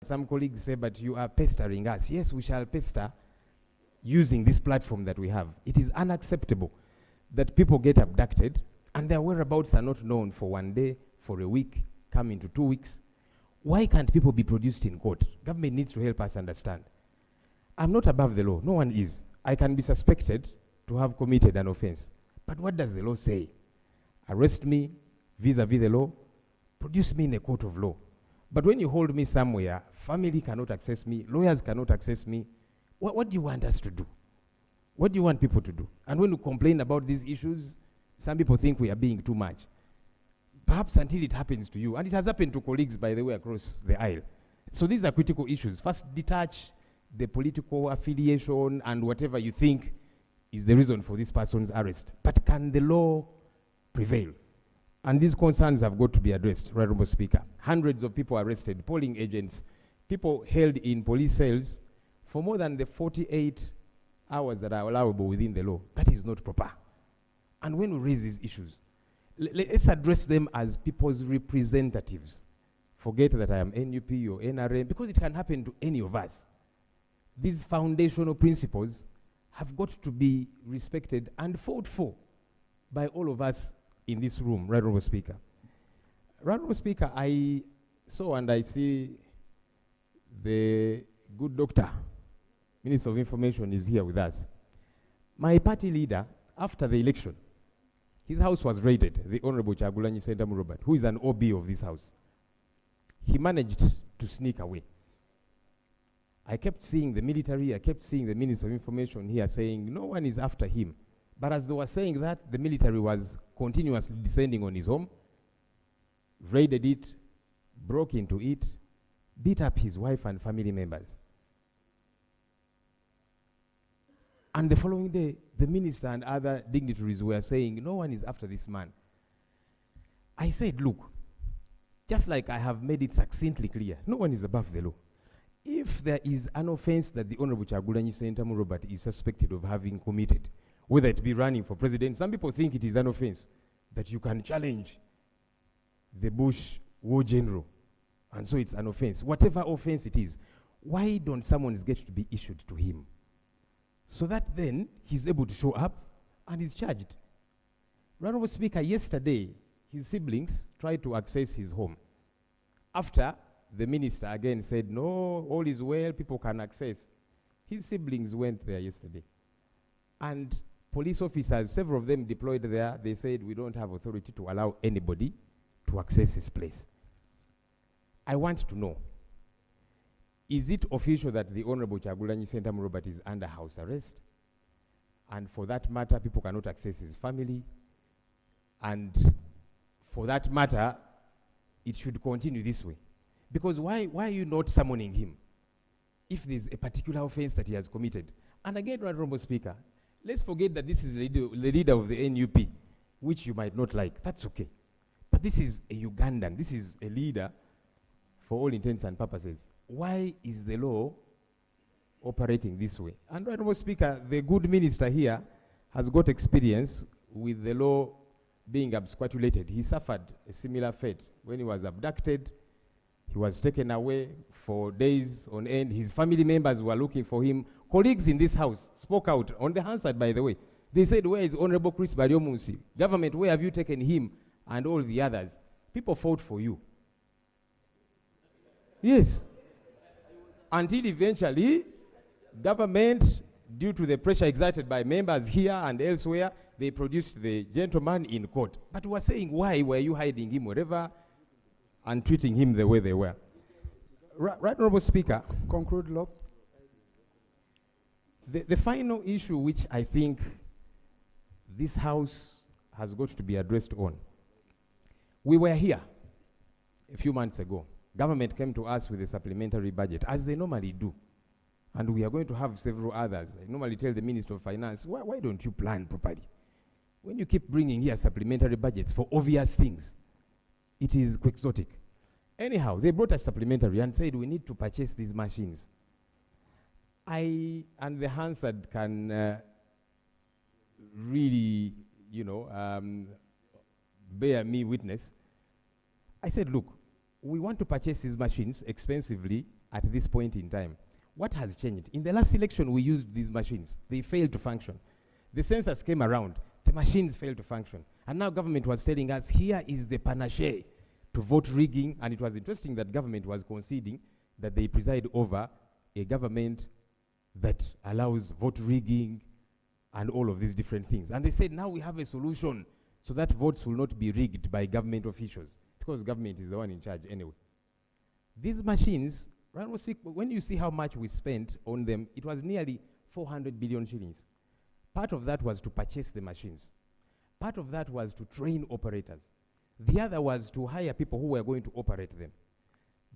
Some colleagues say, but you are pestering us. Yes, we shall pester using this platform that we have. It is unacceptable that people get abducted and their whereabouts are not known for 1 day, for a week, come into 2 weeks. Why can't people be produced in court? Government needs to help us understand. I'm not above the law. No one is. I can be suspected to have committed an offense. But what does the law say? Arrest me vis-a-vis the law, produce me in a court of law. But when you hold me somewhere, family cannot access me, lawyers cannot access me. What do you want us to do? What do you want people to do? And when you complain about these issues, some people think we are being too much. Perhaps until it happens to you. And it has happened to colleagues, by the way, across the aisle. So these are critical issues. First, detach the political affiliation and whatever you think is the reason for this person's arrest. But can the law prevail? And these concerns have got to be addressed, Right Honourable Speaker. Hundreds of people arrested, polling agents, people held in police cells for more than the 48 hours that are allowable within the law. That is not proper. And when we raise these issues, let's address them as people's representatives. Forget that I am NUP or NRM, because it can happen to any of us. These foundational principles have got to be respected and fought for by all of us in this room, Right Honourable Speaker. Right Honourable Speaker, I saw and I see the good doctor, Minister of Information, is here with us. My party leader, after the election, his house was raided, the Honourable Kyagulanyi Ssentamu Robert, who is an OB of this house. He managed to sneak away. I kept seeing the military, I kept seeing the Minister of Information here saying no one is after him. But as they were saying that, the military was continuously descending on his home, raided it, broke into it, beat up his wife and family members. And the following day, the minister and other dignitaries were saying, no one is after this man. I said, look, just like I have made it succinctly clear, no one is above the law. If there is an offense that the Honourable Kyagulanyi Ssentamu Robert is suspected of having committed, whether it be running for president, some people think it is an offense that you can challenge the Bush war general, and so it's an offense. Whatever offense it is, why don't summons get to be issued to him? So that then he's able to show up and is charged. Honourable Speaker, yesterday, his siblings tried to access his home. After the minister again said, no, all is well, people can access. His siblings went there yesterday. And police officers, several of them deployed there, they said, we don't have authority to allow anybody to access this place. I want to know, is it official that the Honourable Kyagulanyi Ssentamu Robert is under house arrest? And for that matter, people cannot access his family. And for that matter, it should continue this way. Because why are you not summoning him if there's a particular offense that he has committed? And again, Honourable Speaker, let's forget that this is the leader of the NUP, which you might not like. That's okay. But this is a Ugandan. This is a leader for all intents and purposes. Why is the law operating this way? And Honourable Speaker, the good minister here has got experience with the law being absquatulated. He suffered a similar fate when he was abducted. He was taken away for days on end. His family members were looking for him. Colleagues in this house spoke out on the Hansard, by the way. They said, where is Honourable Chris Baryomunsi? Government, where have you taken him and all the others? People fought for you. Yes. Until eventually, government, due to the pressure exerted by members here and elsewhere, they produced the gentleman in court. But we were saying, why were you hiding him wherever and treating him the way they were? Right, Honourable Speaker. Conclude, Lord. The final issue which I think this House has got to be addressed on. We were here a few months ago. Government came to us with a supplementary budget, as they normally do. And we are going to have several others. I normally tell the Minister of Finance, why don't you plan properly? When you keep bringing here supplementary budgets for obvious things, it is quixotic. Anyhow, they brought us supplementary and said we need to purchase these machines. I and the Hansard can really, bear me witness. I said, look, we want to purchase these machines expensively at this point in time. What has changed? In the last election, we used these machines. They failed to function. The census came around. The machines failed to function. And now government was telling us, here is the panacea to vote rigging. And it was interesting that government was conceding that they preside over a government that allows vote rigging and all of these different things. And they said, now we have a solution so that votes will not be rigged by government officials, because government is the one in charge anyway. These machines, when you see how much we spent on them, it was nearly 400 billion shillings. Part of that was to purchase the machines. Part of that was to train operators. The other was to hire people who were going to operate them.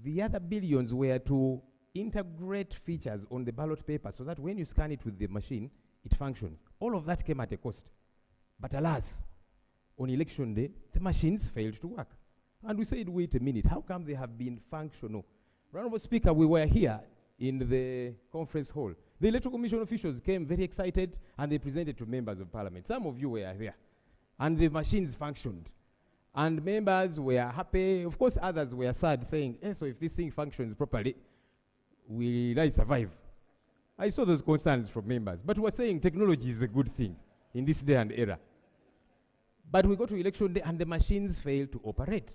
The other billions were to integrate features on the ballot paper so that when you scan it with the machine, it functions. All of that came at a cost. But alas, on election day, the machines failed to work. And we said, wait a minute, how come they have been functional? Honorable Speaker, we were here in the conference hall. The Electoral Commission officials came very excited and they presented to members of parliament. Some of you were there. And the machines functioned. And members were happy. Of course, others were sad, saying, so if this thing functions properly, will I survive? I saw those concerns from members. But we're saying technology is a good thing in this day and era. But we go to election day and the machines failed to operate.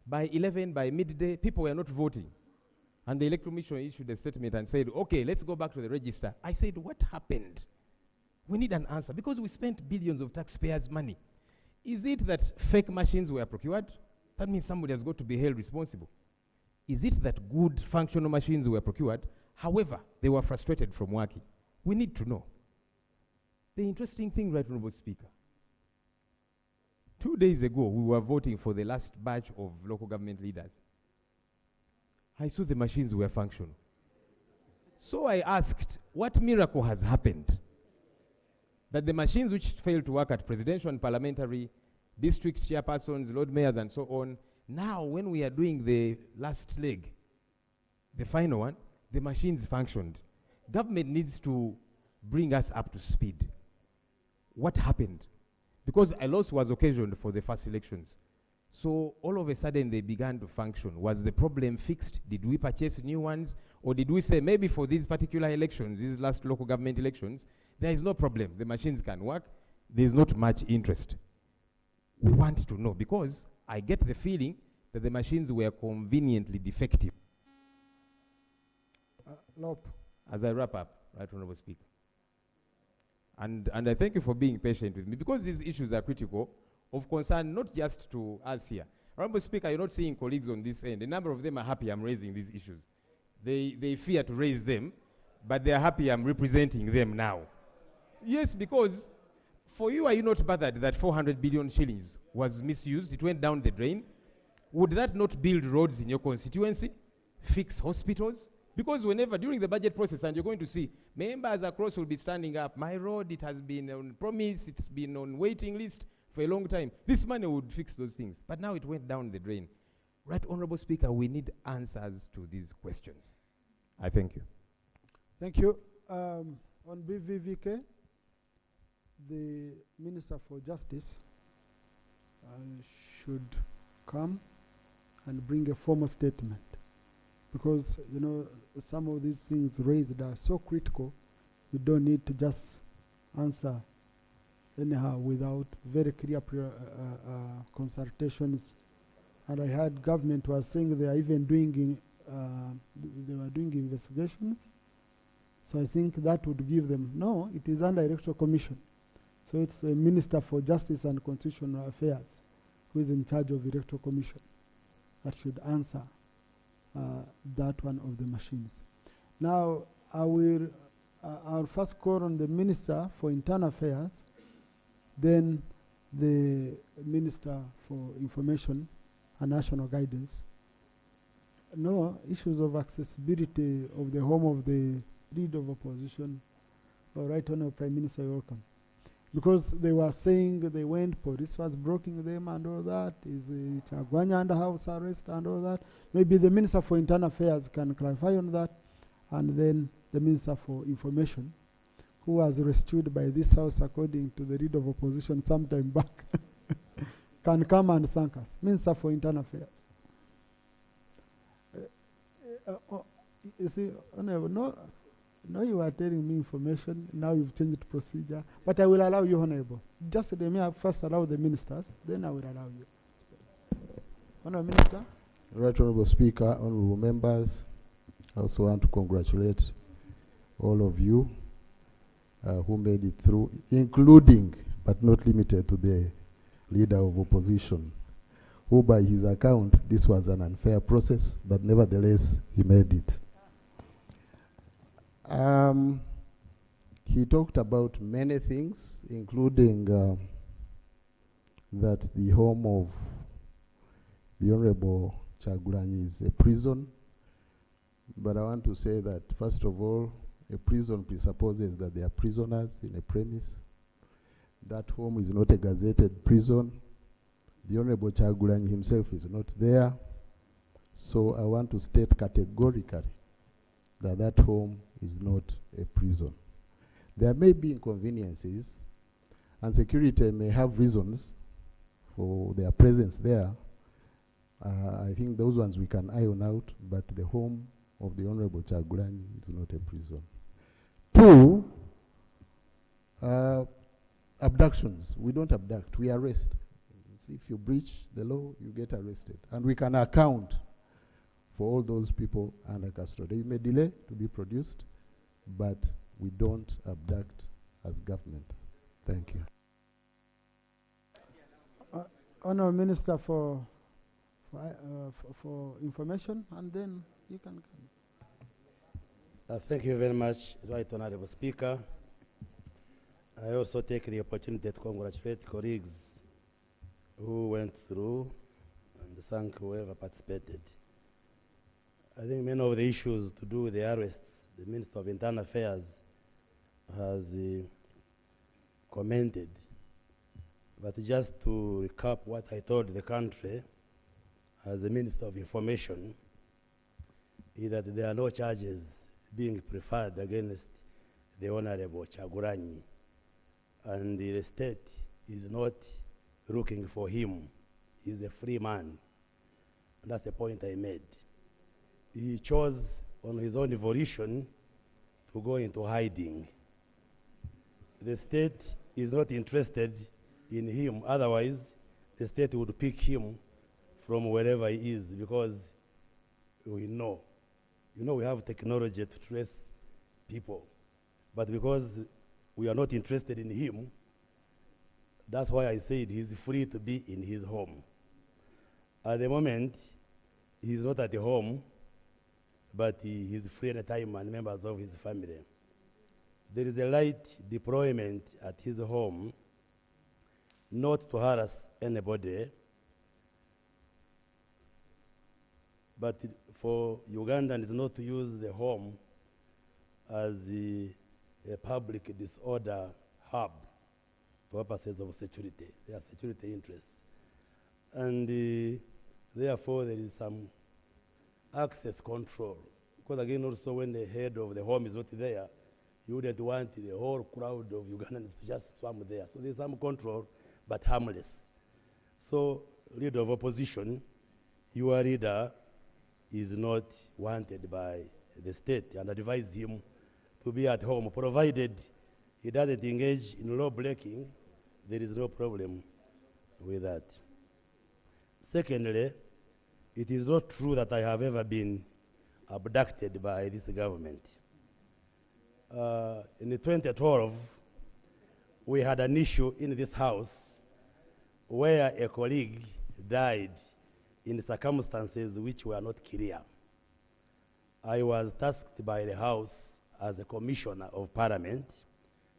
By 11, by midday, people were not voting. And the Electoral Commission issued a statement and said, okay, let's go back to the register. I said, what happened? We need an answer because we spent billions of taxpayers' money. Is it that fake machines were procured? That means somebody has got to be held responsible. Is it that good functional machines were procured? However, they were frustrated from working. We need to know. The interesting thing, Right Honourable Speaker, 2 days ago, we were voting for the last batch of local government leaders. I saw the machines were functional. So I asked, what miracle has happened? That the machines which failed to work at presidential and parliamentary, district chairpersons, lord mayors, and so on, now when we are doing the last leg, the final one, the machines functioned. Government needs to bring us up to speed. What happened? Because a loss was occasioned for the first elections. So all of a sudden they began to function. Was the problem fixed? Did we purchase new ones? Or did we say maybe for these particular elections, these last local government elections, there is no problem. The machines can work. There's not much interest. We want to know because I get the feeling that the machines were conveniently defective. Lope. As I wrap up, Right Honourable Speaker. And I thank you for being patient with me because these issues are critical, of concern not just to us here. Honourable Speaker, you're not seeing colleagues on this end. A number of them are happy I'm raising these issues. They fear to raise them, but they are happy I'm representing them now. Yes, because for you, are you not bothered that 400 billion shillings was misused? It went down the drain. Would that not build roads in your constituency? Fix hospitals? Because whenever, during the budget process, and you're going to see, members across will be standing up. My road, it has been on promise, it's been on waiting list for a long time. This money would fix those things. But now it went down the drain. Right, Honourable Speaker, we need answers to these questions. I thank you. Thank you. On BVVK, the Minister for Justice should come and bring a formal statement. Because, you know, some of these things raised are so critical, you don't need to just answer anyhow without very clear consultations. And I heard government was saying they are even doing, they were doing investigations. So I think that would give them, no, it is under Electoral Commission. So it's the Minister for Justice and Constitutional Affairs who is in charge of the Electoral Commission that should answer that one of the machines. Now, I'll first call on the Minister for Internal Affairs, then the Minister for Information and National Guidance. No, issues of accessibility of the home of the leader of opposition. All right, Honourable Prime Minister, you're welcome. Because they were saying they went, police was blocking them and all that. Is it Agwanya under house arrest and all that? Maybe the Minister for Internal Affairs can clarify on that. And then the Minister for Information, who was rescued by this house according to the leader of opposition sometime back, can come and thank us. Minister for Internal Affairs. You see, Honorable, no, you are telling me information. Now you've changed procedure. But I will allow you, Honorable. Just let me first allow the ministers, then I will allow you. Honorable Minister. Right Honorable Speaker, honorable members, I also want to congratulate all of you who made it through, including but not limited to the leader of opposition, who by his account, this was an unfair process, but nevertheless, he made it. He talked about many things, including that the home of the Honorable Kyagulanyi is a prison. But I want to say that, first of all, a prison presupposes that there are prisoners in a premise. That home is not a gazetted prison. The Honorable Kyagulanyi himself is not there. So I want to state categorically that that home is not a prison. There may be inconveniences, and security may have reasons for their presence there. I think those ones we can iron out, but the home of the Honorable Kyagulanyi is not a prison. 2, abductions. We don't abduct, we arrest. If you breach the law, you get arrested. And we can account for all those people under custody. They may delay to be produced, but we don't abduct as government. Thank you. Honorable Minister for information, and then you can come. Thank you very much, Right Honorable Speaker. I also take the opportunity to congratulate colleagues who went through and thank whoever participated. I think many of the issues to do with the arrests, the Minister of Internal Affairs has commented. But just to recap what I told the country as the Minister of Information, is that there are no charges being preferred against the Honorable Kyagulanyi, and the state is not looking for him. He's a free man. And that's the point I made. He chose on his own volition to go into hiding. The state is not interested in him, otherwise the state would pick him from wherever he is, because we know. We have technology to trace people, but because we are not interested in him, that's why I said he's free to be in his home. At the moment, he's not at the home, but he's free anytime and members of his family. There is a light deployment at his home, not to harass anybody, but for Ugandans not to use the home as a public disorder hub for purposes of security. There are security interests. And therefore there is some access control. Because again, also when the head of the home is not there, you wouldn't want the whole crowd of Ugandans to just swim there. So there's some control, but harmless. So, leader of opposition, your leader is not wanted by the state, and advise him to be at home, provided he doesn't engage in law breaking. There is no problem with that. Secondly, it is not true that I have ever been abducted by this government. In 2012, we had an issue in this house where a colleague died in circumstances which were not clear. I was tasked by the House as a commissioner of Parliament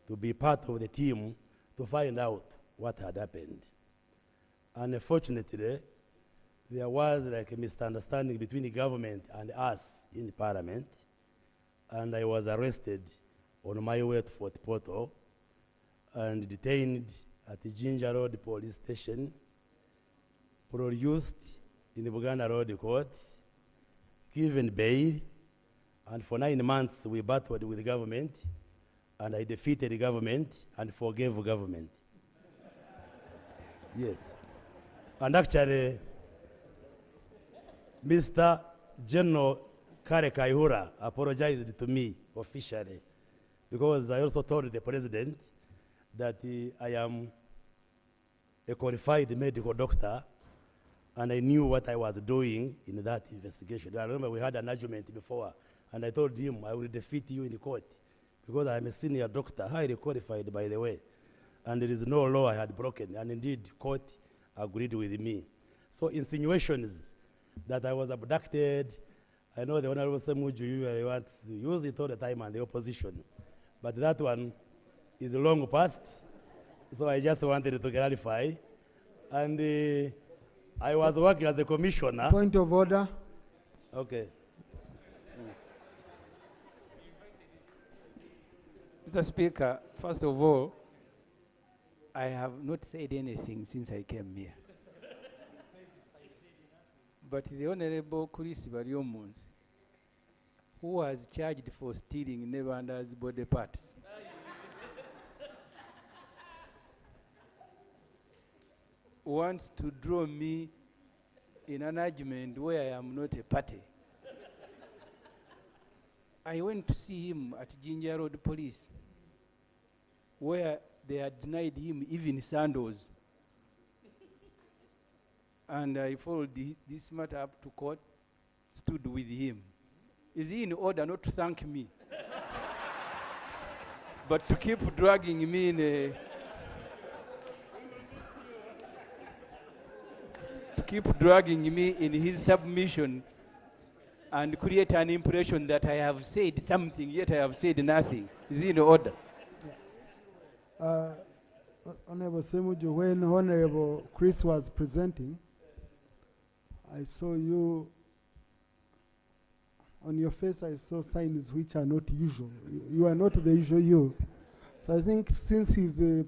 to be part of the team to find out what had happened. Unfortunately, there was like a misunderstanding between the government and us in Parliament, and I was arrested on my way to Fort Portal and detained at the Ginger Road Police Station, produced in the Buganda Road Court, given bail, and for 9 months we battled with the government, and I defeated the government and forgave the government. Yes. And actually, Mr. General Kare Kaihura apologized to me officially because I also told the president that I am a qualified medical doctor and I knew what I was doing in that investigation. I remember we had an argument before and I told him I will defeat you in court because I am a senior doctor, highly qualified by the way, and there is no law I had broken, and indeed court agreed with me. So insinuations that I was abducted, I know the Honorable Semuju wants to use it all the time and the opposition, but that one is long past, so I just wanted to clarify. And I was working as a commissioner. Point of order. Okay. Mr. Speaker, first of all, I have not said anything since I came here. But the Honorable Chris Bariomunsi, who was charged for stealing Nebanda's body parts, wants to draw me in an argument where I am not a party. I went to see him at Ginger Road Police, where they had denied him even sandals. And I followed this matter up to court, stood with him. Is he in order not to thank me, but to keep dragging me in a... to keep dragging me in his submission and create an impression that I have said something, yet I have said nothing. Is he in order? Honorable Semuju, when Honorable Chris was presenting, I saw you, on your face I saw signs which are not usual. You are not the usual you. So I think since he's a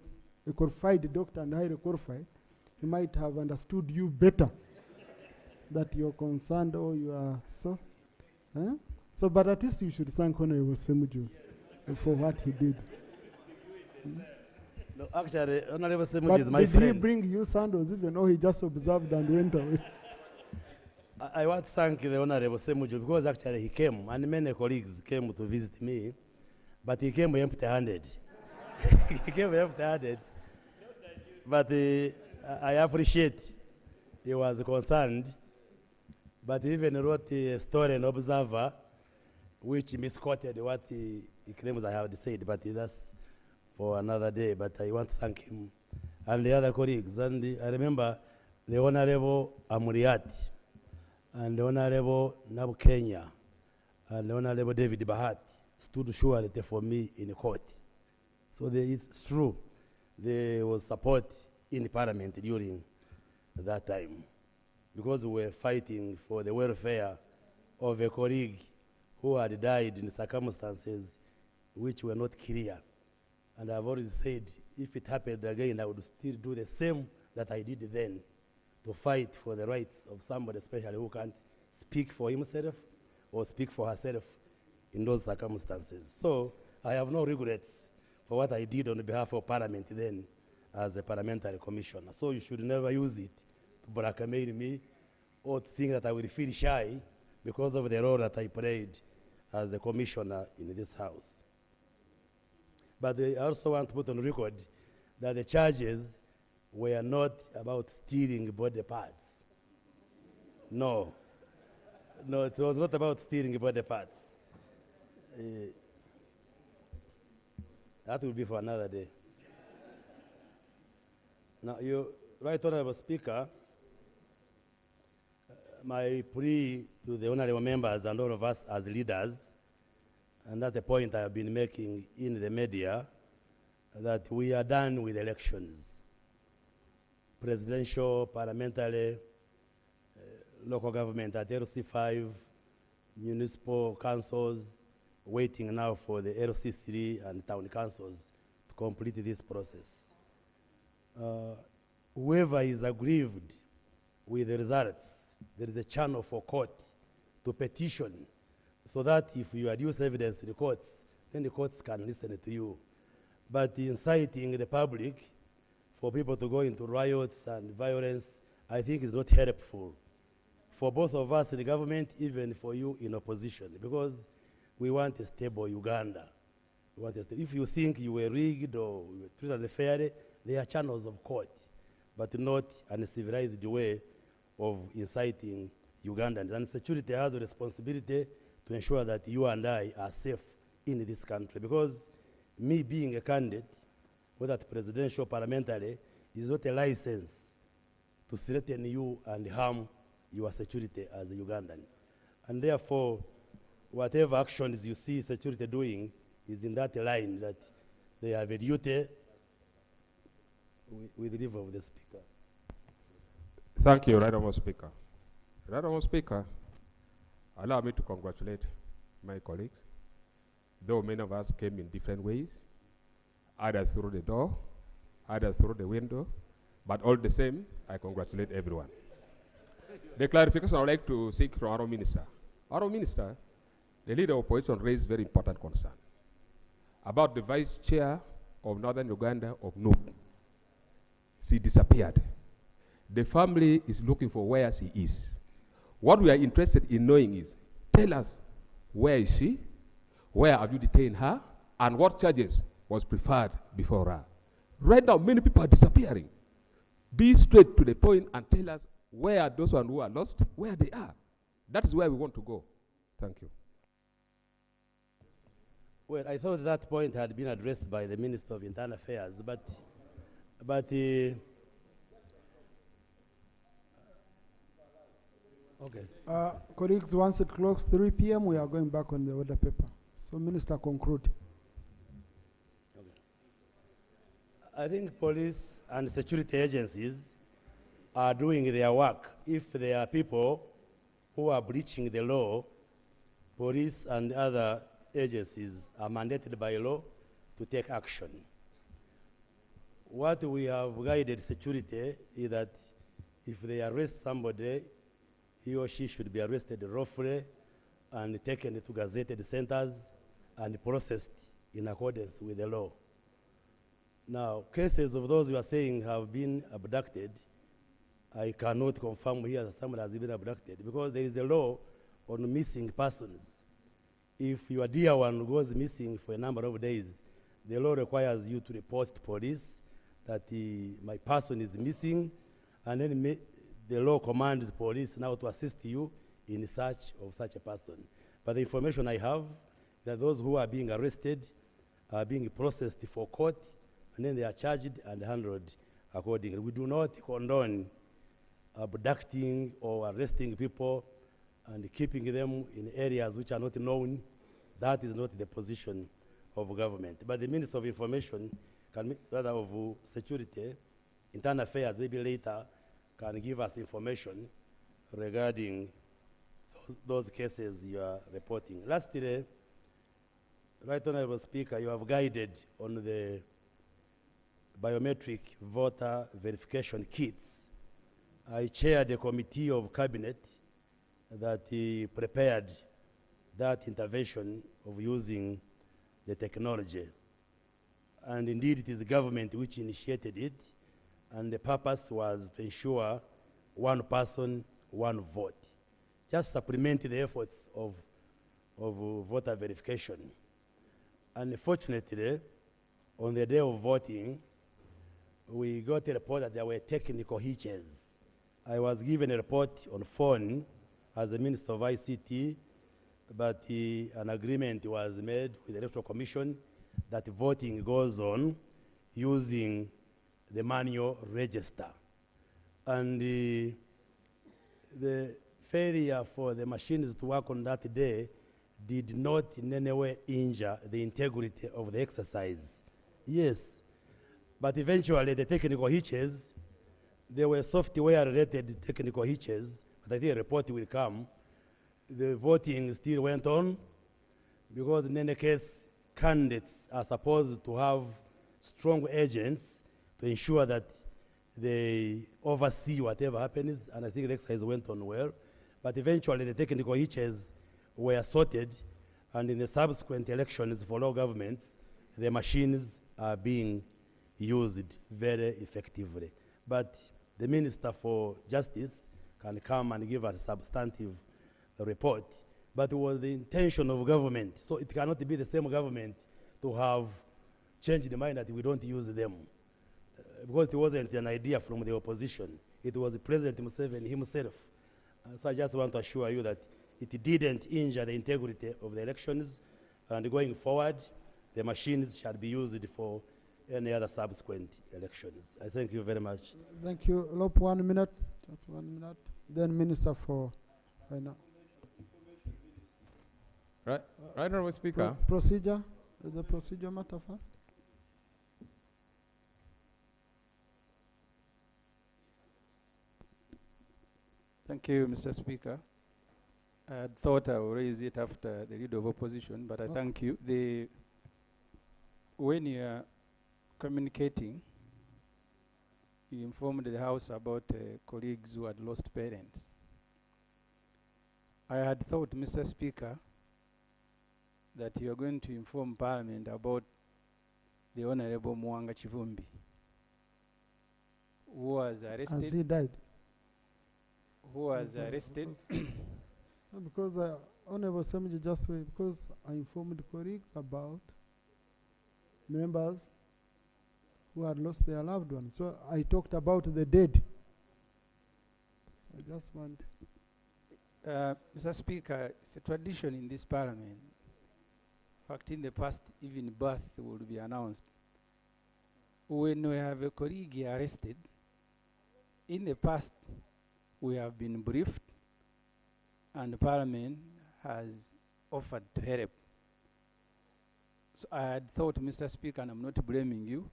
qualified doctor and highly qualified, he might have understood you better, that you're concerned or you are so. Huh? So, but at least you should thank Honorable Semuju for what he did. No, actually, Honorable Semuju is my did friend. he bring you sandals even though he just observed and went away? I want to thank the Honorable Semuju because actually he came and many colleagues came to visit me, but he came empty-handed. He came empty-handed. But I appreciate he was concerned, but he even wrote a story in Observer which misquoted what he claims I have said, but that's for another day. But I want to thank him and the other colleagues. And I remember the Honorable Amuriat and the Honorable Nabu Kenya and the Honorable David Bahat stood surety for me in court. So it's true, there was support in the parliament during that time because we were fighting for the welfare of a colleague who had died in circumstances which were not clear. And I've always said, if it happened again, I would still do the same that I did then, to fight for the rights of somebody, especially who can't speak for himself or speak for herself in those circumstances. So I have no regrets for what I did on behalf of Parliament then as a parliamentary commissioner. So you should never use it to blackmail me or to think that I will feel shy because of the role that I played as a commissioner in this house. But I also want to put on record that the charges were not about stealing body parts. No. No, it was not about stealing body parts. That will be for another day. Now, you, Right Honorable Speaker, my plea to the honorable members and all of us as leaders, and that's the point I have been making in the media, that we are done with elections. Presidential, parliamentary, local government at LC5, municipal councils, waiting now for the LC3 and town councils to complete this process. Whoever is aggrieved with the results, there is a channel for court to petition so that if you adduce evidence to the courts, then the courts can listen to you. But inciting the public for people to go into riots and violence, I think is not helpful for both of us in the government, even for you in opposition, because we want a stable Uganda. We want if you think you were rigged or you were treated unfairly, there are channels of court, but not an civilized way of inciting Ugandans. And security has a responsibility to ensure that you and I are safe in this country, because me being a candidate, whether presidential or parliamentary, is not a license to threaten you and harm your security as a Ugandan. And therefore, whatever actions you see security doing is in that line that they have a duty with the leave of the Speaker. Thank you, Right Honourable Speaker. Right Honourable Speaker, allow me to congratulate my colleagues. Though many of us came in different ways, others through the door, others through the window, but all the same, I congratulate everyone. The clarification I would like to seek from our Minister. Our Minister, the leader of opposition raised very important concern about the Vice Chair of Northern Uganda of NUP. She disappeared. The family is looking for where she is. What we are interested in knowing is, tell us, where is she? Where have you detained her? And what charges was preferred before her? Right now, many people are disappearing. Be straight to the point and tell us where are those ones who are lost, where they are. That is where we want to go. Thank you. Well, I thought that point had been addressed by the Minister of Internal Affairs, but okay. Colleagues, once it clocks 3 p.m., we are going back on the order paper. So, Minister, conclude. Okay. I think police and security agencies are doing their work. If there are people who are breaching the law, police and other agencies are mandated by law to take action. What we have guided security is that if they arrest somebody, he or she should be arrested roughly and taken to gazetted centers and processed in accordance with the law. Now, cases of those you are saying have been abducted, I cannot confirm here that someone has been abducted, because there is a law on missing persons. If your dear one goes missing for a number of days, the law requires you to report to police that my person is missing, and then the law commands police now to assist you in search of such a person. But the information I have, that those who are being arrested are being processed for court, and then they are charged and handled accordingly. We do not condone abducting or arresting people and keeping them in areas which are not known. That is not the position of government. But the Minister of Information, rather of Security, Internal Affairs, maybe later, can give us information regarding those cases you are reporting. Lastly, Right Honourable Speaker, you have guided on the biometric voter verification kits. I chaired a committee of cabinet that prepared that intervention of using the technology. And indeed, it is the government which initiated it, and the purpose was to ensure one person, one vote. Just supplement the efforts of voter verification. Unfortunately, on the day of voting, we got a report that there were technical hitches. I was given a report on phone as the Minister of ICT, but an agreement was made with the Electoral Commission that voting goes on using the manual register. And the failure for the machines to work on that day did not in any way injure the integrity of the exercise. Yes, but eventually the technical hitches, there were software-related technical hitches, but I think a report will come. The voting still went on, because in any case, candidates are supposed to have strong agents to ensure that they oversee whatever happens, and I think the exercise went on well. But eventually the technical hitches were sorted, and in the subsequent elections for local governments, the machines are being used very effectively. But the Minister for Justice can come and give us a substantive report. But it was the intention of government, so it cannot be the same government to have changed the mind that we don't use them. Because it wasn't an idea from the opposition. It was President Museveni himself. So I just want to assure you that it didn't injure the integrity of the elections, and going forward, the machines shall be used for any other subsequent elections. I thank you very much. Thank you. Lop, 1 minute. Just 1 minute. Then Minister for Finance. Right, Honourable Speaker. Procedure. The procedure matter first. Thank you, Mr. Speaker. I had thought I would raise it after the leader of opposition, but I thank you. When you are communicating, you informed the House about colleagues who had lost parents. I had thought, Mr. Speaker, that you are going to inform Parliament about the Honorable Mwanga Chivumbi, who was arrested. Has he died? Who was arrested. No, because Honorable Semiji just wait, because I informed colleagues about members who had lost their loved ones. So I talked about the dead. So I just want. Mr. Speaker, it's a tradition in this Parliament. In fact, in the past, even birth will be announced. When we have a colleague arrested, in the past, we have been briefed, and the Parliament has offered to help. So I had thought, Mr. Speaker, and I'm not blaming you,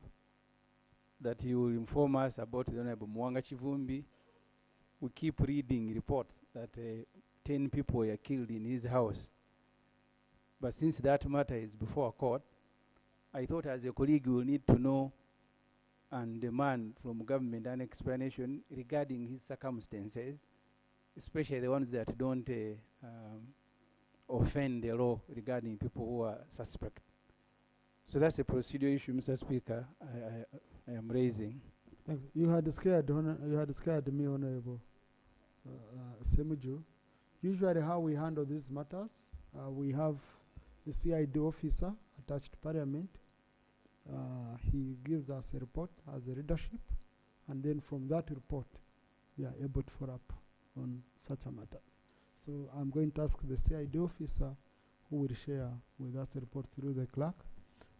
that you will inform us about the Honorable Mwanga Chivumbi. We keep reading reports that 10 people were killed in his house. But since that matter is before court, I thought as a colleague you will need to know and demand from government an explanation regarding his circumstances, especially the ones that don't offend the law regarding people who are suspect. So that's a procedural issue, Mr. Speaker, I am raising. Thank you. You had scared me, Honorable Semuju. Usually how we handle these matters, we have the CID officer attached to Parliament. He gives us a report as a leadership, and then from that report, we are able to follow up on such a matter. So I'm going to ask the CID officer who will share with us a report through the clerk,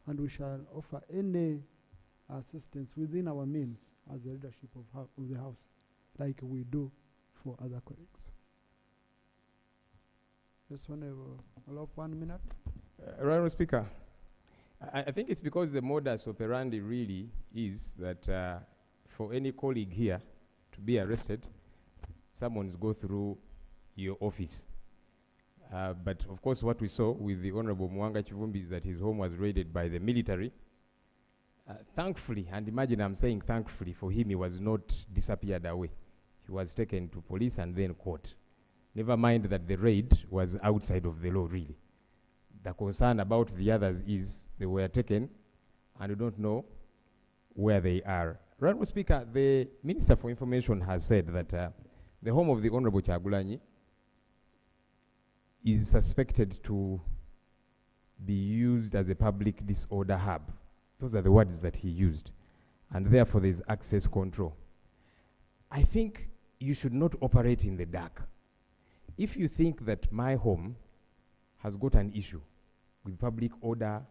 and we shall offer any assistance within our means as the leadership of the House, like we do for other colleagues. Yes, Honorable, allow 1 minute. Honourable Speaker, I think it's because the modus operandi really is that for any colleague here to be arrested, someone's go through your office. But of course what we saw with the Honourable Mwanga Chivumbi is that his home was raided by the military. Thankfully, and imagine I'm saying thankfully, for him he was not disappeared away. He was taken to police and then court. Never mind that the raid was outside of the law really. The concern about the others is they were taken and we don't know where they are. Honourable Speaker, the Minister for Information has said that the home of the Honourable Kyagulanyi is suspected to be used as a public disorder hub. Those are the words that he used. And therefore there is access control. I think you should not operate in the dark. If you think that my home has got an issue with public order,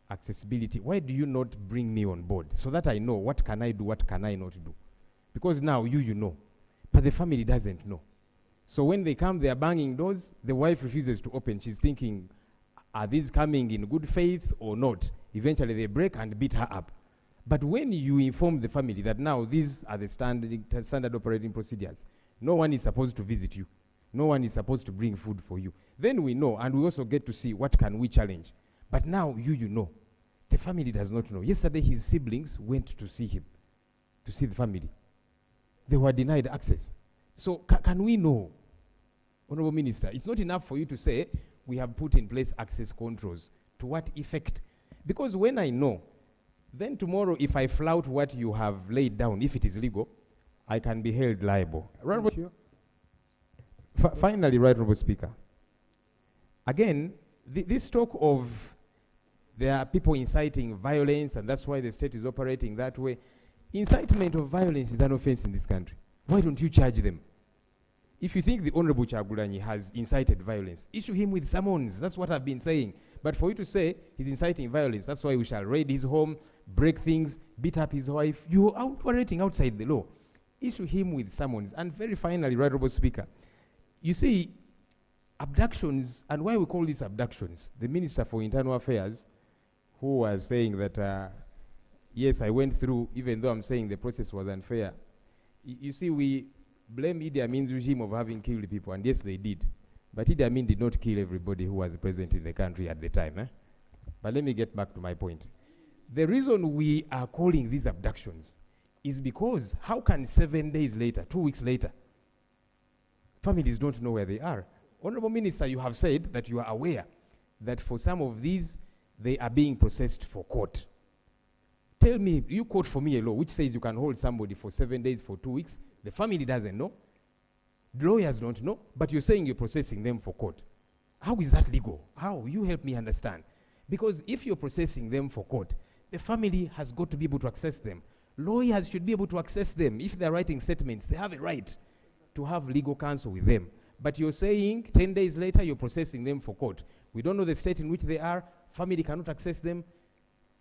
accessibility, why do you not bring me on board so that I know what can I do, what can I not do? Because now you know, but the family doesn't know. So when they come, they are banging doors, the wife refuses to open. She's thinking, are these coming in good faith or not? Eventually they break and beat her up. But when you inform the family that now these are the standard operating procedures, no one is supposed to visit you. No one is supposed to bring food for you. Then we know, and we also get to see what can we challenge. But now you know. The family does not know. Yesterday his siblings went to see him, to see the family. They were denied access. So can we know, Honourable Minister, it's not enough for you to say we have put in place access controls. To what effect? Because when I know, then tomorrow if I flout what you have laid down, if it is legal, I can be held liable. Thank you. Finally, Right Honourable Speaker, again, this talk of there are people inciting violence and that's why the state is operating that way. Incitement of violence is an offense in this country. Why don't you charge them? If you think the Honorable Chagulanyi has incited violence, issue him with summons. That's what I've been saying. But for you to say he's inciting violence, that's why we shall raid his home, break things, beat up his wife, you're operating outside the law. Issue him with summons. And very finally, Right Honourable Speaker, you see, abductions, and why we call these abductions, the Minister for Internal Affairs, who was saying that, yes, I went through, even though I'm saying the process was unfair. You see, we blame Idi Amin's regime of having killed people, and yes, they did. But Idi Amin did not kill everybody who was present in the country at the time. But let me get back to my point. The reason we are calling these abductions is because how can 7 days later, 2 weeks later, families don't know where they are? Honorable Minister, you have said that you are aware that for some of these, they are being processed for court. Tell me, you quote for me a law which says you can hold somebody for 7 days, for 2 weeks. The family doesn't know. The lawyers don't know. But you're saying you're processing them for court. How is that legal? How? You help me understand. Because if you're processing them for court, the family has got to be able to access them. Lawyers should be able to access them. If they're writing statements, they have a right to have legal counsel with them. But you're saying 10 days later, you're processing them for court. We don't know the state in which they are. Family cannot access them.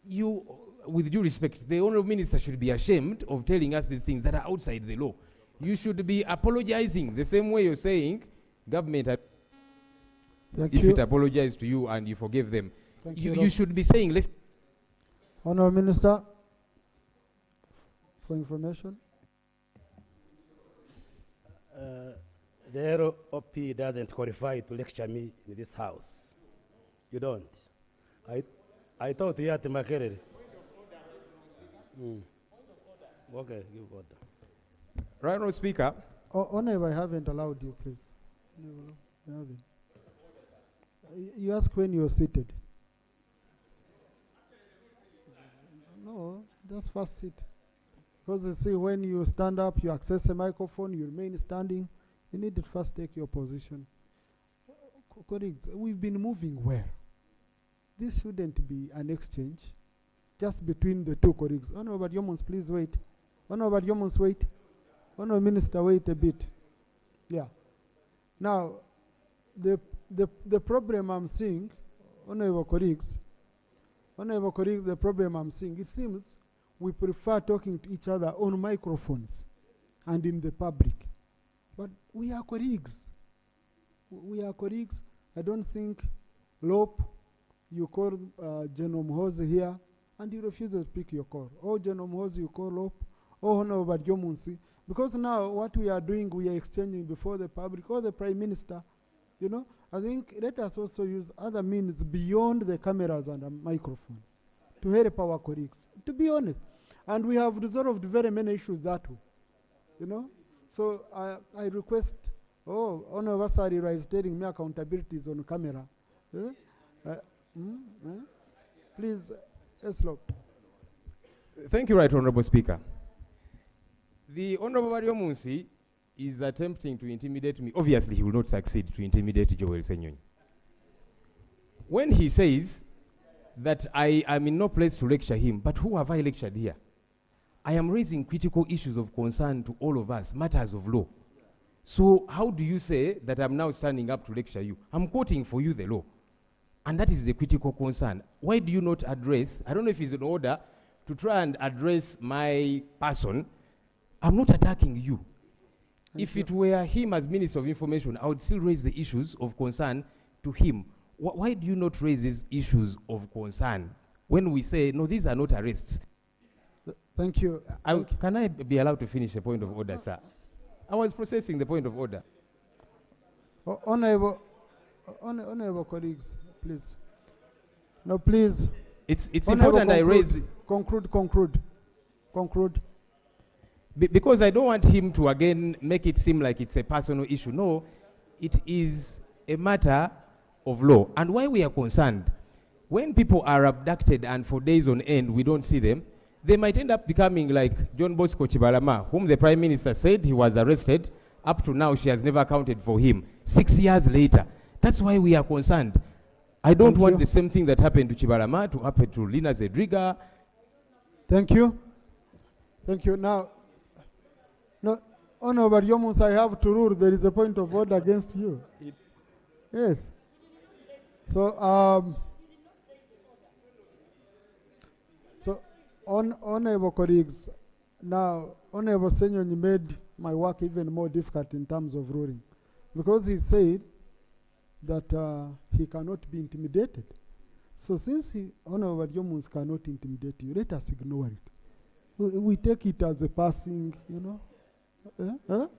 You, with due respect, the Honourable Minister should be ashamed of telling us these things that are outside the law. You should be apologizing the same way you're saying government, if it apologized to you and you forgive them, you should be saying, let's... Honourable Minister, for information. The ROP doesn't qualify to lecture me in this house. You don't. I thought you had Makerere. Okay, give order. Right Honourable Speaker. Honourable, I haven't allowed you, please. No, I haven't. You ask when you're seated. No, just first sit. Because you see, when you stand up, you access a microphone, you remain standing. You need to first take your position. Colleagues, we've been moving well. This shouldn't be an exchange just between the two colleagues. Honourable Yomons, please wait. Honourable Yomons, wait. Honourable Minister, wait a bit. Yeah. Now, the problem I'm seeing, Honourable colleagues, the problem I'm seeing, it seems we prefer talking to each other on microphones and in the public. But we are colleagues. We are colleagues. I don't think Lope, you call General Muhoozi here, and you refuse to speak your call. Or General Muhoozi, you call Lope, or Honorable Jomunsi. Because now what we are doing, we are exchanging before the public or the Prime Minister. You know, I think let us also use other means beyond the cameras and the microphones to help our colleagues, to be honest. And we have resolved very many issues that way, you know. So I request, Honorable Sarira is telling me accountability is on camera. Please, Eslop. Thank you, Right Honourable Speaker. The Honourable Mario Munsi is attempting to intimidate me. Obviously, he will not succeed to intimidate Joel Senyonyi. When he says that I am in no place to lecture him, but who have I lectured here? I am raising critical issues of concern to all of us, matters of law. So how do you say that I'm now standing up to lecture you? I'm quoting for you the law. And that is the critical concern. Why do you not address, I don't know if it's in order to try and address my person. I'm not attacking you. If it were him as Minister of Information, I would still raise the issues of concern to him. Why do you not raise these issues of concern when we say, no, these are not arrests? Thank you. Can I be allowed to finish the point of order, sir? I was processing the point of order. Honorable colleagues, please. No, please. It's important I raise... Conclude. Because I don't want him to again make it seem like it's a personal issue. No, it is a matter of law. And why we are concerned, when people are abducted and for days on end we don't see them, they might end up becoming like John Bosco Chibalama, whom the Prime Minister said he was arrested Up to now, she has never accounted for him. 6 years later. That's why we are concerned. I don't Thank want you. the same thing that happened to Chibarama to happen to Lina Zedriga. Thank you. Thank you. Now, no, Honorable Yomus, I have to rule. There is a point of order against you. Yes. So, honorable colleagues, now, Honorable Senyonyi made my work even more difficult in terms of ruling, because he said that he cannot be intimidated. So since Honorable Yomus cannot intimidate you, let us ignore it. We take it as a passing, you know.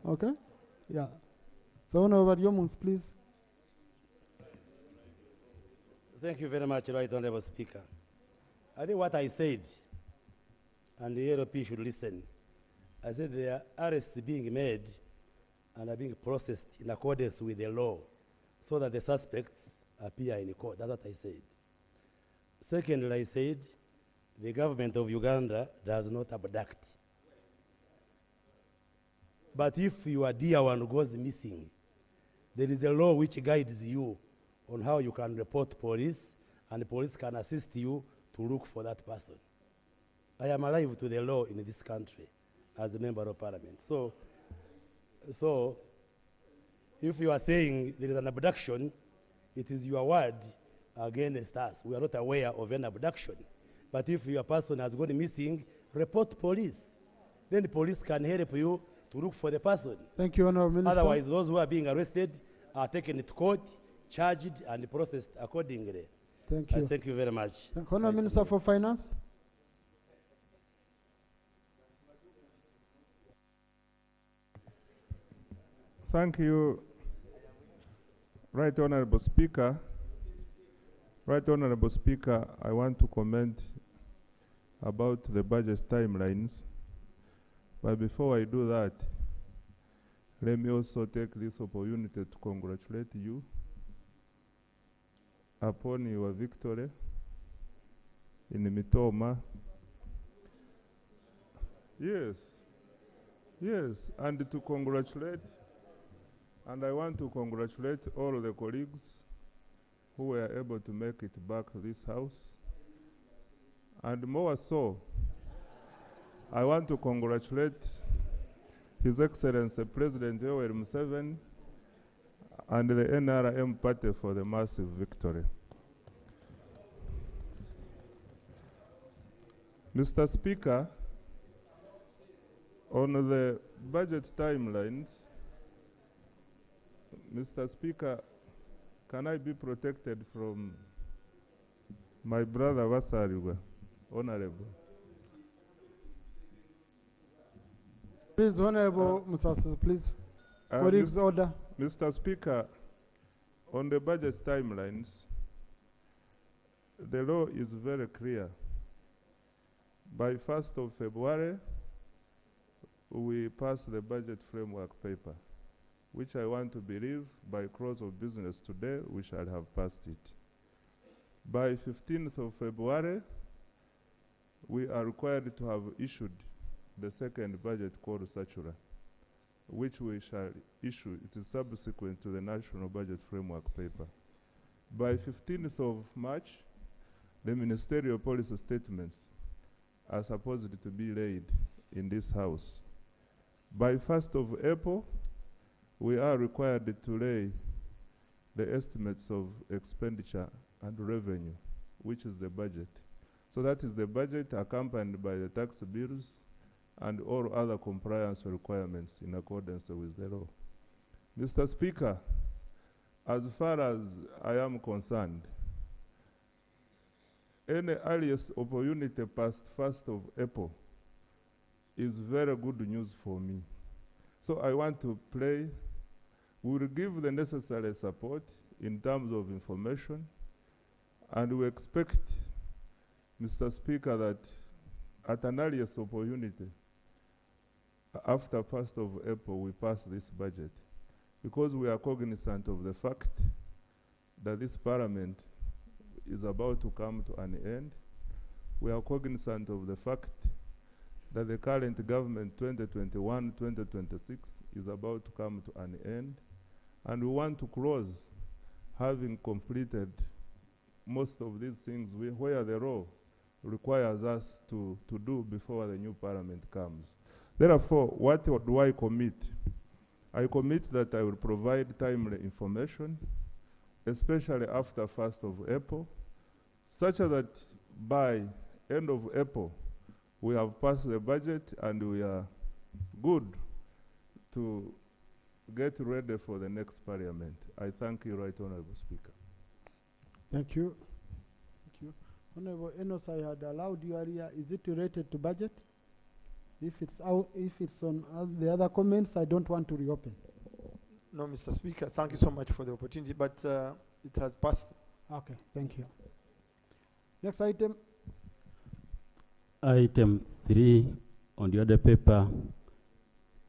Okay? Yeah. So Honorable Yomus, please. Thank you very much, Right Honorable Speaker. I think what I said, and the LP should listen, I said there are arrests being made and are being processed in accordance with the law so that the suspects appear in court. That's what I said. Secondly, I said the government of Uganda does not abduct. But if your dear one goes missing, there is a law which guides you on how you can report police, and the police can assist you to look for that person. I am alive to the law in this country as a member of parliament. So if you are saying there is an abduction, it is your word against us. We are not aware of an abduction. But if your person has gone missing, report police. Then the police can help you to look for the person. Thank you, Honorable Minister. Otherwise, those who are being arrested are taken to court, charged, and processed accordingly. Thank you. Thank you very much. Honorable Minister for Finance. Thank you, Right Honorable Speaker. Right Honorable Speaker, I want to comment about the budget timelines. But before I do that, let me also take this opportunity to congratulate you upon your victory in Mitoma. Yes, and to congratulate, and I want to congratulate all the colleagues who were able to make it back to this house. And more so, I want to congratulate His Excellency President Yoweri Museveni and the NRM party for the massive victory. Mr. Speaker, on the budget timelines, Mr. Speaker, can I be protected from my brother Wasariwa, Honorable? Please, Honorable Musasa, please. Colleagues, order. Mr. Speaker, on the budget timelines, the law is very clear. By 1st of February, we pass the budget framework paper, which I want to believe by close of business today, we shall have passed it. By 15th of February, we are required to have issued the second budget called Satura, which we shall issue. It is subsequent to the National Budget Framework paper. By 15th of March, the ministerial policy statements are supposed to be laid in this house. By 1st of April, we are required to lay the estimates of expenditure and revenue, which is the budget. So that is the budget accompanied by the tax bills and all other compliance requirements in accordance with the law. Mr. Speaker, as far as I am concerned, any earliest opportunity past 1st of April is very good news for me. So I want to play. We will give the necessary support in terms of information, and we expect, Mr. Speaker, that at an earliest opportunity, after 1st of April, we pass this budget, because we are cognizant of the fact that this parliament is about to come to an end. We are cognizant of the fact that the current government 2021-2026 is about to come to an end, and we want to close having completed most of these things where the law requires us to do before the new parliament comes. Therefore, what do I commit? I commit that I will provide timely information, especially after 1st of April, such that by end of April, we have passed the budget and we are good to get ready for the next parliament. I thank you, Right Honorable Speaker. Thank you. Thank you. Honorable Enos, I had allowed you earlier. Is it related to budget? If it's out, if it's on the other comments, I don't want to reopen. No, Mr. Speaker, thank you so much for the opportunity, but it has passed. Okay, thank you. Next item. Item 3 on the order paper,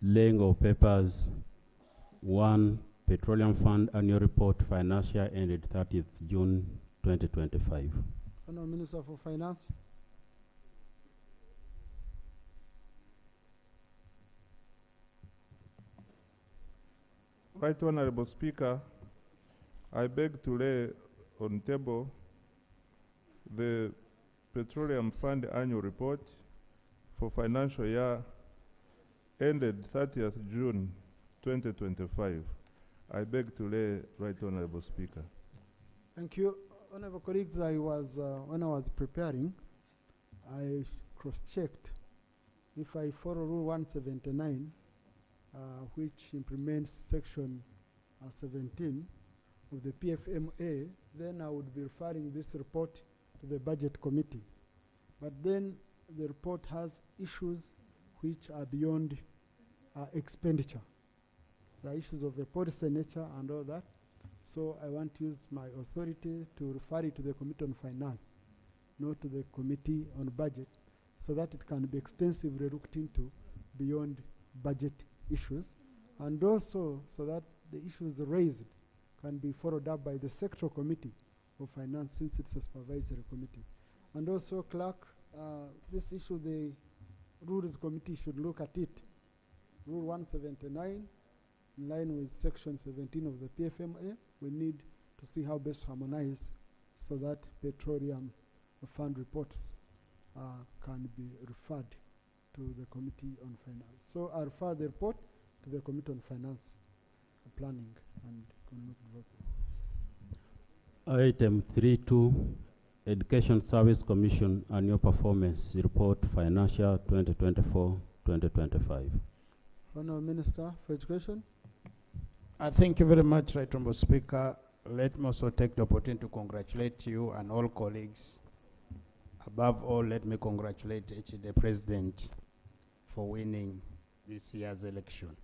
laying of papers. 1, Petroleum Fund Annual Report, financial ended 30th June 2025. Honorable Minister for Finance. Right Honorable Speaker, I beg to lay on table the Petroleum Fund Annual Report for financial year ended 30th June 2025. I beg to lay, Right Honorable Speaker. Thank you. Honorable colleagues, when I was preparing, I cross-checked if I follow Rule 179, which implements Section 17 of the PFMA, then I would be referring this report to the Budget Committee. But then the report has issues which are beyond expenditure. There are issues of a policy nature and all that. So I want to use my authority to refer it to the Committee on Finance, not to the Committee on Budget, so that it can be extensively looked into beyond budget issues, and also so that the issues raised can be followed up by the Sectoral Committee of Finance, since it's a supervisory committee. And also, Clerk, this issue, the Rules Committee should look at it. Rule 179, in line with Section 17 of the PFMA, we need to see how best to harmonize so that petroleum fund reports can be referred to the Committee on Finance. So I refer the report to the Committee on Finance, Planning and Economic Development. Item 3.2, Education Service Commission Annual Performance Report, financial 2024-2025. Honourable Minister for Education. Thank you very much, Right Honourable Speaker. Let me also take the opportunity to congratulate you and all colleagues. Above all, let me congratulate the President for winning this year's election.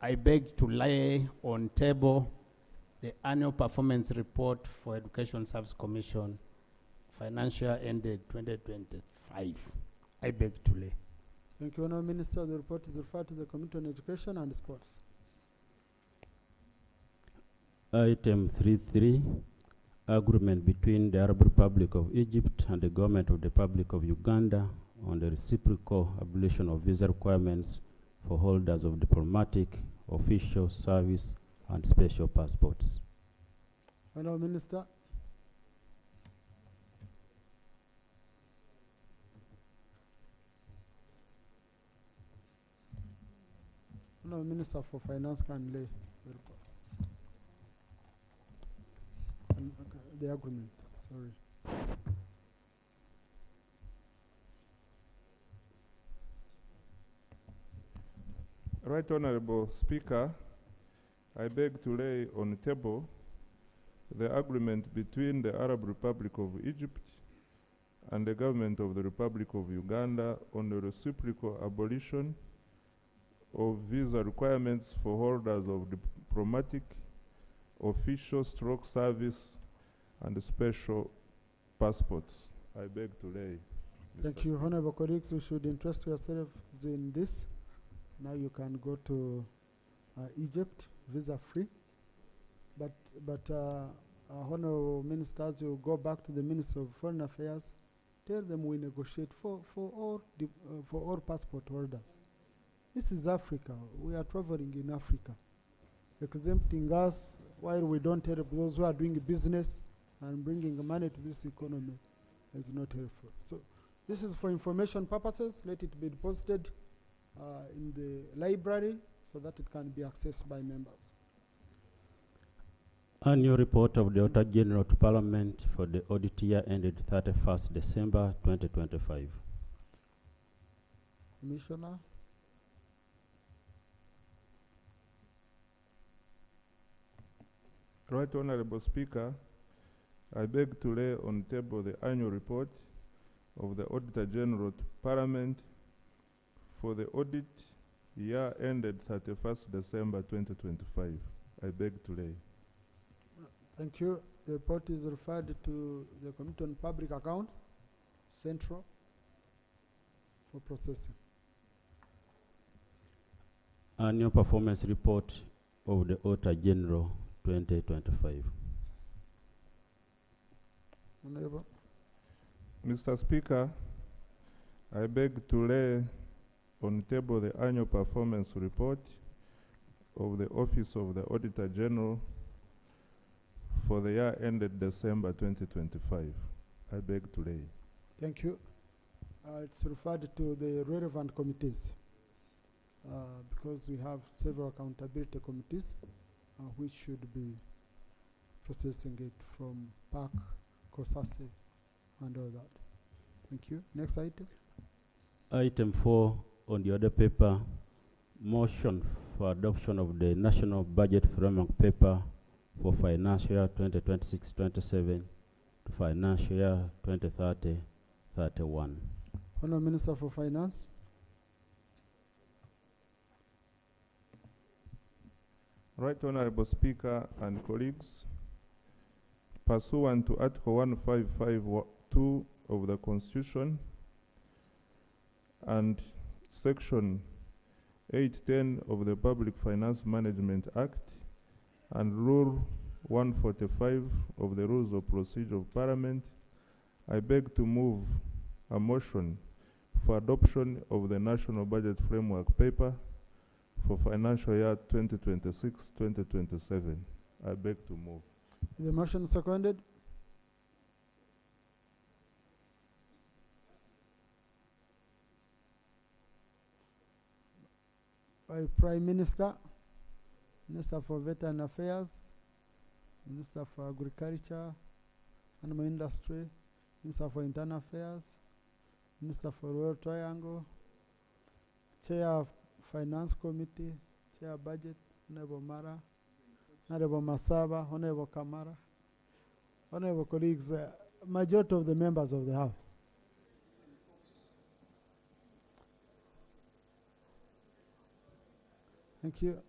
I beg to lay on table the annual performance report for Education Service Commission, financial ended 2025. I beg to lay. Thank you, Honourable Minister. The report is referred to the Committee on Education and Sports. Item 3.3, agreement between the Arab Republic of Egypt and the Government of the Republic of Uganda on the reciprocal abolition of visa requirements for holders of diplomatic, official, service, and special passports. Honourable Minister. Honourable Minister for Finance can lay the report. The agreement, sorry. Right Honorable Speaker, I beg to lay on the table the agreement between the Arab Republic of Egypt and the Government of the Republic of Uganda on the reciprocal abolition of visa requirements for holders of diplomatic, official stroke service, and special passports. I beg to lay. Thank you, Honourable colleagues. You should interest yourselves in this. Now you can go to Egypt, visa-free. But Honourable Ministers, you go back to the Minister of Foreign Affairs tell them we negotiate for all passport holders. This is Africa. We are traveling in Africa. Exempting us while we don't help those who are doing business and bringing money to this economy is not helpful. So this is for information purposes. Let it be deposited in the library so that it can be accessed by members. Annual report of the Auditor General to Parliament for the audit year ended 31st December 2025. Commissioner. Right Honorable Speaker, I beg to lay on table the annual report of the Auditor General to Parliament for the audit year ended 31st December 2025. I beg to lay. Thank you. The report is referred to the Committee on Public Accounts, Central, for processing. Annual performance report of the Auditor General 2025. Honorable. Mr. Speaker, I beg to lay on table the annual performance report of the Office of the Auditor General for the year ended December 2025. I beg to lay. Thank you. It's referred to the relevant committees because we have several accountability committees which should be processing it from PAC, COSASE, and all that. Thank you. Next item. Item 4 on the order paper, motion for adoption of the National Budget Framework Paper for financial year 2026-27 to financial year 2030-31. Honourable Minister for Finance. Right Honorable Speaker and colleagues, pursuant to Article 1552 of the Constitution and Section 810 of the Public Finance Management Act and Rule 145 of the Rules of Procedure of Parliament, I beg to move a motion for adoption of the National Budget Framework Paper for financial year 2026-2027. I beg to move. The motion seconded. By Prime Minister, Minister for Veteran Affairs, Minister for Agriculture, Animal Industry, Minister for Internal Affairs, Minister for Royal Triangle, Chair of Finance Committee, Chair Budget, Honorable Mara, Honorable Masaba, Honorable Kamara, Honorable colleagues, majority of the members of the House. Thank you.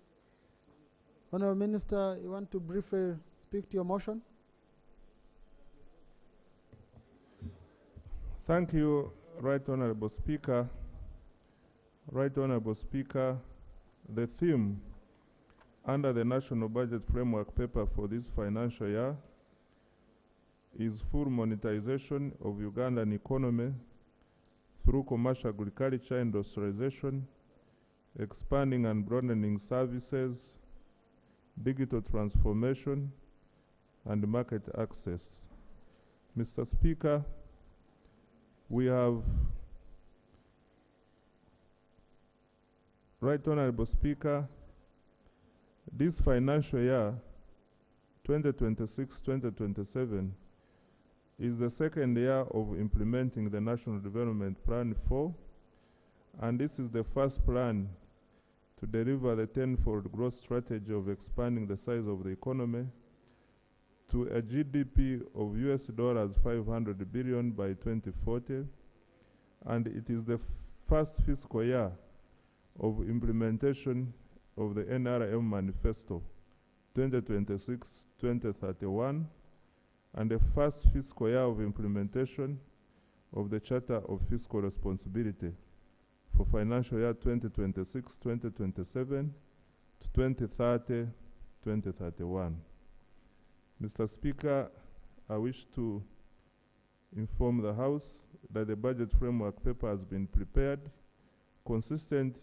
Honorable Minister, you want to briefly speak to your motion? Thank you, Right Honorable Speaker. Right Honorable Speaker, the theme under the National Budget Framework Paper for this financial year is full monetization of Ugandan economy through commercial agriculture industrialization, expanding and broadening services, digital transformation, and market access. Mr. Speaker, we have, Right Honorable Speaker, this financial year, 2026-2027, is the second year of implementing the National Development Plan 4, and this is the first plan to deliver the tenfold growth strategy of expanding the size of the economy to a GDP of $500 billion by 2040, and it is the first fiscal year of implementation of the NRM Manifesto 2026-2031, and the first fiscal year of implementation of the Charter of Fiscal Responsibility for financial year 2026-2027 to 2030-2031. Mr. Speaker, I wish to inform the House that the budget framework paper has been prepared consistent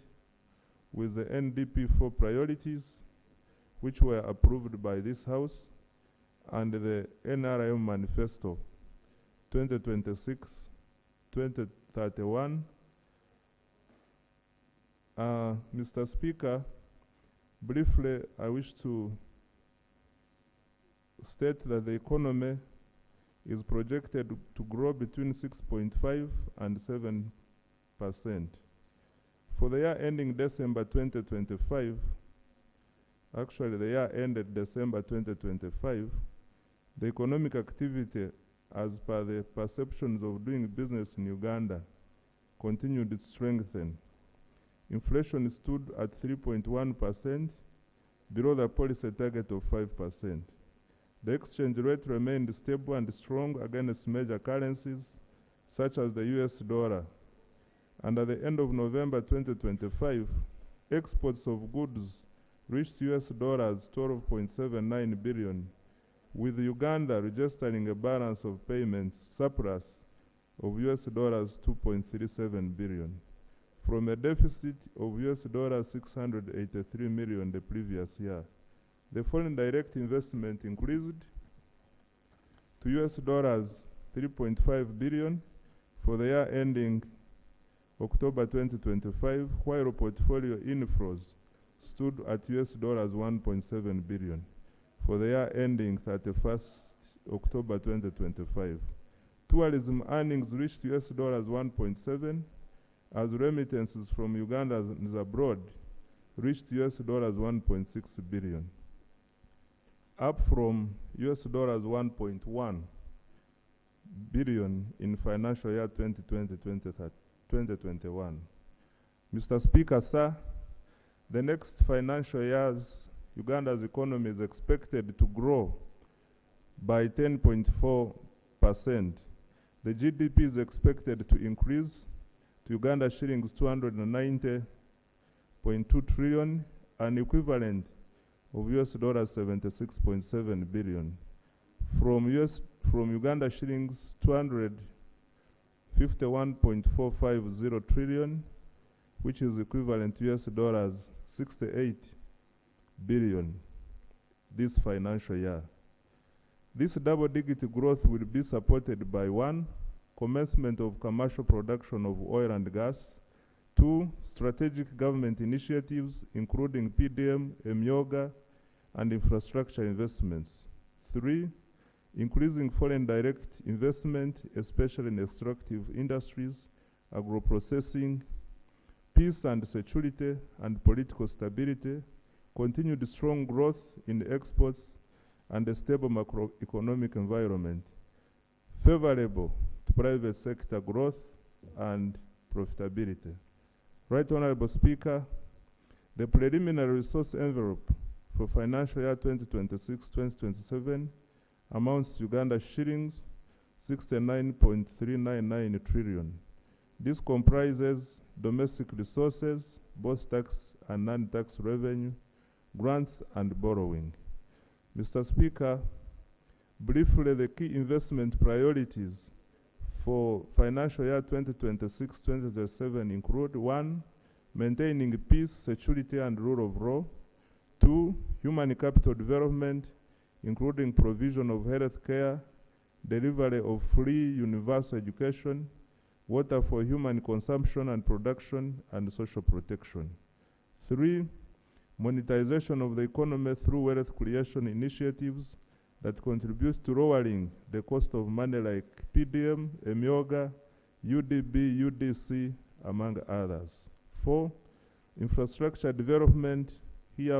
with the NDP 4 priorities, which were approved by this House, and the NRM Manifesto 2026-2031. Mr. Speaker, briefly, I wish to state that the economy is projected to grow between 6.5 and 7%. For the year ending December 2025, actually the year ended December 2025, the economic activity as per the perceptions of doing business in Uganda continued to strengthen. Inflation stood at 3.1%, below the policy target of 5%. The exchange rate remained stable and strong against major currencies, such as the US dollar. And at the end of November 2025, exports of goods reached US dollars 12.79 billion, with Uganda registering a balance of payments surplus of US dollars 2.37 billion, from a deficit of US dollars 683 million the previous year. The foreign direct investment increased to US dollars 3.5 billion for the year ending October 2025, while portfolio inflows stood at US dollars 1.7 billion for the year ending 31st October 2025. Tourism earnings reached US dollars 1.7, as remittances from Ugandans abroad reached US dollars 1.6 billion, up from US dollars 1.1 billion in financial year 2020-2021. Mr. Speaker, sir, the next financial years, Uganda's economy is expected to grow by 10.4%. The GDP is expected to increase to Uganda shillings 290.2 trillion, an equivalent of US dollars 76.7 billion, from Uganda shillings 251.450 trillion, which is equivalent to US dollars 68 billion this financial year. This double-digit growth will be supported by 1, commencement of commercial production of oil and gas; 2, strategic government initiatives, including PDM, EMYOGA, and infrastructure investments; 3, increasing foreign direct investment, especially in extractive industries, agro-processing; peace and security and political stability; continued strong growth in exports; and a stable macroeconomic environment favorable to private sector growth and profitability. Right Honorable Speaker, the preliminary resource envelope for financial year 2026-2027 amounts to Uganda shillings 69.399 trillion. This comprises domestic resources, both tax and non-tax revenue, grants and borrowing. Mr. Speaker, briefly, the key investment priorities for financial year 2026-2027 include: 1, maintaining peace, security, and rule of law; 2, human capital development, including provision of health care, delivery of free universal education, water for human consumption and production, and social protection; 3, monetization of the economy through wealth creation initiatives that contribute to lowering the cost of money, like PDM, EMYOGA, UDB, UDC, among others; 4, infrastructure development. Here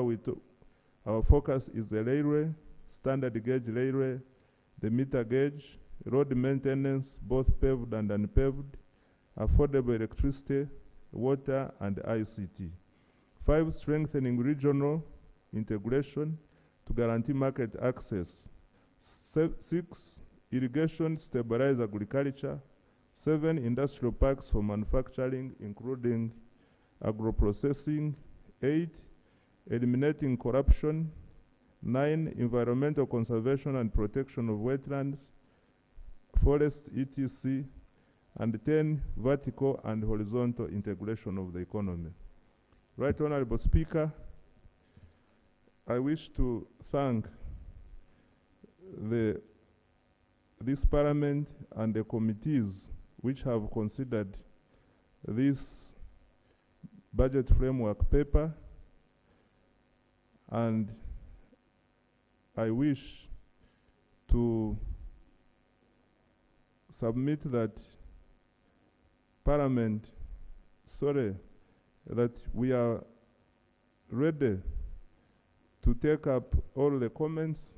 our focus is the railway, standard gauge railway, the meter gauge, road maintenance, both paved and unpaved, affordable electricity, water, and ICT; 5, strengthening regional integration to guarantee market access; 6, irrigation to stabilize agriculture; 7, industrial parks for manufacturing, including agro-processing; 8, eliminating corruption; 9, environmental conservation and protection of wetlands; forest, etc., and 10, vertical and horizontal integration of the economy. Right Honorable Speaker, I wish to thank this Parliament and the committees which have considered this budget framework paper, and I wish to submit that Parliament, that we are ready to take up all the comments,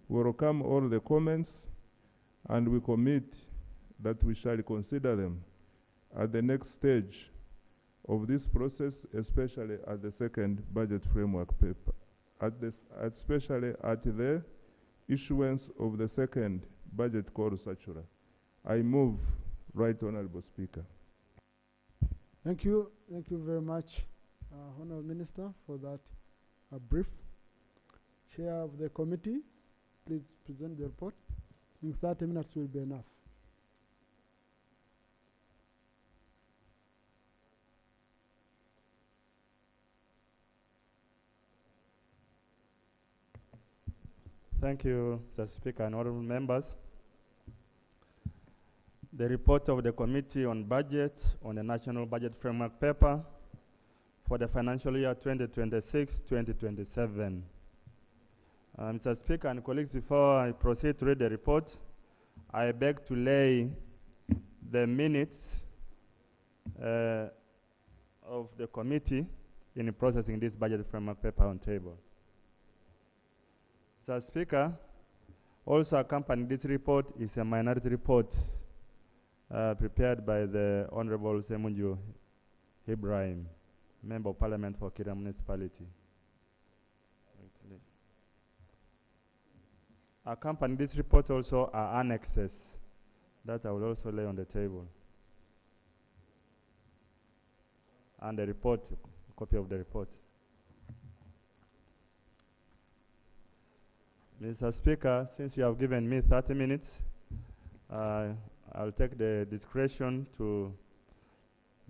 welcome all the comments, and we commit that we shall consider them at the next stage of this process, especially at the second budget framework paper, especially at the issuance of the second budget call circular. I move, Right Honorable Speaker. Thank you very much, Honourable Minister, for that brief. Chair of the committee, please present the report. I think 30 minutes will be enough. Thank you, Mr. Speaker and honorable members. The report of the Committee on Budget on the National Budget Framework Paper for the financial year 2026-2027. Mr. Speaker and colleagues, before I proceed to read the report, I beg to lay the minutes of the committee in processing this budget framework paper on table. Mr. Speaker, also accompanying this report is a minority report prepared by the Honorable Semunju Ibrahim, Member of Parliament for Kira Municipality. Accompanying this report also are annexes that I will also lay on the table. And the report, copy of the report. Mr. Speaker, since you have given me 30 minutes, I'll take the discretion to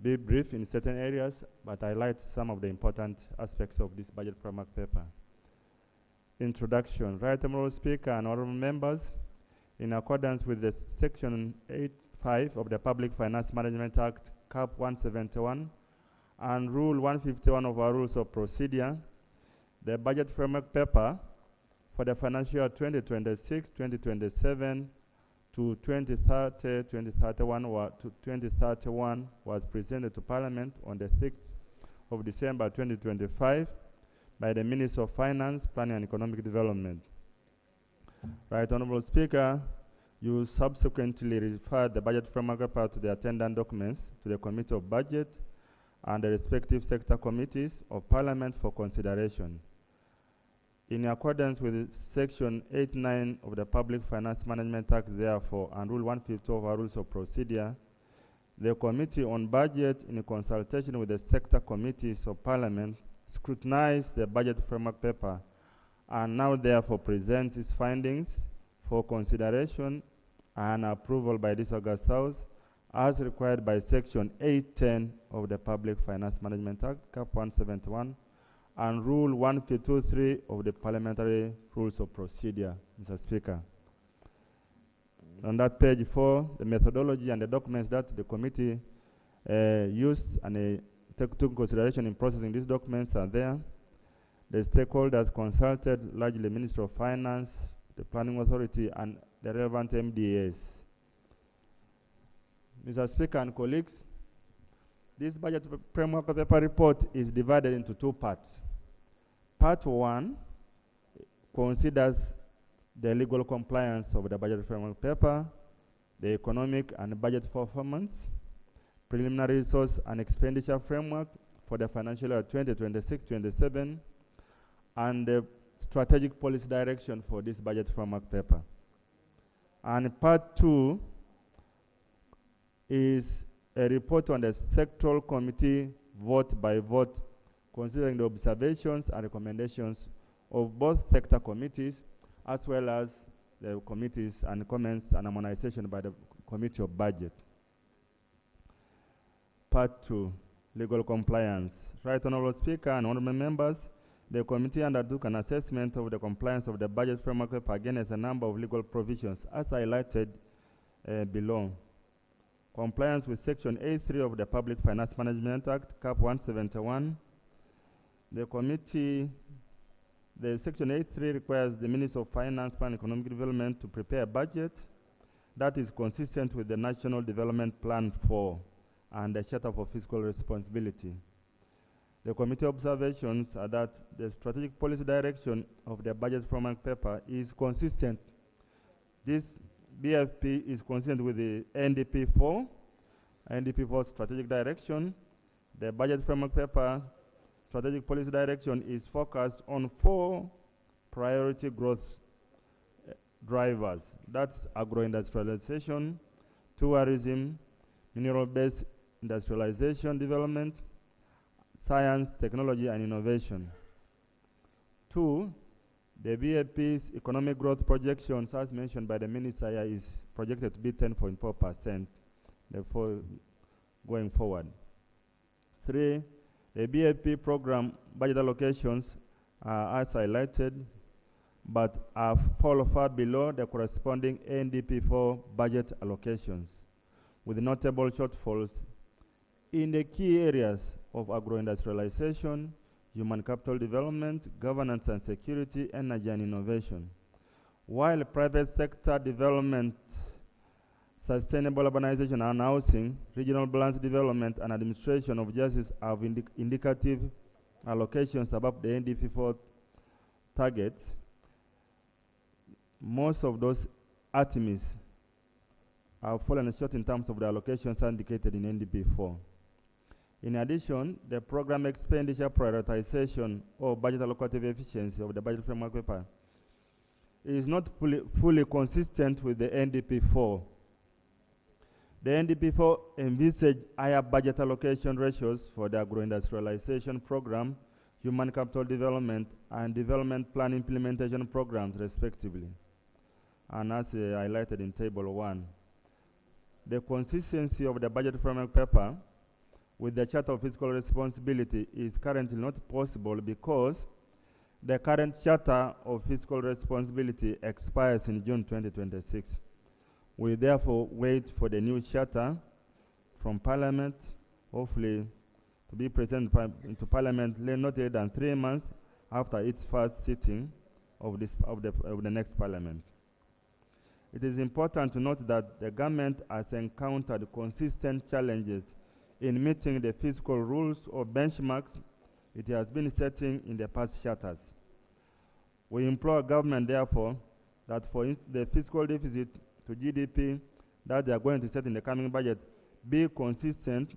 be brief in certain areas, but highlight some of the important aspects of this budget framework paper. Introduction. Right Honourable Speaker and honourable members, in accordance with the Section 8.5 of the Public Finance Management Act, CAP 171, and Rule 151 of our Rules of Procedure, the budget framework paper for the financial year 2026-2027 to 2030-2031 was presented to Parliament on the 6th of December 2025 by the Minister of Finance, Planning and Economic Development. Right Honourable Speaker, you subsequently referred the budget framework paper to the attendant documents to the Committee of Budget and the respective sector committees of Parliament for consideration. In accordance with Section 8.9 of the Public Finance Management Act, therefore, and Rule 150 of our Rules of Procedure, the Committee on Budget, in consultation with the sector committees of Parliament, scrutinized the budget framework paper and now therefore presents its findings for consideration and approval by this August House as required by Section 8.10 of the Public Finance Management Act, CAP 171, and Rule 152.3 of the Parliamentary Rules of Procedure, Mr. Speaker. On that page 4, the methodology and the documents that the committee used and took consideration in processing these documents are there. The stakeholders consulted, largely the Ministry of Finance, the Planning Authority, and the relevant MDAs. Mr. Speaker and colleagues, this budget framework paper report is divided into two parts. Part 1 considers the legal compliance of the budget framework paper, the economic and budget performance, preliminary resource and expenditure framework for the financial year 2026-27, and the strategic policy direction for this budget framework paper. And part 2 is a report on the sectoral committee vote by vote, considering the observations and recommendations of both sector committees, as well as the committees and comments and harmonization by the Committee of Budget. Part 2, legal compliance. Right, Honorable Speaker and honorable members, the committee undertook an assessment of the compliance of the budget framework against a number of legal provisions, as highlighted below. Compliance with Section 83 of the Public Finance Management Act, Cap 171. The Section 83 requires the Minister of Finance and Economic Development to prepare a budget that is consistent with the National Development Plan 4 and the Charter for Fiscal Responsibility. The committee observations are that the strategic policy direction of the budget framework paper is consistent. This BFP is consistent with the NDP 4 strategic direction. The budget framework paper strategic policy direction is focused on 4 priority growth drivers. That's agro-industrialization, tourism, mineral-based industrialization development, science, technology, and innovation. 2, the BFP's economic growth projections, as mentioned by the Minister here, is projected to be 10.4%, therefore going forward. 3, the BFP program budget allocations are as highlighted, but fall far below the corresponding NDP4 budget allocations, with notable shortfalls in the key areas of agro-industrialization, human capital development, governance and security, energy and innovation. While private sector development, sustainable urbanization and housing, regional balance development and administration of justice have indicative allocations above the NDP4 targets, most of those items have fallen short in terms of the allocations indicated in NDP4. In addition, the program expenditure prioritization or budget allocative efficiency of the budget framework paper is not fully consistent with the NDP4. The NDP4 envisaged higher budget allocation ratios for the agro-industrialization program, human capital development, and development plan implementation programs, respectively. And as highlighted in Table 1, the consistency of the budget framework paper with the Charter of Fiscal Responsibility is currently not possible because the current Charter of Fiscal Responsibility expires in June 2026. We therefore wait for the new Charter from Parliament, hopefully to be presented into Parliament not later than 3 months after its first sitting of the next Parliament. It is important to note that the government has encountered consistent challenges in meeting the fiscal rules or benchmarks it has been setting in the past charters. We implore government, therefore, that for the fiscal deficit to GDP that they are going to set in the coming budget be consistent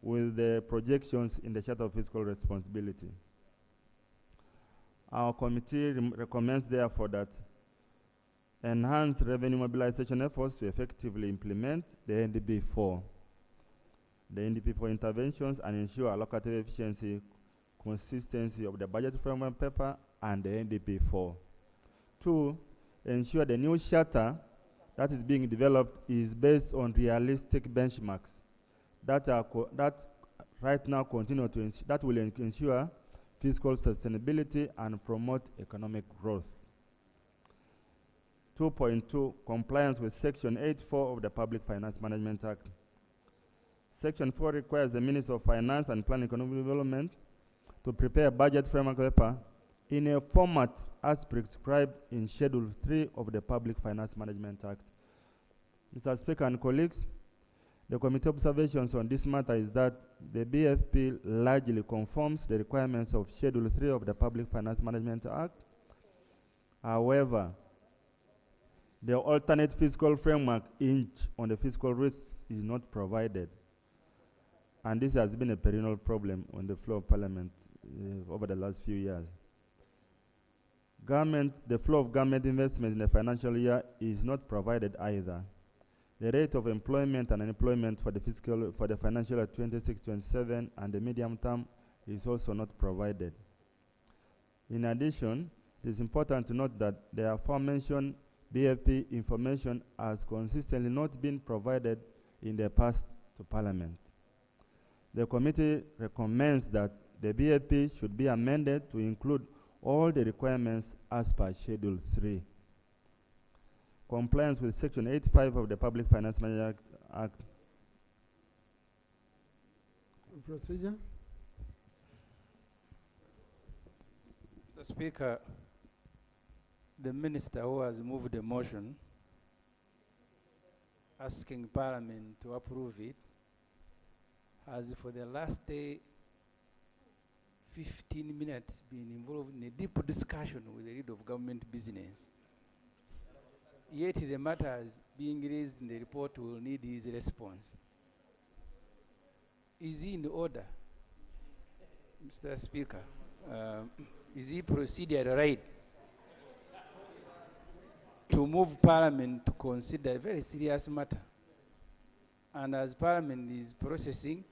with the projections in the Charter of Fiscal Responsibility. Our committee recommends, therefore, that enhanced revenue mobilization efforts to effectively implement the NDP4 interventions and ensure allocative efficiency, consistency of the budget framework paper and the NDP4. 2, ensure the new charter that is being developed is based on realistic benchmarks that right now continue to that will ensure fiscal sustainability and promote economic growth. 2.2, compliance with Section 84 of the Public Finance Management Act. Section 4 requires the Minister of Finance and Plan Economic Development to prepare a budget framework paper in a format as prescribed in Schedule 3 of the Public Finance Management Act. Mr. Speaker and colleagues, the committee observations on this matter is that the BFP largely conforms the requirements of Schedule 3 of the Public Finance Management Act. However, the alternate fiscal framework on the fiscal risks is not provided. And this has been a perennial problem on the floor of Parliament over the last few years. The flow of government investment in the financial year is not provided either. The rate of employment and unemployment for the financial year 26-27 and the medium term is also not provided. In addition, it is important to note that the aforementioned BFP information has consistently not been provided in the past to Parliament. The committee recommends that the BFP should be amended to include all the requirements as per Schedule 3. Compliance with Section 85 of the Public Finance Management Act. Procedure. Mr. Speaker, the minister who has moved the motion asking Parliament to approve it has for the last 15 minutes been involved in a deep discussion with the head of government business. Yet the matters being raised in the report will need his response. Is he in order, Mr. Speaker? Is he procedure right to move Parliament to consider a very serious matter? And as Parliament is processing,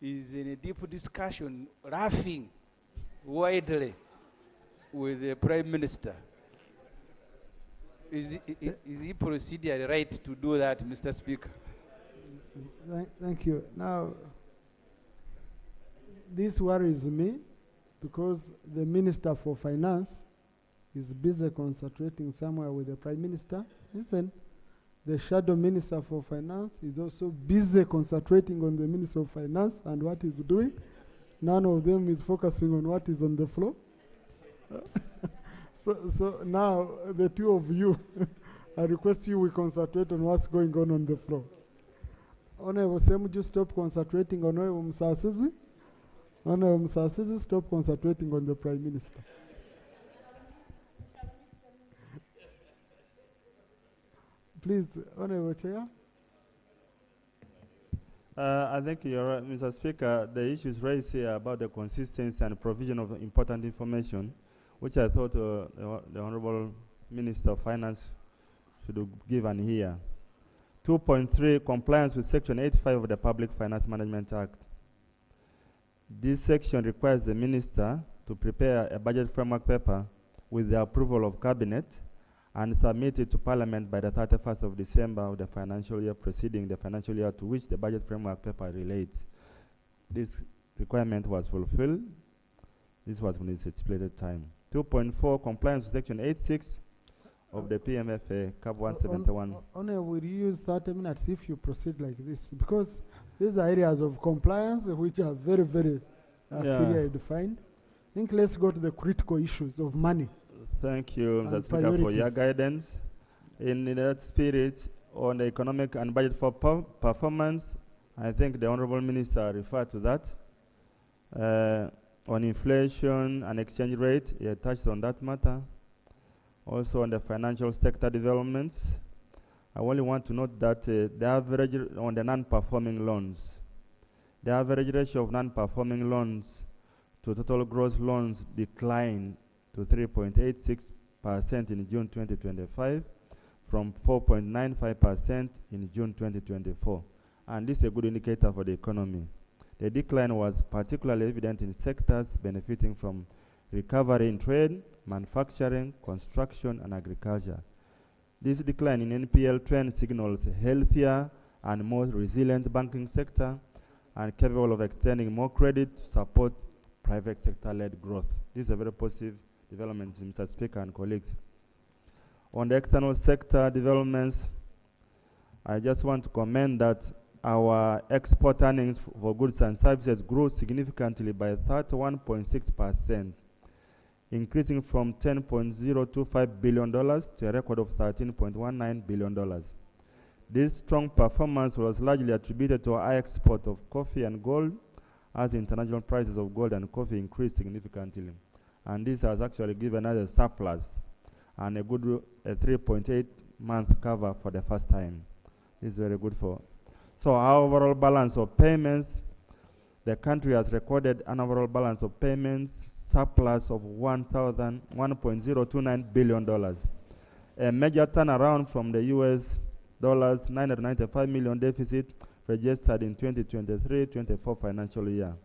is in a deep discussion, laughing widely with the Prime Minister. Is he procedure right to do that, Mr. Speaker? Thank you. Now, this worries me because the Minister for Finance is busy concentrating somewhere with the Prime Minister. Listen, the Shadow Minister for Finance is also busy concentrating on the Minister of Finance and what he's doing. None of them is focusing on what is on the floor. So now, the two of you, I request you we concentrate on what's going on the floor. Honorable Semuju, stop concentrating on Honorable Msasizi. Honorable Msasizi, stop concentrating on the Prime Minister. Please, Honorable Chair. I think you're right, Mr. Speaker. The issues raised here about the consistency and provision of important information, which I thought the Honorable Minister of Finance should give an ear. 2.3, compliance with Section 85 of the Public Finance Management Act. This section requires the Minister to prepare a budget framework paper with the approval of Cabinet and submit it to Parliament by the 31st of December of the financial year preceding the financial year to which the budget framework paper relates. This requirement was fulfilled. This was within the stipulated time. 2.4, compliance with Section 86 of the PMFA, Cap 171. Honorable, will you use 30 minutes if you proceed like this? Because these are areas of compliance which are very, very clearly defined. I think let's go to the critical issues of money. Thank you, Mr. Speaker, for your guidance. In that spirit, on the economic and budget for performance, I think the Honorable Minister referred to that. On inflation and exchange rate, he touched on that matter. Also on the financial sector developments, I only want to note that the average on the non-performing loans, the average ratio of non-performing loans to total gross loans declined to 3.86% in June 2025 from 4.95% in June 2024. And this is a good indicator for the economy. The decline was particularly evident in sectors benefiting from recovery in trade, manufacturing, construction, and agriculture. This decline in NPL trend signals a healthier and more resilient banking sector and capable of extending more credit to support private sector-led growth. This is a very positive development, Mr. Speaker and colleagues. On the external sector developments, I just want to comment that our export earnings for goods and services grew significantly by 31.6%, increasing from $10.025 billion to a record of $13.19 billion. This strong performance was largely attributed to high export of coffee and gold, as international prices of gold and coffee increased significantly. And this has actually given us a surplus and a good 3.8-month cover for the first time. This is very good for. So our overall balance of payments, the country has recorded an overall balance of payments surplus of $1.029 billion. A major turnaround from the US dollars $995 million deficit registered in 2023-24 financial year.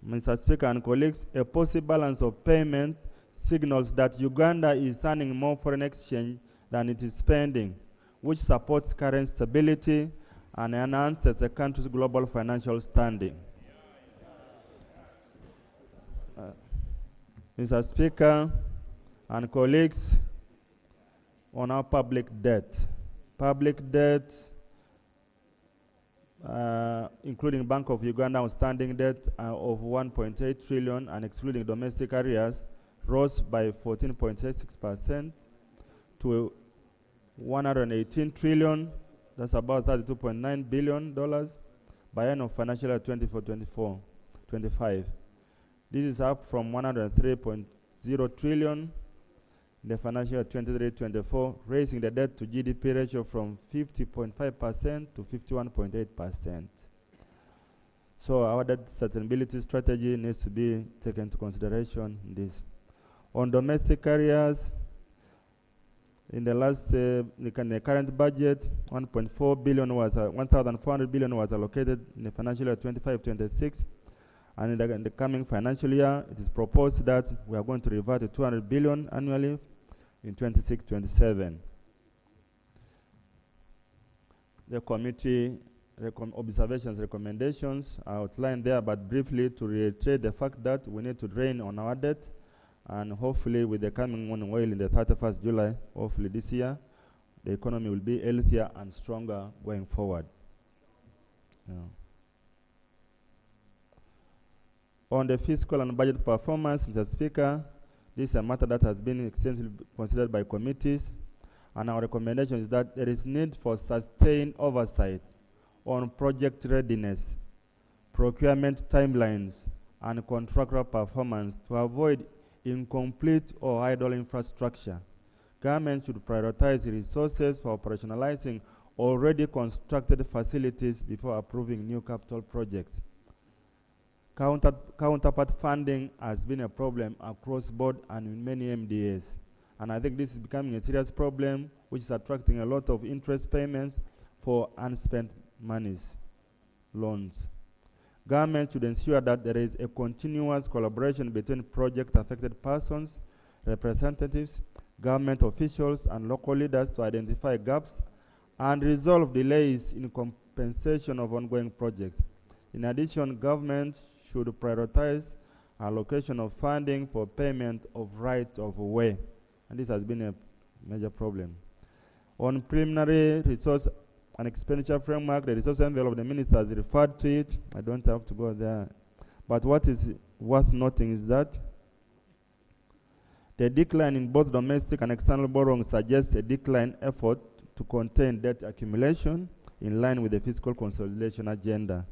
Mr. Speaker and colleagues, a positive balance of payment signals that Uganda is earning more foreign exchange than it is spending, which supports current stability and enhances the country's global financial standing. Mr. Speaker and colleagues, on our public debt. Public debt, including Bank of Uganda outstanding debt of 1.8 trillion and excluding domestic arrears, rose by 14.86% to 118 trillion. That's about $32.9 billion by end of financial year 24-25. This is up from 103.0 trillion in the financial year 23-24, raising the debt to GDP ratio from 50.5% to 51.8%. So our debt sustainability strategy needs to be taken into consideration in this. On domestic areas, in the last, in the current budget, 1.4 billion was, 1,400 billion was allocated in the financial year 25-26. And in the coming financial year, it is proposed that we are going to revert to 200 billion annually in 26-27. The committee observations, recommendations are outlined there, but briefly to reiterate the fact that we need to drain on our debt, and hopefully with the coming on oil in the 31st July, hopefully this year, the economy will be healthier and stronger going forward. Yeah. On the fiscal and budget performance, Mr. Speaker, this is a matter that has been extensively considered by committees, and our recommendation is that there is need for sustained oversight on project readiness, procurement timelines, and contractual performance to avoid incomplete or idle infrastructure. Government should prioritize resources for operationalizing already constructed facilities before approving new capital projects. Counterpart funding has been a problem across board and in many MDAs. And I think this is becoming a serious problem, which is attracting a lot of interest payments for unspent monies, loans. Government should ensure that there is a continuous collaboration between project-affected persons, representatives, government officials, and local leaders to identify gaps and resolve delays in compensation of ongoing projects. In addition, government should prioritize allocation of funding for payment of right of way. And this has been a major problem. On preliminary resource and expenditure framework, the resource envelope, the minister has referred to it. I don't have to go there. But what is worth noting is that the decline in both domestic and external borrowing suggests a decline effort to contain debt accumulation in line with the fiscal consolidation agenda.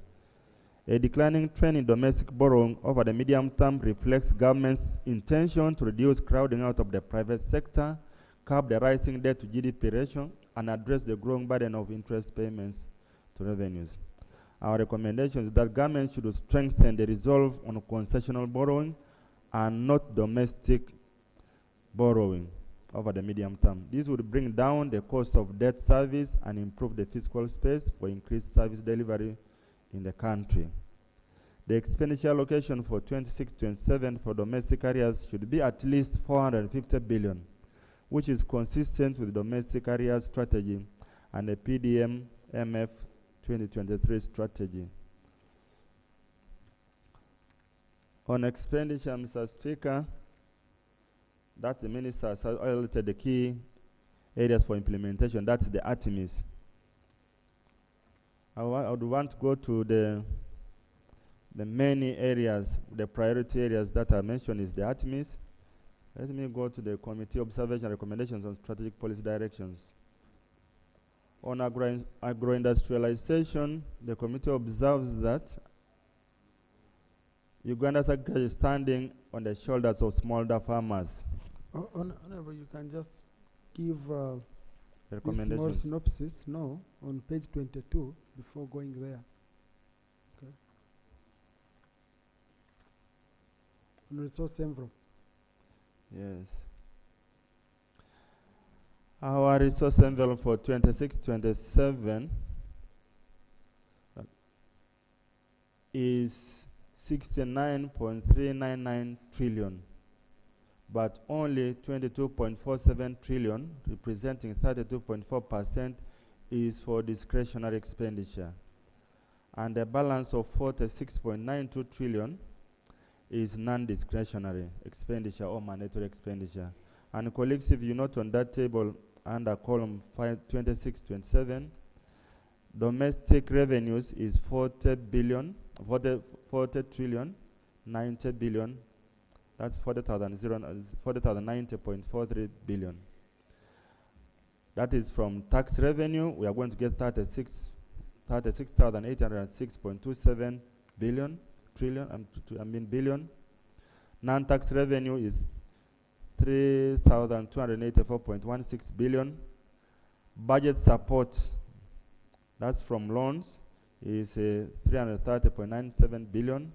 A declining trend in domestic borrowing over the medium term reflects government's intention to reduce crowding out of the private sector, curb the rising debt to GDP ratio, and address the growing burden of interest payments to revenues. Our recommendation is that government should strengthen the resolve on concessional borrowing and not domestic borrowing over the medium term. This would bring down the cost of debt service and improve the fiscal space for increased service delivery in the country. The expenditure allocation for 26-27 for domestic areas should be at least 450 billion, which is consistent with the domestic areas strategy and the PDM-MF 2023 strategy. On expenditure, Mr. Speaker, that the minister has highlighted the key areas for implementation. That's the ATMIS. I would want to go to the many areas, the priority areas that I mentioned is the ATMIS. Let me go to the committee observation recommendations on strategic policy directions. On agro-industrialization, the committee observes that Uganda's agriculture is standing on the shoulders of smallholder farmers. Honorable, you can just give The this small recommendations. synopsis, no, on page 22 before going there. Okay. On resource envelope. Yes. Our resource envelope for 26-27 is 69.399 trillion, but only 22.47 trillion, representing 32.4%, is for discretionary expenditure. And a balance of 46.92 trillion is non-discretionary expenditure or mandatory expenditure. And colleagues, if you note on that table under column 2627, domestic revenues is 40 trillion, 90 billion. That's 40,090.43 billion. That is from tax revenue. We are going to get 36,806.27 billion, billion. Non-tax revenue is 3,284.16 billion. Budget support, that's from loans, is 330.97 billion.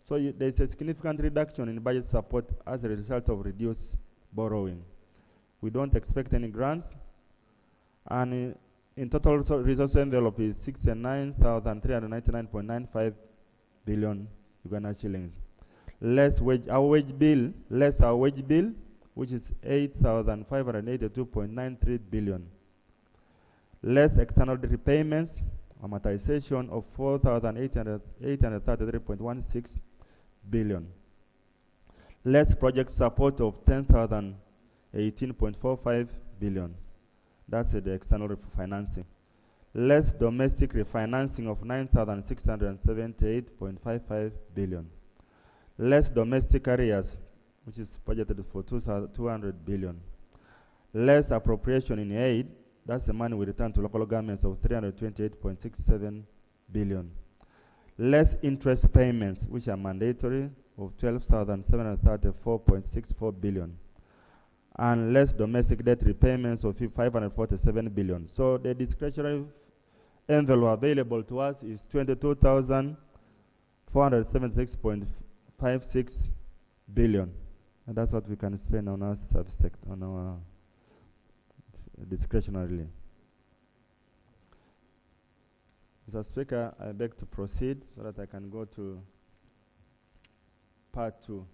So there's a significant reduction in budget support as a result of reduced borrowing. We don't expect any grants, and in total resource envelope is 69,399.95 billion Uganda shillings. Less our wage bill, which is 8,582.93 billion. Less external repayments, amortization of 4,833.16 billion. Less project support of 10,018.45 billion. That's the external financing. Less domestic refinancing of 9,678.55 billion. Less domestic arrears, which is budgeted for 200 billion. Less appropriation in aid, that's the money we return to local governments, of 328.67 billion. Less interest payments, which are mandatory, of 12,734.64 billion. And less domestic debt repayments of 547 billion. So the discretionary envelope available to us is 22,476.56 billion. And that's what we can spend on our subsector, on our discretionarily. Mr. Speaker, I beg to proceed so that I can go to part 2.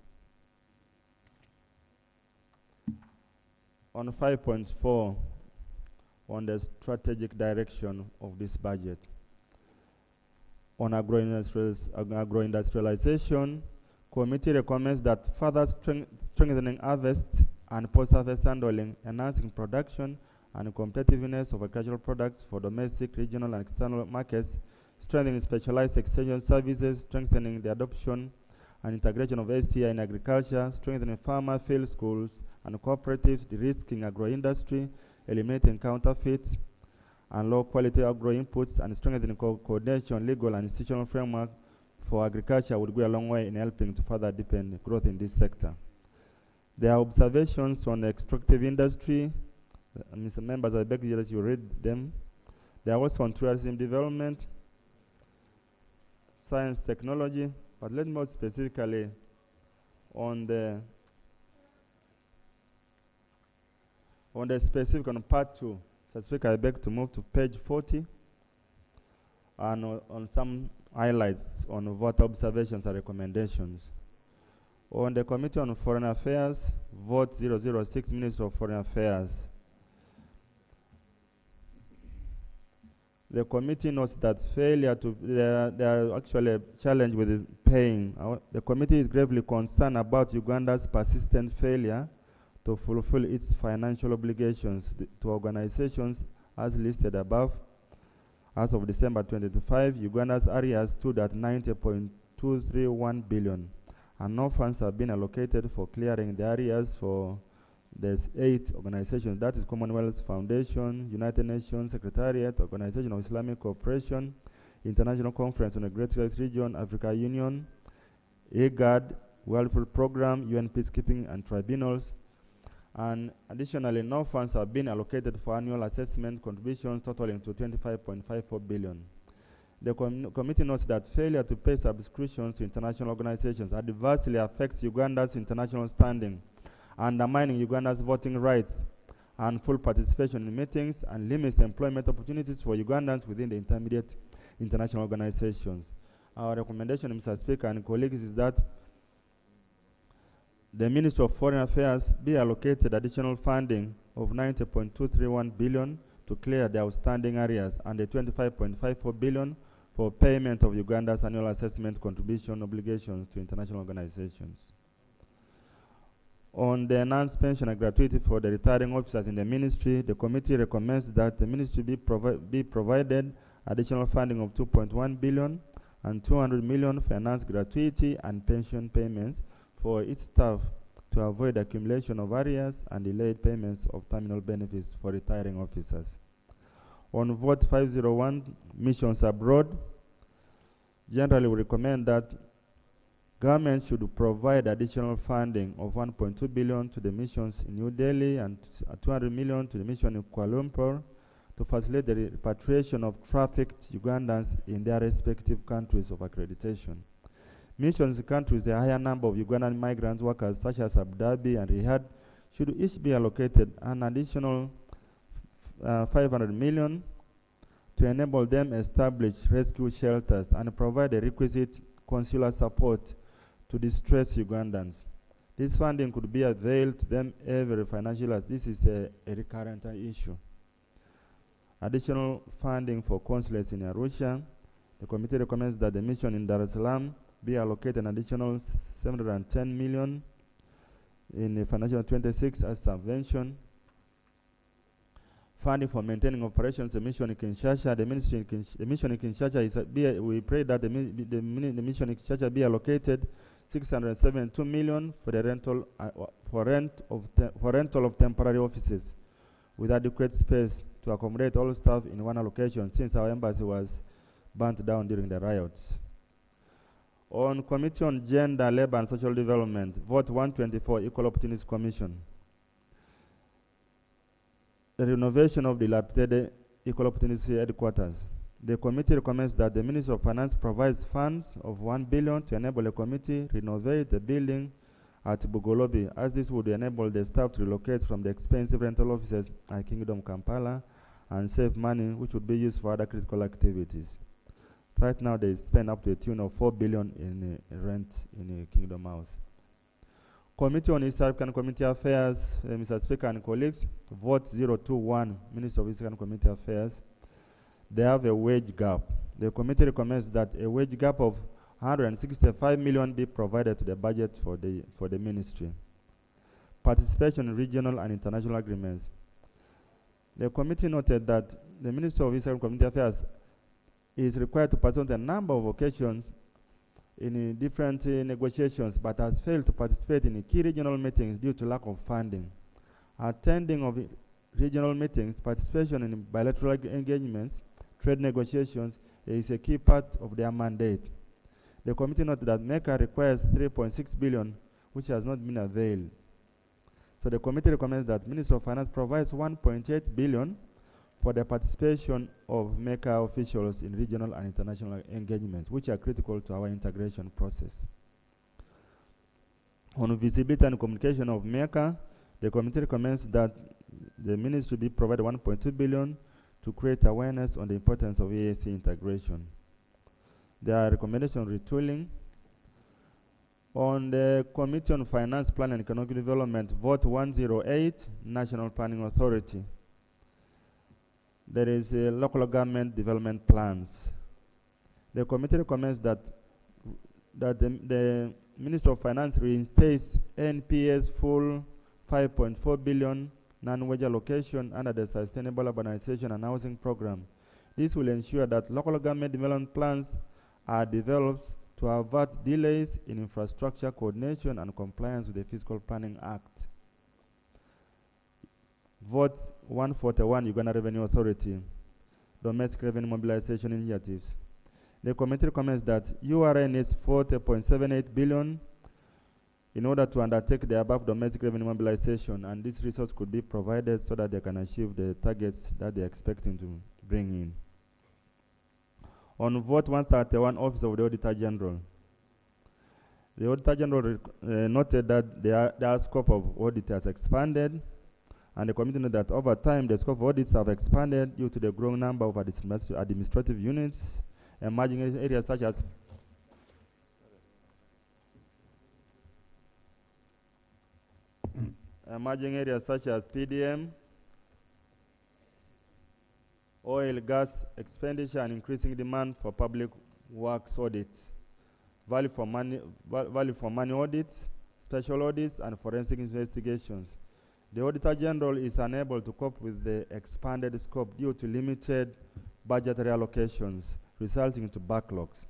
On 5.4, on the strategic direction of this budget. On agroindustrialization, committee recommends that further strengthening harvest and post-harvest handling, enhancing production and competitiveness of agricultural products for domestic, regional, and external markets, strengthening specialized extension services, strengthening the adoption and integration of STI in agriculture, strengthening farmer field schools and cooperatives, de-risking agro-industry, eliminating counterfeits and low-quality agro inputs, and strengthening coordination, legal and institutional framework for agriculture would go a long way in helping to further deepen growth in this sector. There are observations on the extractive industry. Mr. Members, I beg you that you read them. There are also on tourism development, science, technology, but let me more specifically on the specific on part 2. Mr. Speaker, I beg to move to page 40 and on some highlights on what observations and recommendations. On the Committee on Foreign Affairs, vote 006, Minister of Foreign Affairs. The committee notes that failure to, there are actually a challenge with paying. The committee is gravely concerned about Uganda's persistent failure to fulfill its financial obligations to organizations as listed above. As of December 2025, Uganda's arrears stood at 90.231 billion, and no funds have been allocated for clearing the arrears for there's 8 organizations. That is Commonwealth Foundation, United Nations Secretariat, Organization of Islamic Cooperation, International Conference on the Great Lakes Region, Africa Union, IGAD, World Food Program, UN Peacekeeping and Tribunals. And additionally, no funds have been allocated for annual assessment contributions totaling to 25.54 billion. The committee notes that failure to pay subscriptions to international organizations adversely affects Uganda's international standing, undermining Uganda's voting rights and full participation in meetings, and limits employment opportunities for Ugandans within the intermediate international organizations. Our recommendation, Mr. Speaker and colleagues, is that the Ministry of Foreign Affairs be allocated additional funding of 90.231 billion to clear the outstanding areas and the 25.54 billion for payment of Uganda's annual assessment contribution obligations to international organizations. On the enhanced pension and gratuity for the retiring officers in the ministry, the committee recommends that the ministry be provided additional funding of 2.1 billion and 200 million for enhanced gratuity and pension payments for its staff to avoid accumulation of arrears and delayed payments of terminal benefits for retiring officers. On vote 501, missions abroad, generally we recommend that government should provide additional funding of 1.2 billion to the missions in New Delhi and 200 million to the mission in Kuala Lumpur to facilitate the repatriation of trafficked Ugandans in their respective countries of accreditation. Missions in countries with a higher number of Ugandan migrant workers, such as Abu Dhabi and Riyadh, should each be allocated an additional 500 million to enable them establish rescue shelters and provide the requisite consular support to distressed Ugandans. This funding could be availed to them every financial year. This is a recurrent issue. Additional funding for consulates in Arusha. The committee recommends that the mission in Dar es Salaam be allocated an additional 710 million in the financial 26 as subvention. Funding for maintaining operations, the mission in Kinshasa, the mission in Kinshasa is we pray that the mission in Kinshasa be allocated 672 million for the rental of temporary offices with adequate space to accommodate all staff in one allocation, since our embassy was burnt down during the riots. On Committee on Gender, Labor and Social Development, vote 124, Equal Opportunities Commission. The renovation of the dilapidated Equal Opportunities headquarters. The committee recommends that the Ministry of Finance provides funds of 1 billion to enable the committee renovate the building at Bugolobi, as this would enable the staff to relocate from the expensive rental offices at Kingdom Kampala and save money which would be used for other critical activities. Right now, they spend up to a tune of 4 billion in rent in Kingdom House. Committee on East African Community Affairs, Mr. Speaker and colleagues, vote 021, Minister of East African Community Affairs. They have a wage gap. The committee recommends that a wage gap of 165 million be provided to the budget for the ministry. Participation in regional and international agreements. The committee noted that the Minister of East African Community Affairs is required to participate on a number of occasions in different negotiations, but has failed to participate in key regional meetings due to lack of funding. Attending of regional meetings, participation in bilateral engagements, trade negotiations is a key part of their mandate. The committee noted that MECA requires 3.6 billion, which has not been availed. So the committee recommends that Minister of Finance provides 1.8 billion for the participation of MECA officials in regional and international engagements, which are critical to our integration process. On visibility and communication of MECA, the committee recommends that the ministry be provided 1.2 billion to create awareness on the importance of EAC integration. There are recommendations retooling. On the Committee on Finance, Plan and Economic Development, vote 108, National Planning Authority. There is a local government development plans. The committee recommends that the Minister of Finance reinstates NPA's full 5.4 billion non-wage allocation under the Sustainable Urbanization and Housing Program. This will ensure that local government development plans are developed to avert delays in infrastructure coordination and compliance with the Fiscal Planning Act. Vote 141, Uganda Revenue Authority, Domestic Revenue Mobilization Initiatives. The committee recommends that URA needs 40.78 billion in order to undertake the above domestic revenue mobilization, and this resource could be provided so that they can achieve the targets that they are expecting to bring in. On vote 131, Office of the Auditor General. The Auditor General noted that their scope of audit has expanded, and the committee noted that over time the scope of audits have expanded due to the growing number of administrative units, emerging areas such as emerging areas such as PDM, oil, gas expenditure, and increasing demand for public works audits, value for money audits, special audits, and forensic investigations. The Auditor General is unable to cope with the expanded scope due to limited budgetary allocations, resulting to backlogs.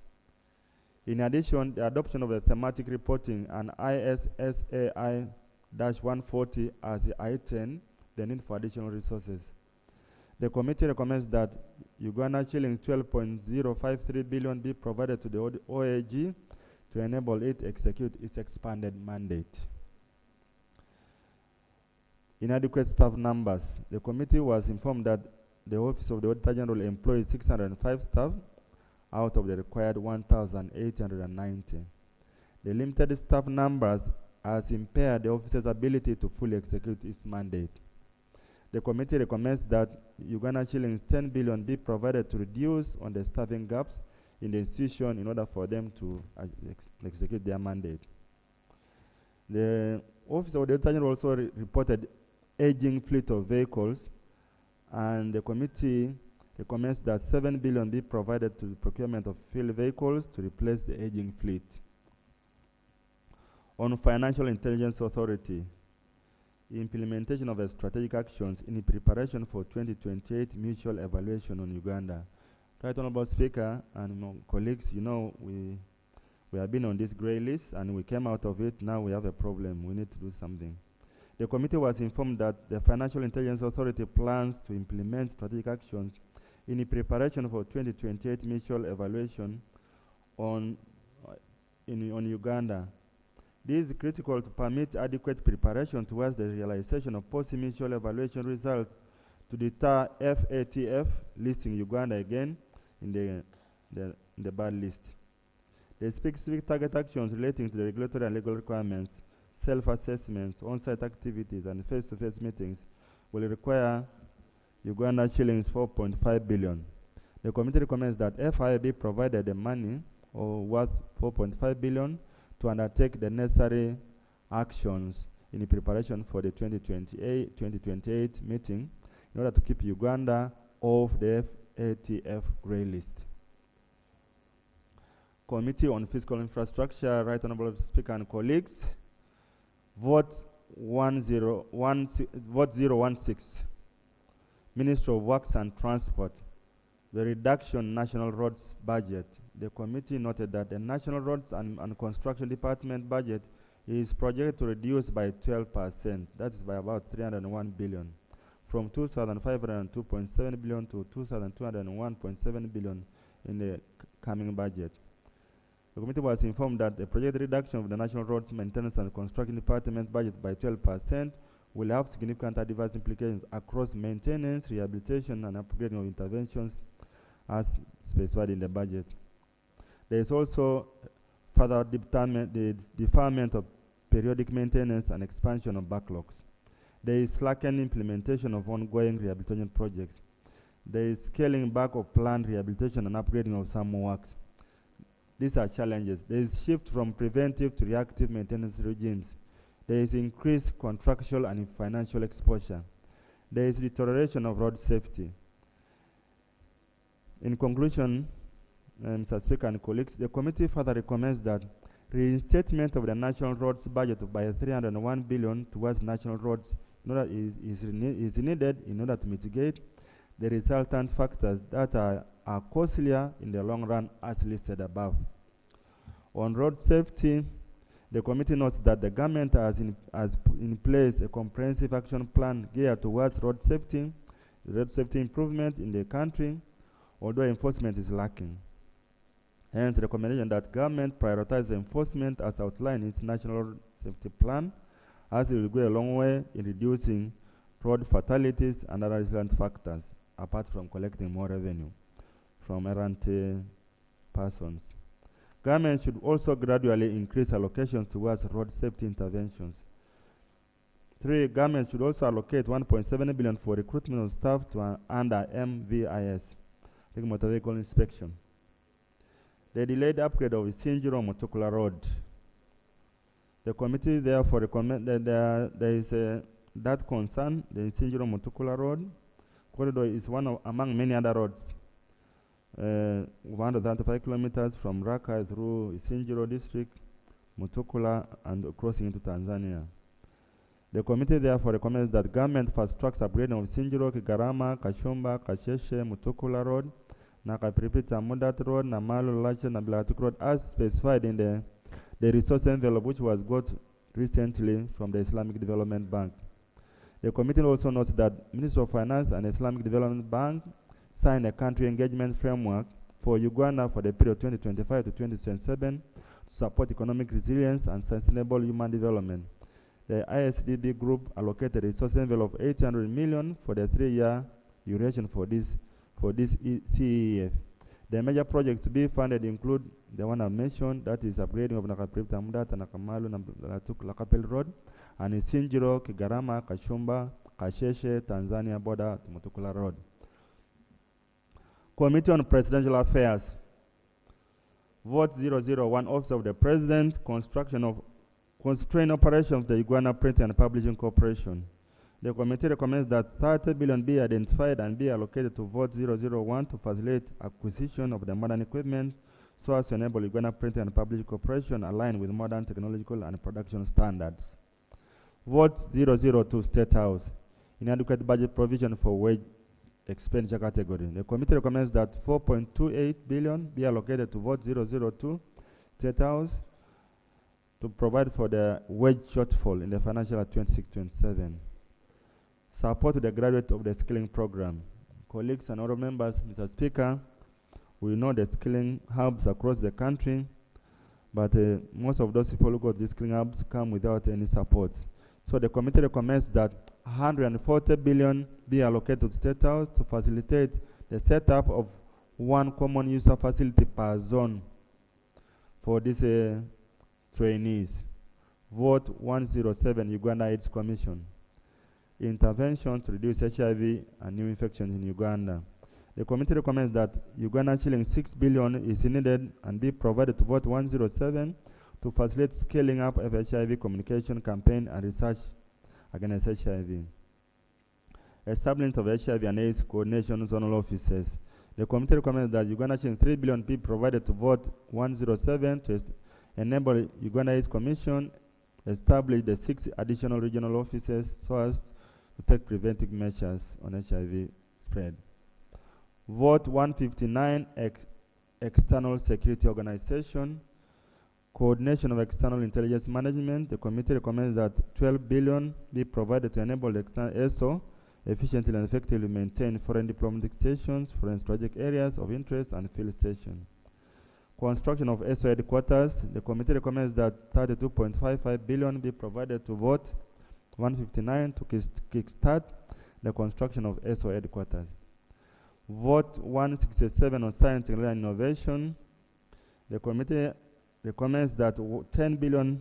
In addition, the adoption of the thematic reporting and ISSAI-140 as the I-10, the need for additional resources. The committee recommends that Uganda shillings 12.053 billion be provided to the OAG to enable it to execute its expanded mandate. Inadequate staff numbers. The committee was informed that the Office of the Auditor General employs 605 staff out of the required 1,890. The limited staff numbers has impaired the office's ability to fully execute its mandate. The committee recommends that Uganda shillings 10 billion be provided to reduce on the staffing gaps in the institution in order for them to execute their mandate. The Office of the Auditor General also reported aging fleet of vehicles, and the committee recommends that 7 billion be provided to the procurement of field vehicles to replace the aging fleet. On Financial Intelligence Authority, implementation of strategic actions in preparation for 2028 mutual evaluation on Uganda. Right Honorable Speaker and colleagues, you know, we have been on this grey list and we came out of it. Now we have a problem. We need to do something. The committee was informed that the Financial Intelligence Authority plans to implement strategic actions in preparation for 2028 mutual evaluation on Uganda. This is critical to permit adequate preparation towards the realization of post-mutual evaluation results to deter FATF listing Uganda again in the bad list. The specific target actions relating to the regulatory and legal requirements, self-assessments, on-site activities, and face-to-face meetings will require Uganda shillings 4.5 billion. The committee recommends that FIA be provided the money worth 4.5 billion to undertake the necessary actions in preparation for the 2028 meeting in order to keep Uganda off the FATF grey list. Committee on Fiscal Infrastructure, Right Honorable Speaker and colleagues, vote 016. Ministry of Works and Transport, the reduction National Roads budget. The committee noted that the National Roads and Construction Department budget is projected to reduce by 12%, that is by about 301 billion, from 2,502.7 billion to 2,201.7 billion in the coming budget. The committee was informed that the projected reduction of the National Roads Maintenance and Construction Department budget by 12% will have significant adverse implications across maintenance, rehabilitation, and upgrading of interventions as specified in the budget. There is also further deferment of periodic maintenance and expansion of backlogs. There is slackened implementation of ongoing rehabilitation projects. There is scaling back of planned rehabilitation and upgrading of some works. These are challenges. There is shift from preventive to reactive maintenance regimes. There is increased contractual and financial exposure. There is deterioration of road safety. In conclusion, Mr. Speaker and colleagues, the committee further recommends that reinstatement of the national roads budget by 301 billion towards national roads is needed in order to mitigate the resultant factors that are costlier in the long run as listed above. On road safety, the committee notes that the government has put in place a comprehensive action plan geared towards road safety improvement in the country, although enforcement is lacking. Hence, the recommendation that government prioritize enforcement as outlined in its national road safety plan, as it will go a long way in reducing road fatalities and other relevant factors, apart from collecting more revenue from errant persons. Government should also gradually increase allocations towards road safety interventions. 3, government should also allocate 1.7 billion for recruitment of staff to under MVIS, motor vehicle inspection. The delayed upgrade of Sinjiro Mutukula Road. The committee therefore recommend that there is that concern. The Isinjiro Mutukula Road corridor is one of among many other roads. 135 kilometers from Rakai through Isinjiro district, Mutukula, and crossing into Tanzania. The committee therefore recommends that government fast tracks upgrading of Isinjiro, Kigarama, Kashumba, Kasheshe, Mutukula Road, Nakapiripita, Mudat Road, Namalu, Lache, Nabilatuk Road as specified in the resource envelope which was got recently from the Islamic Development Bank. The committee also notes that Ministry of Finance and Islamic Development Bank signed a country engagement framework for Uganda for the period 2025 to 2027 to support economic resilience and sustainable human development. The ISDB group allocated a resource envelope of 800 million for the 3-year duration for this CEF. The major projects to be funded include the one I mentioned, that is upgrading of Nakapiripita Mudat and Nakamalu Lakapel Road, and Isinjiro, Kigarama, Kashumba, Kasheshe, Tanzania border to Mutukula Road. Committee on Presidential Affairs. Vote 001, Office of the President, constrained operations of the Uganda Printing and Publishing Corporation. The committee recommends that 30 billion be identified and be allocated to Vote 001 to facilitate acquisition of the modern equipment so as to enable Uganda Printing and Publishing Corporation align with modern technological and production standards. Vote 002, State House. Inadequate budget provision for wage expenditure category. The committee recommends that 4.28 billion be allocated to Vote 002, State House, to provide for the wage shortfall in the financial year 26-27. Support to the graduate of the skilling program. Colleagues and other members, Mr. Speaker, we know the skilling hubs across the country, but most of those people who got these skilling hubs come without any support. So the committee recommends that 140 billion be allocated to State House to facilitate the setup of one common user facility per zone for these trainees. Vote 107, Uganda AIDS Commission. Intervention to reduce HIV and new infections in Uganda. The committee recommends that Uganda shilling 6 billion is needed and be provided to Vote 107 to facilitate scaling up of HIV communication campaign and research against HIV. Establishment of HIV and AIDS coordination zonal offices. The committee recommends that Uganda shilling 3 billion be provided to Vote 107 to enable Uganda AIDS Commission establish the 6 additional regional offices so as to take preventive measures on HIV spread. Vote 159, External Security Organization. Coordination of external intelligence management. The committee recommends that 12 billion be provided to enable the external ESO efficiently and effectively maintain foreign diplomatic stations, foreign strategic areas of interest, and field stations. Construction of ESO headquarters. The committee recommends that 32.55 billion be provided to Vote 159 to kickstart the construction of ESO headquarters. Vote 167 on science, technology, and innovation. The committee recommends that 10 billion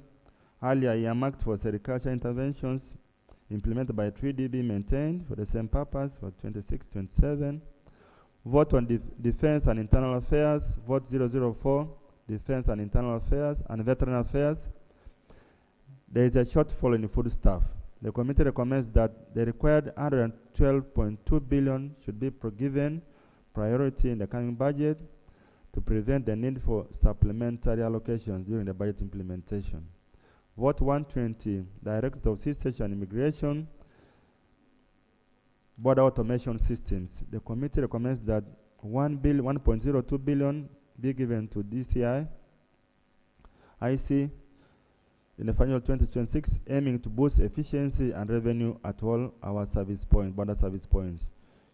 earlier earmarked for sericulture interventions implemented by 3D be maintained for the same purpose for 26-27. Vote on defense and internal affairs. Vote 004, defense and internal affairs and veteran affairs. There is a shortfall in food staff. The committee recommends that the required 112.2 billion should be given priority in the coming budget to prevent the need for supplementary allocations during the budget implementation. Vote 120, Director of Cessation and Immigration, Border Automation Systems. The committee recommends that 1.02 billion be given to DCI, IC, in the final 2026, aiming to boost efficiency and revenue at all our service points, border service points.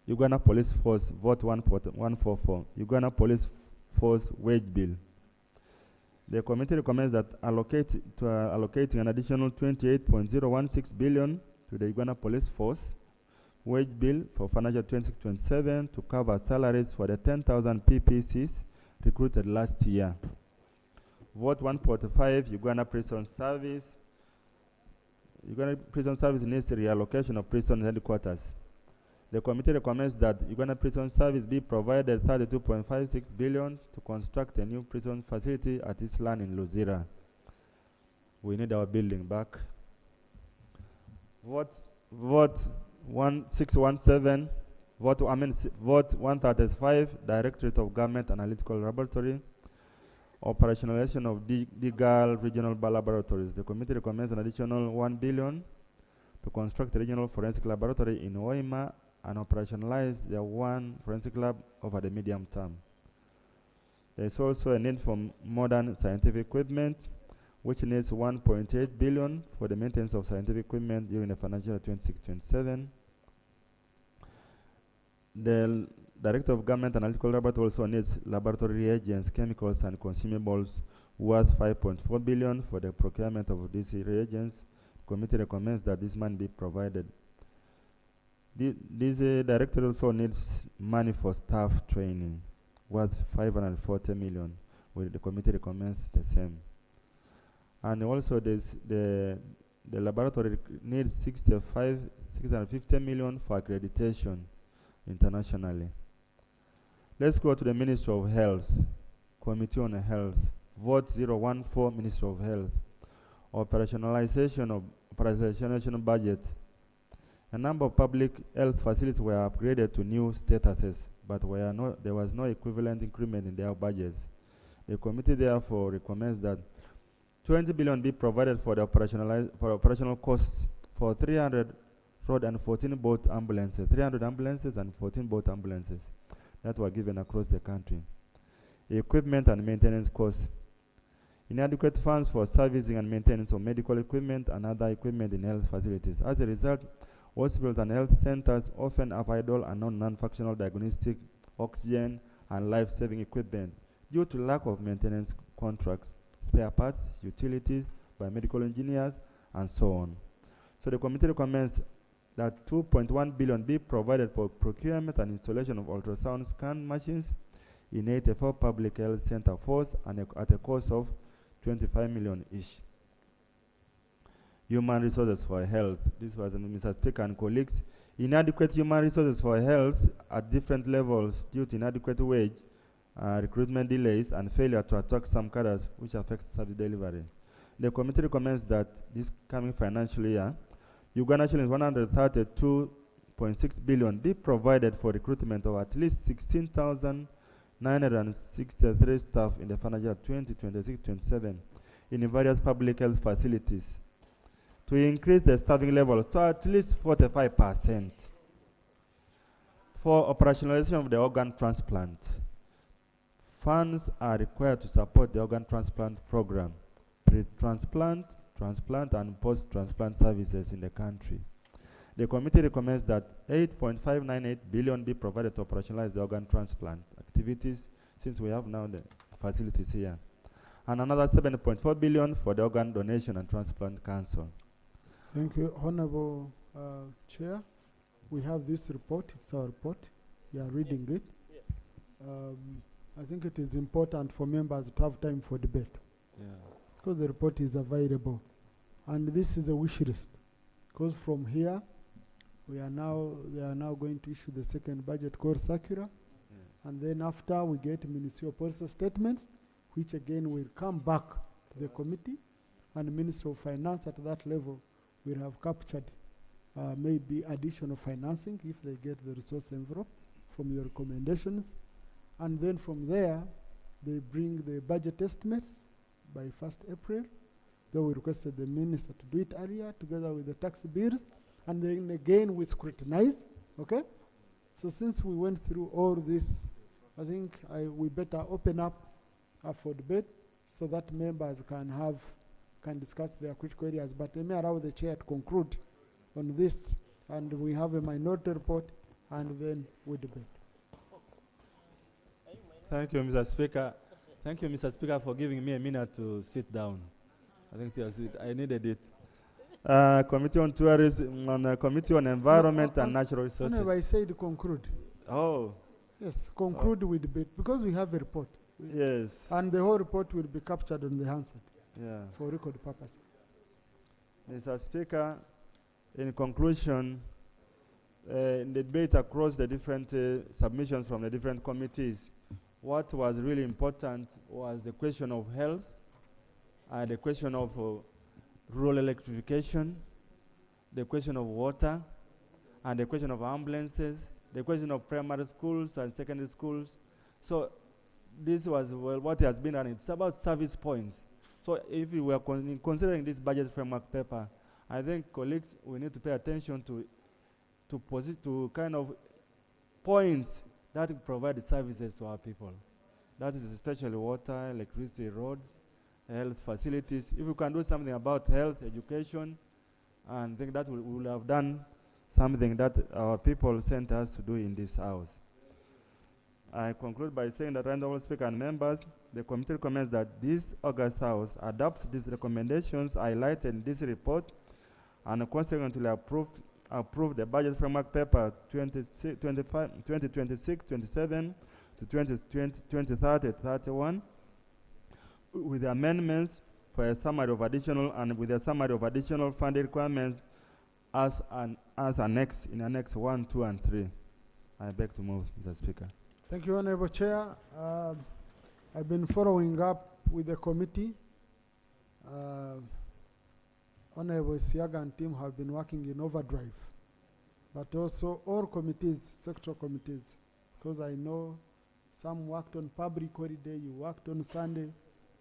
Uganda Police Force, Vote 144, Uganda Police Force Wage Bill. The committee recommends that allocating an additional 28.016 billion to the Uganda Police Force Wage Bill for financial 26-27 to cover salaries for the 10,000 PPCs recruited last year. Vote 145, Uganda Prison Service. Uganda Prison Service needs reallocation of prison headquarters. The committee recommends that Uganda Prison Service be provided 32.56 billion to construct a new prison facility at its land in Luzira. We need our building back. Vote 1617. Vote 135. Directorate of Government Analytical Laboratory. Operationalization of DIGAL regional laboratories. The committee recommends an additional 1 billion to construct a regional forensic laboratory in Hoima and operationalize the one forensic lab over the medium term. There is also a need for modern scientific equipment, which needs 1.8 billion for the maintenance of scientific equipment during the financial year 26-27. The Director of Government Analytical Laboratory also needs laboratory reagents, chemicals, and consumables worth 5.4 billion for the procurement of these reagents. The committee recommends that this money be provided. This director also needs money for staff training worth 540 million. The committee recommends the same. And also the laboratory needs 650 million for accreditation internationally. Let's go to the Ministry of Health, Committee on Health. Vote 014, Ministry of Health. Operationalization budget. A number of public health facilities were upgraded to new statuses, but there was no equivalent increment in their budgets. The committee therefore recommends that 20 billion be provided for the operational costs for 300 road and 14 boat ambulances, 300 ambulances and 14 boat ambulances that were given across the country. Equipment and maintenance costs. Inadequate funds for servicing and maintenance of medical equipment and other equipment in health facilities. As a result, hospitals and health centers often have idle and non-functional diagnostic, oxygen, and life-saving equipment due to lack of maintenance contracts, spare parts, utilities, biomedical engineers, and so on. So the committee recommends that 2.1 billion be provided for procurement and installation of ultrasound scan machines in 84 public health center force and at a cost of 25 million each. Human resources for health. This was Mr. Speaker and colleagues. Inadequate human resources for health at different levels due to inadequate wage, recruitment delays, and failure to attract some cadres, which affects service delivery. The committee recommends that this coming financial year, Uganda shillings 132.6 billion be provided for recruitment of at least 16,963 staff in the financial year 2026-27 in various public health facilities to increase the staffing levels to at least 45%. For operationalization of the organ transplant, funds are required to support the organ transplant program, pre-transplant, transplant, and post-transplant services in the country. The committee recommends that 8.598 billion be provided to operationalize the organ transplant activities, since we have now the facilities here, and another 7.4 billion for the Organ Donation and Transplant Council. Thank you, Honorable Chair. We have this report. It's our report. We are reading it. I think it is important for members to have time for debate. Because the report is available. And this is a wish list. Because from here, they are now going to issue the second budget core circular. And then after, we get ministerial policy statements, which again will come back to the committee. And the Minister of Finance at that level will have captured maybe additional financing if they get the resource envelope from your recommendations. And then from there, they bring the budget estimates by 1st April. Though we requested the minister to do it earlier together with the tax bills. And then again we scrutinize, okay? So since we went through all this, I think we better open up for debate so that members can discuss their critical areas. But let me allow the chair to conclude on this, and we have a minority report, and then we debate. Thank you, Mr. Speaker. Thank you, Mr. Speaker, for giving me a minute to sit down. I think I needed it. Committee on Tourism, Committee on Environment and Natural Resources. No, I said conclude. Oh. Yes, conclude with debate, because we have a report. Yes. And the whole report will be captured on the Hansard. Yeah. For record purposes. Mr. Speaker, in conclusion, in the debate across the different submissions from the different committees, what was really important was the question of health and the question of rural electrification, the question of water, and the question of ambulances, the question of primary schools and secondary schools. So this was what has been done. It's about service points. So if we were considering this budget framework paper, I think colleagues, we need to pay attention to kind of points that provide services to our people. That is especially water, electricity, roads, health facilities. If we can do something about health, education, and I think that we will have done something that our people sent us to do in this house. I conclude by saying that, Honorable Speaker and members, the committee recommends that this August House adopts these recommendations highlighted in this report and consequently approve the budget framework paper 2026-27 to 2030-31 with the amendments for a summary of additional funding requirements as annexed in Annex 1, 2, and 3. I beg to move, Mr. Speaker. Thank you, Honorable Chair. I've been following up with the committee. Honorable Siaga and team have been working in overdrive, but also all committees, sectoral committees, because I know some worked on public holiday, you worked on Sunday.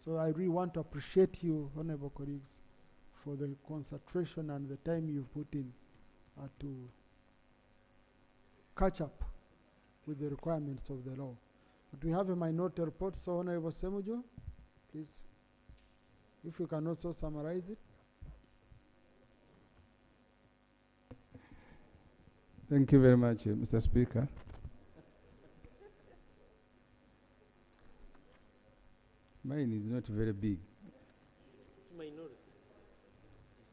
So I really want to appreciate you, honorable colleagues, for the concentration and the time you've put in to catch up with the requirements of the law. But we have a minority report, so Honorable Semujo, please, if you can also summarize it. Thank you very much, Mr. Speaker. Mine is not very big. It's minority. It's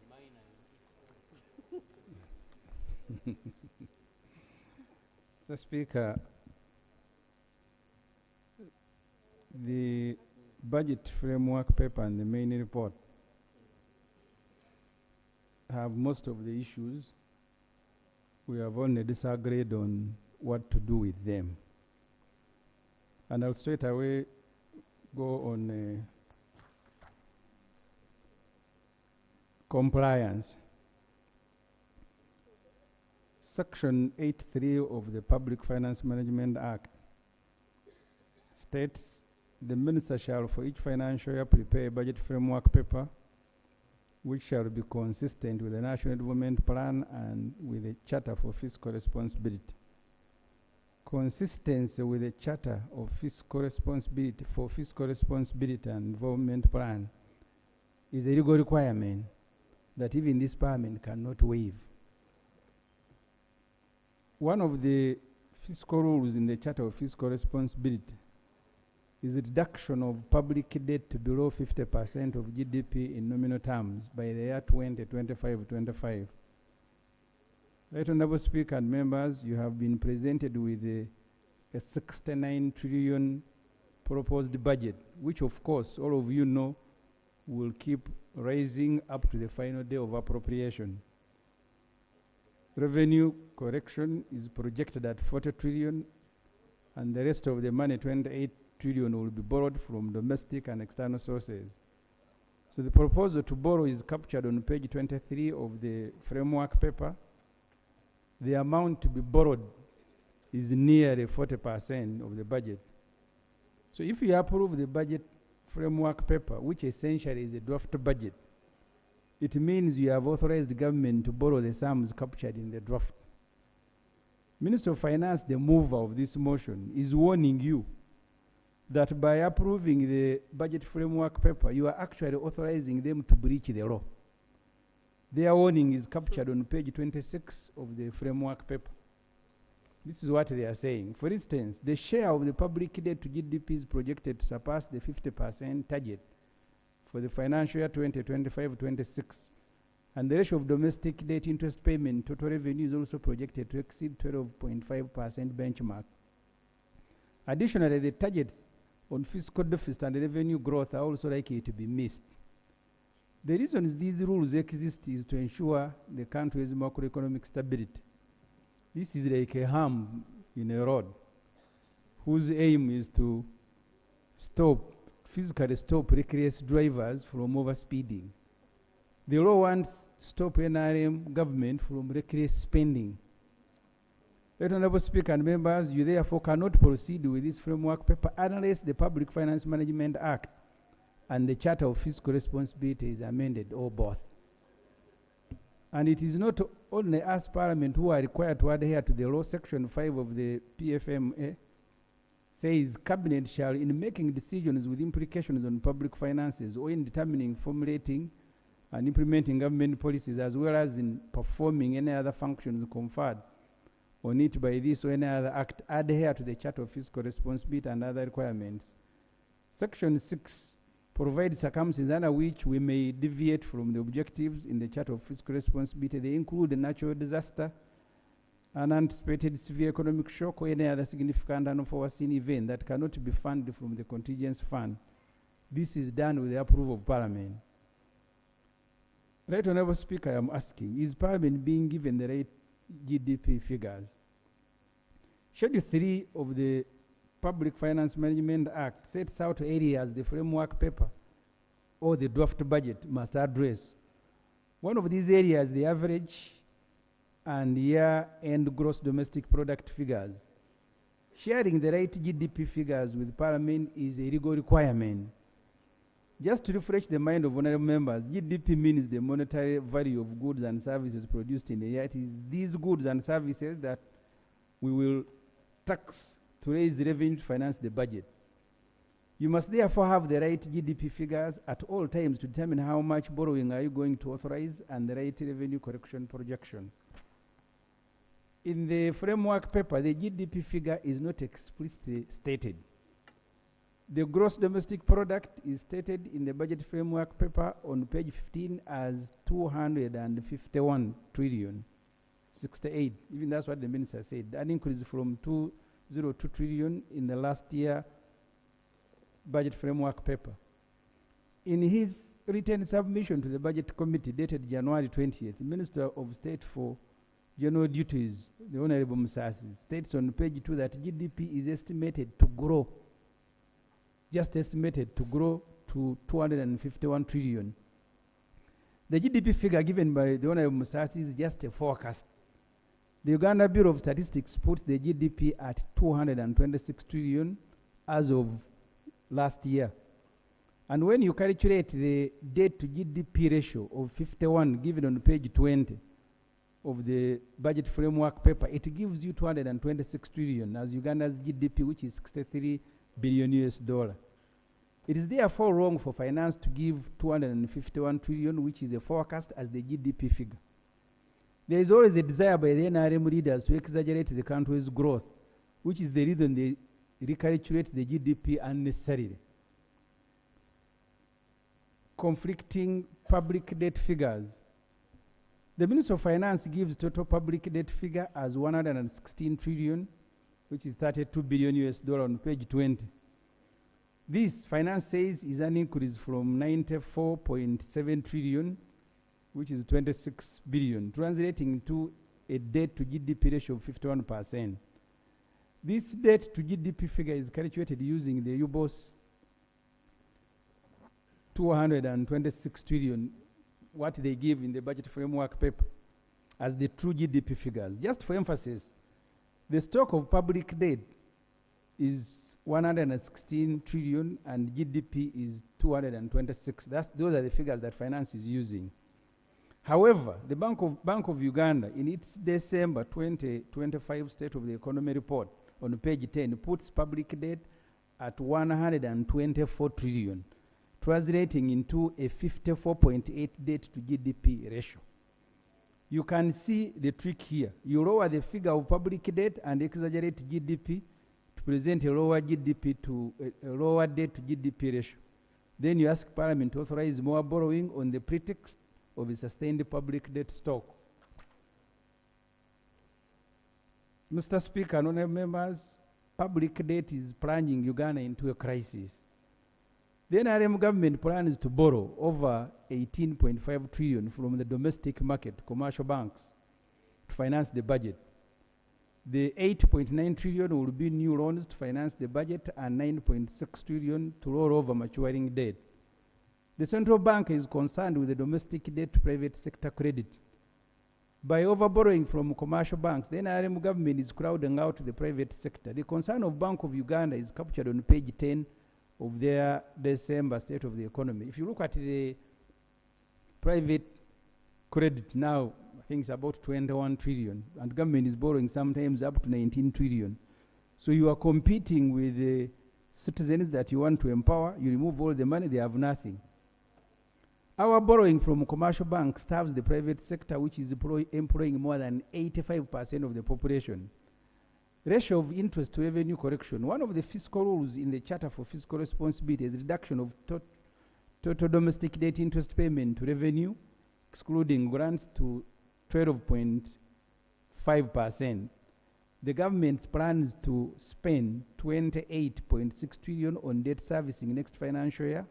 mine. Mr. Speaker, the budget framework paper and the main report have most of the issues. We have only disagreed on what to do with them. And I'll straight away go on compliance. Section 8.3 of the Public Finance Management Act states the minister shall for each financial year prepare a budget framework paper which shall be consistent with the National Development Plan and with the Charter for Fiscal Responsibility. Consistency with the Charter of Fiscal Responsibility for Fiscal Responsibility and Development Plan is a legal requirement that even this Parliament cannot waive. One of the fiscal rules in the Charter of Fiscal Responsibility is the reduction of public debt to below 50% of GDP in nominal terms by the year 2025. Right Honorable Speaker and members, you have been presented with a 69 trillion proposed budget, which of course all of you know will keep rising up to the final day of appropriation. Revenue correction is projected at 40 trillion, and the rest of the money, 28 trillion, will be borrowed from domestic and external sources. So the proposal to borrow is captured on page 23 of the framework paper. The amount to be borrowed is nearly 40% of the budget. So if you approve the budget framework paper, which essentially is a draft budget, it means you have authorized the government to borrow the sums captured in the draft. Minister of Finance, the mover of this motion, is warning you that by approving the budget framework paper, you are actually authorizing them to breach the law. Their warning is captured on page 26 of the framework paper. This is what they are saying. For instance, the share of the public debt to GDP is projected to surpass the 50% target for the financial year 2025-26. And the ratio of domestic debt interest payment total revenue is also projected to exceed 12.5% benchmark. Additionally, the targets on fiscal deficit and revenue growth are also likely to be missed. The reasons these rules exist is to ensure the country's macroeconomic stability. This is like a hump in a road whose aim is to physically stop reckless drivers from overspeeding. The law wants to stop NRM government from reckless spending. Right Honorable Speaker and members, you therefore cannot proceed with this framework paper unless the Public Finance Management Act and the Charter of Fiscal Responsibility is amended, or both. And it is not only us Parliament who are required to adhere to the law. Section 5 of the PFMA says Cabinet shall, in making decisions with implications on public finances or in determining, formulating, and implementing government policies, as well as in performing any other functions conferred on it by this or any other act, adhere to the Charter of Fiscal Responsibility and other requirements. Section 6 provides circumstances under which we may deviate from the objectives in the Charter of Fiscal Responsibility. They include a natural disaster, an unanticipated severe economic shock, or any other significant and unforeseen event that cannot be funded from the contingency fund. This is done with the approval of Parliament. Right Honorable Speaker, I am asking, is Parliament being given the right GDP figures? Schedule 3 of the Public Finance Management Act sets out areas the framework paper or the draft budget must address. One of these areas, the average and year-end gross domestic product figures. Sharing the right GDP figures with Parliament is a legal requirement. Just to refresh the mind of honorable members, GDP means the monetary value of goods and services produced in a year. It is these goods and services that we will tax to raise revenue to finance the budget. You must therefore have the right GDP figures at all times to determine how much borrowing are you going to authorize and the right revenue correction projection. In the framework paper, the GDP figure is not explicitly stated. The gross domestic product is stated in the budget framework paper on page 15 as 251 trillion 68. Even that's what the minister said. That increase from 202 trillion in the last year budget framework paper. In his written submission to the budget committee dated January 20th, the Minister of State for General Duties, the Honorable Musasi, states on page 2 that GDP is estimated to grow, just estimated to grow to 251 trillion. The GDP figure given by the Honorable Musasi is just a forecast. The Uganda Bureau of Statistics puts the GDP at 226 trillion as of last year. And when you calculate the debt to GDP ratio of 51 given on page 20 of the budget framework paper, it gives you 226 trillion as Uganda's GDP, which is 63 billion US dollar. It is therefore wrong for finance to give 251 trillion, which is a forecast, as the GDP figure. There is always a desire by the NRM leaders to exaggerate the country's growth, which is the reason they recalculate the GDP unnecessarily. Conflicting public debt figures. The Minister of Finance gives total public debt figure as 116 trillion, which is 32 billion US dollar on page 20. This finance says is an increase from 94.7 trillion, which is 26 billion, translating into a debt to GDP ratio of 51%. This debt to GDP figure is calculated using the UBOS 226 trillion, what they give in the budget framework paper, as the true GDP figures. Just for emphasis, the stock of public debt is 116 trillion and GDP is 226. Those are the figures that finance is using. However, the Bank of Uganda, in its December 2025 State of the Economy report on page 10, puts public debt at 124 trillion, translating into a 54.8 debt to GDP ratio. You can see the trick here. You lower the figure of public debt and exaggerate GDP to present a lower GDP to a lower debt to GDP ratio. Then you ask Parliament to authorize more borrowing on the pretext of a sustained public debt stock. Mr. Speaker and honorable members, public debt is plunging Uganda into a crisis. The NRM government plans to borrow over 18.5 trillion from the domestic market, commercial banks, to finance the budget. The 8.9 trillion will be new loans to finance the budget and 9.6 trillion to roll over maturing debt. The central bank is concerned with the domestic debt to private sector credit. By overborrowing from commercial banks, the NRM government is crowding out the private sector. The concern of Bank of Uganda is captured on page 10 of their December State of the Economy. If you look at the private credit now, I think it's about 21 trillion, and government is borrowing sometimes up to 19 trillion. So you are competing with the citizens that you want to empower. You remove all the money, they have nothing. Our borrowing from commercial banks starves the private sector, which is employing more than 85% of the population. Ratio of interest to revenue correction. One of the fiscal rules in the Charter for Fiscal Responsibility is reduction of total domestic debt interest payment to revenue, excluding grants, to 12.5%. The government plans to spend 28.6 trillion on debt servicing next financial year,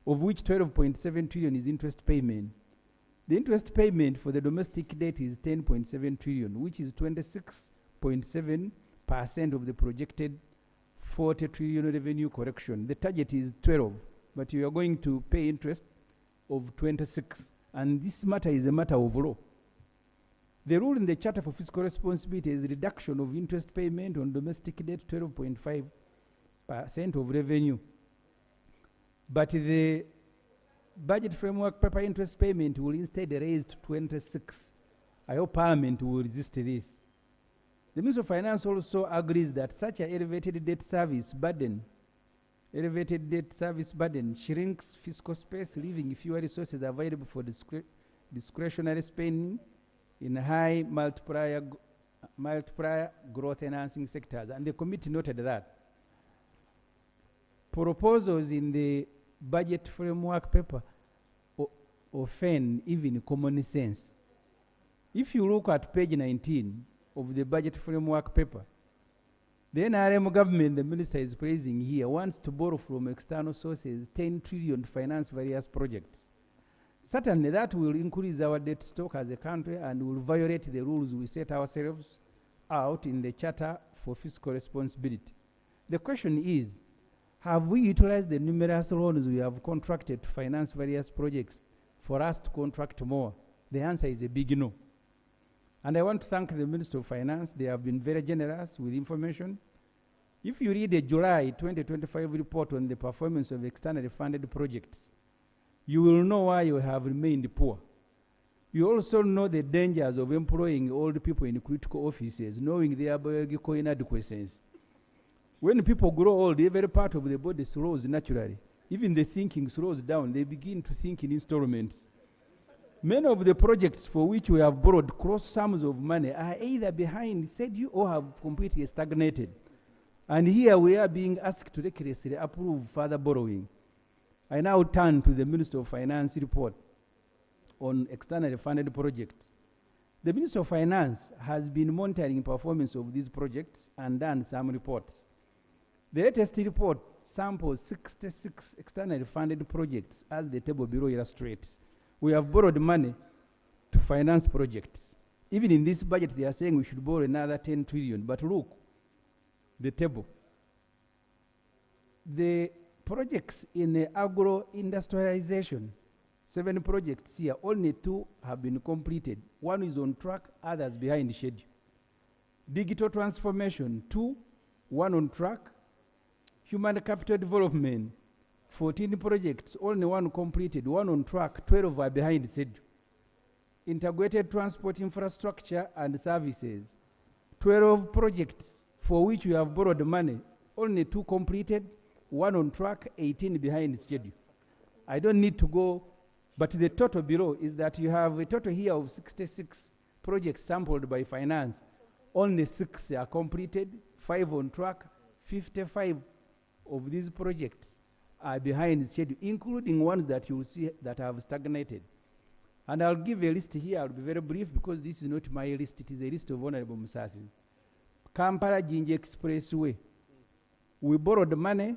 of which 12.7 trillion is interest payment. The interest payment for the domestic debt is 10.7 trillion, which is 26.7% of the projected 40 trillion revenue correction. The target is 12, but you are going to pay interest of 26. And this matter is a matter of law. The rule in the Charter for Fiscal Responsibility is reduction of interest payment on domestic debt 12.5% of revenue. But the budget framework paper interest payment will instead raise to 26. I hope Parliament will resist this. The Minister of Finance also agrees that such an elevated debt service burden shrinks fiscal space, leaving fewer resources available for discretionary spending in high multiplier growth enhancing sectors. And the committee noted that proposals in the budget framework paper offend even common sense. If you look at page 19 of the budget framework paper, the NRM government, the minister is praising here, wants to borrow from external sources 10 trillion to finance various projects. Certainly that will increase our debt stock as a country and will violate the rules we set ourselves out in the Charter for Fiscal Responsibility. The question is, have we utilized the numerous loans we have contracted to finance various projects for us to contract more? The answer is a big no. And I want to thank the Minister of Finance. They have been very generous with information. If you read the July 2025 report on the performance of externally funded projects, you will know why you have remained poor. You also know the dangers of employing old people in critical offices, knowing their biological inadequacies. When people grow old, every part of the body slows naturally. Even the thinking slows down. They begin to think in installments. Many of the projects for which we have borrowed gross sums of money are either behind schedule or have completely stagnated. And here we are being asked to recklessly approve further borrowing. I now turn to the Minister of Finance report on externally funded projects. The Minister of Finance has been monitoring performance of these projects and done some reports. The latest report samples 66 externally funded projects, as the table below illustrates. We have borrowed money to finance projects. Even in this budget, they are saying we should borrow another 10 trillion. But look, the table. The projects in agro-industrialization, 7 projects here, only 2 have been completed. 1 is on track, others behind schedule. Digital transformation, 2, 1 on track. Human capital development, 14 projects, only 1 completed, 1 on track, 12 are behind schedule. Integrated transport infrastructure and services, 12 projects for which we have borrowed money, only 2 completed, 1 on track, 18 behind schedule. I don't need to go, but the total below is that you have a total here of 66 projects sampled by finance. Only 6 are completed, 5 on track, 55 of these projects are behind schedule, including ones that you will see that have stagnated. And I'll give a list here. I'll be very brief because this is not my list. It is a list of Honorable Musasi. Kampala-Jinja Expressway. We borrowed money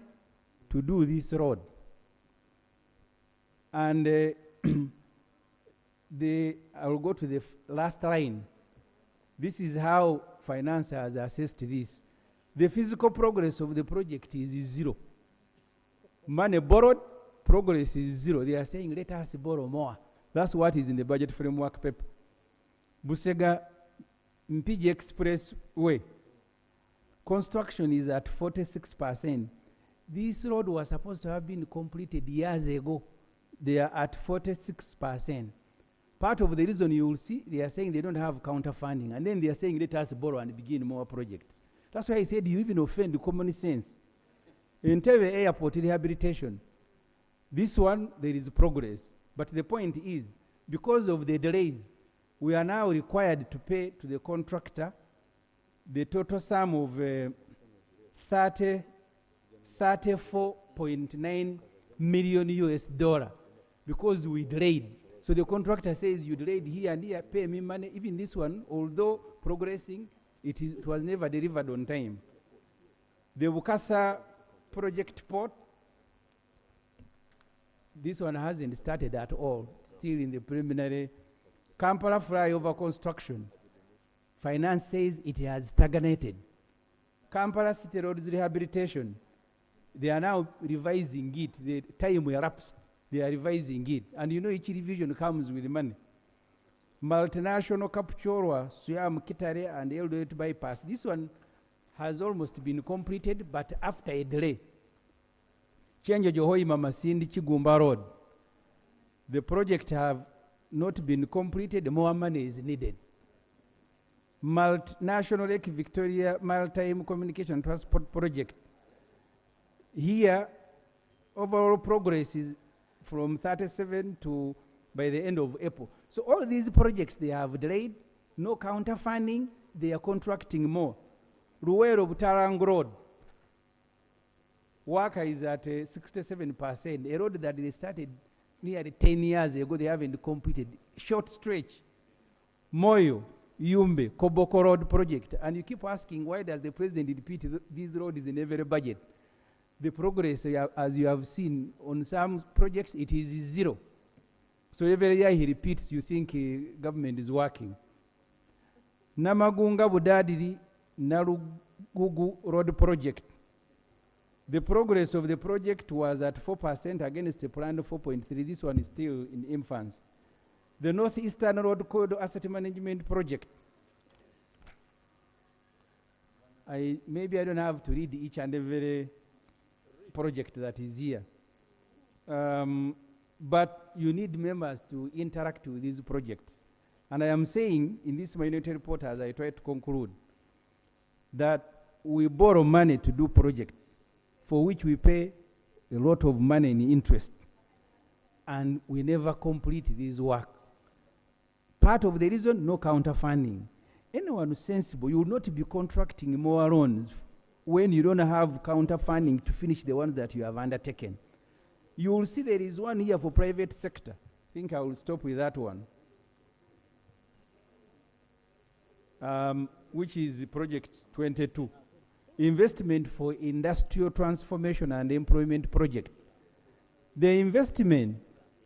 to do this road. And I'll go to the last line. This is how finance has assessed this. The physical progress of the project is 0. Money borrowed, progress is zero. They are saying, let us borrow more. That's what is in the budget framework paper. Busega Mpigi Expressway, construction is at 46%. This road was supposed to have been completed years ago. They are at 46%. Part of the reason you will see, they are saying they don't have counter funding, and then they are saying let us borrow and begin more projects. That's why I said you even offend common sense. In Entebbe Airport rehabilitation, this one, there is progress. But the point is, because of the delays, we are now required to pay to the contractor the total sum of 34.9 million US dollar because we delayed. So the contractor says you delayed here and here, pay me money. Even this one, although progressing, it was never delivered on time. The Bukasa project port, this one hasn't started at all, still in the preliminary. Kampala flyover construction, finance says it has stagnated. Kampala City Roads rehabilitation, they are now revising it. The time elapsed, they are revising it. And you know each revision comes with money. Multinational Kapchorwa, Suyam Kitare and Eldoret bypass. This one has almost been completed, but after a delay. Change Johoima Masindi Chigumba Road. The project have not been completed, more money is needed. National Lake Victoria Maritime Communication Transport Project. Here, overall progress is from 37 to by the end of April. So all these projects, they have delayed, no counter funding, they are contracting more. Ruwero Butarang Road, work is at 67%. A road that they started nearly 10 years ago, they haven't completed. Short stretch. Moyo, Yumbe, Koboko Road project. And you keep asking, why does the president repeat these roads in every budget? The progress, as you have seen, on some projects, it is zero. So every year he repeats, you think government is working. Namagunga Budadiri Narugugu Road project. The progress of the project was at 4% against a planned 4.3. This one is still in infancy. The Northeastern Road Corridor Asset Management Project. Maybe I don't have to read each and every project that is here. But you need members to interact with these projects. And I am saying in this minority report, as I try to conclude, that we borrow money to do projects for which we pay a lot of money in interest, and we never complete this work. Part of the reason, no counter funding. Anyone who's sensible, you will not be contracting more loans when you don't have counter funding to finish the ones that you have undertaken. You will see there is one here for private sector. I think I will stop with that one. Which is project 22. Investment for industrial transformation and employment project. The investment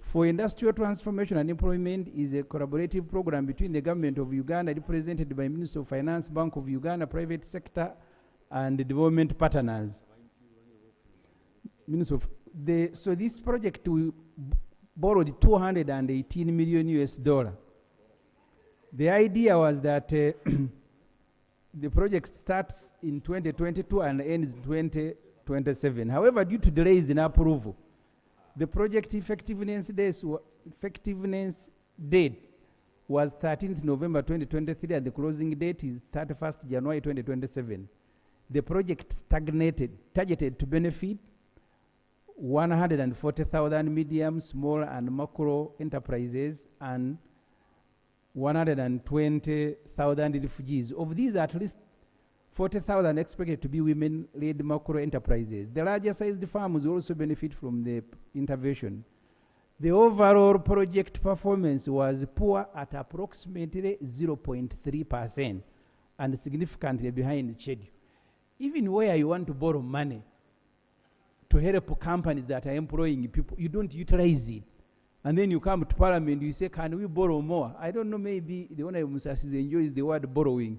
for industrial transformation and employment is a collaborative program between the government of Uganda, represented by Minister of Finance, Bank of Uganda, private sector, and the development partners. So this project, we borrowed 218 million US dollar. The idea was that the project starts in 2022 and ends in 2027. However, due to delays in approval, the project effectiveness date was 13th November 2023, and the closing date is 31st January 2027. The project stagnated, targeted to benefit 140,000 medium, small, and macro enterprises and 120,000 refugees. Of these, at least 40,000 expected to be women-led macro enterprises. The larger-sized firms also benefit from the intervention. The overall project performance was poor at approximately 0.3% and significantly behind schedule. Even where you want to borrow money to help companies that are employing people, you don't utilize it. And then you come to Parliament, you say, can we borrow more? I don't know, maybe the Honorable Musasizi enjoys the word borrowing.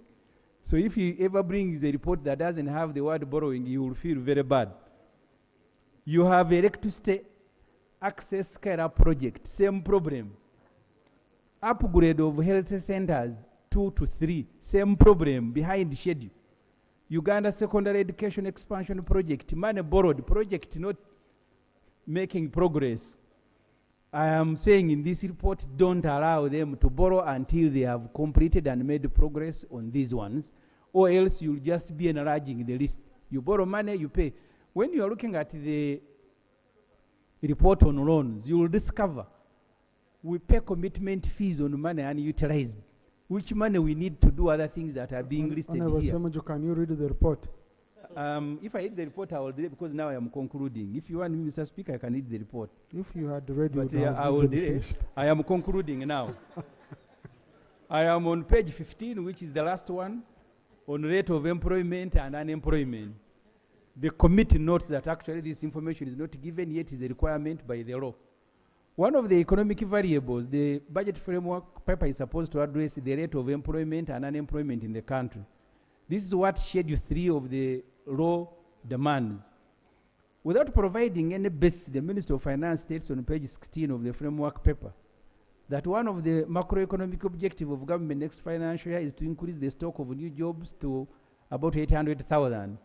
So if he ever brings a report that doesn't have the word borrowing, you will feel very bad. You have electricity access scale-up project, same problem. Upgrade of health centers, 2 to 3, same problem, behind schedule. Uganda Secondary Education Expansion Project, money borrowed, project not making progress. I am saying in this report, don't allow them to borrow until they have completed and made progress on these ones, or else you'll just be enlarging the list. You borrow money, you pay. When you are looking at the report on loans, you will discover we pay commitment fees on money unutilized, which money we need to do other things that are being listed Honorable here. Semuju, can you read the report? If I read the report, I will delay because now I am concluding. If you want me, Mr. Speaker, I can read the report. If you had read, you But would have I will even delay. finished. I am concluding now. I am on page 15, which is the last one, on rate of employment and unemployment. The committee notes that actually this information is not given, yet is a requirement by the law. One of the economic variables, the budget framework paper is supposed to address the rate of employment and unemployment in the country. This is what Schedule 3 of the law demands. Without providing any basis, the Minister of Finance states on page 16 of the framework paper that one of the macroeconomic objectives of government next financial year is to increase the stock of new jobs to about 800,000.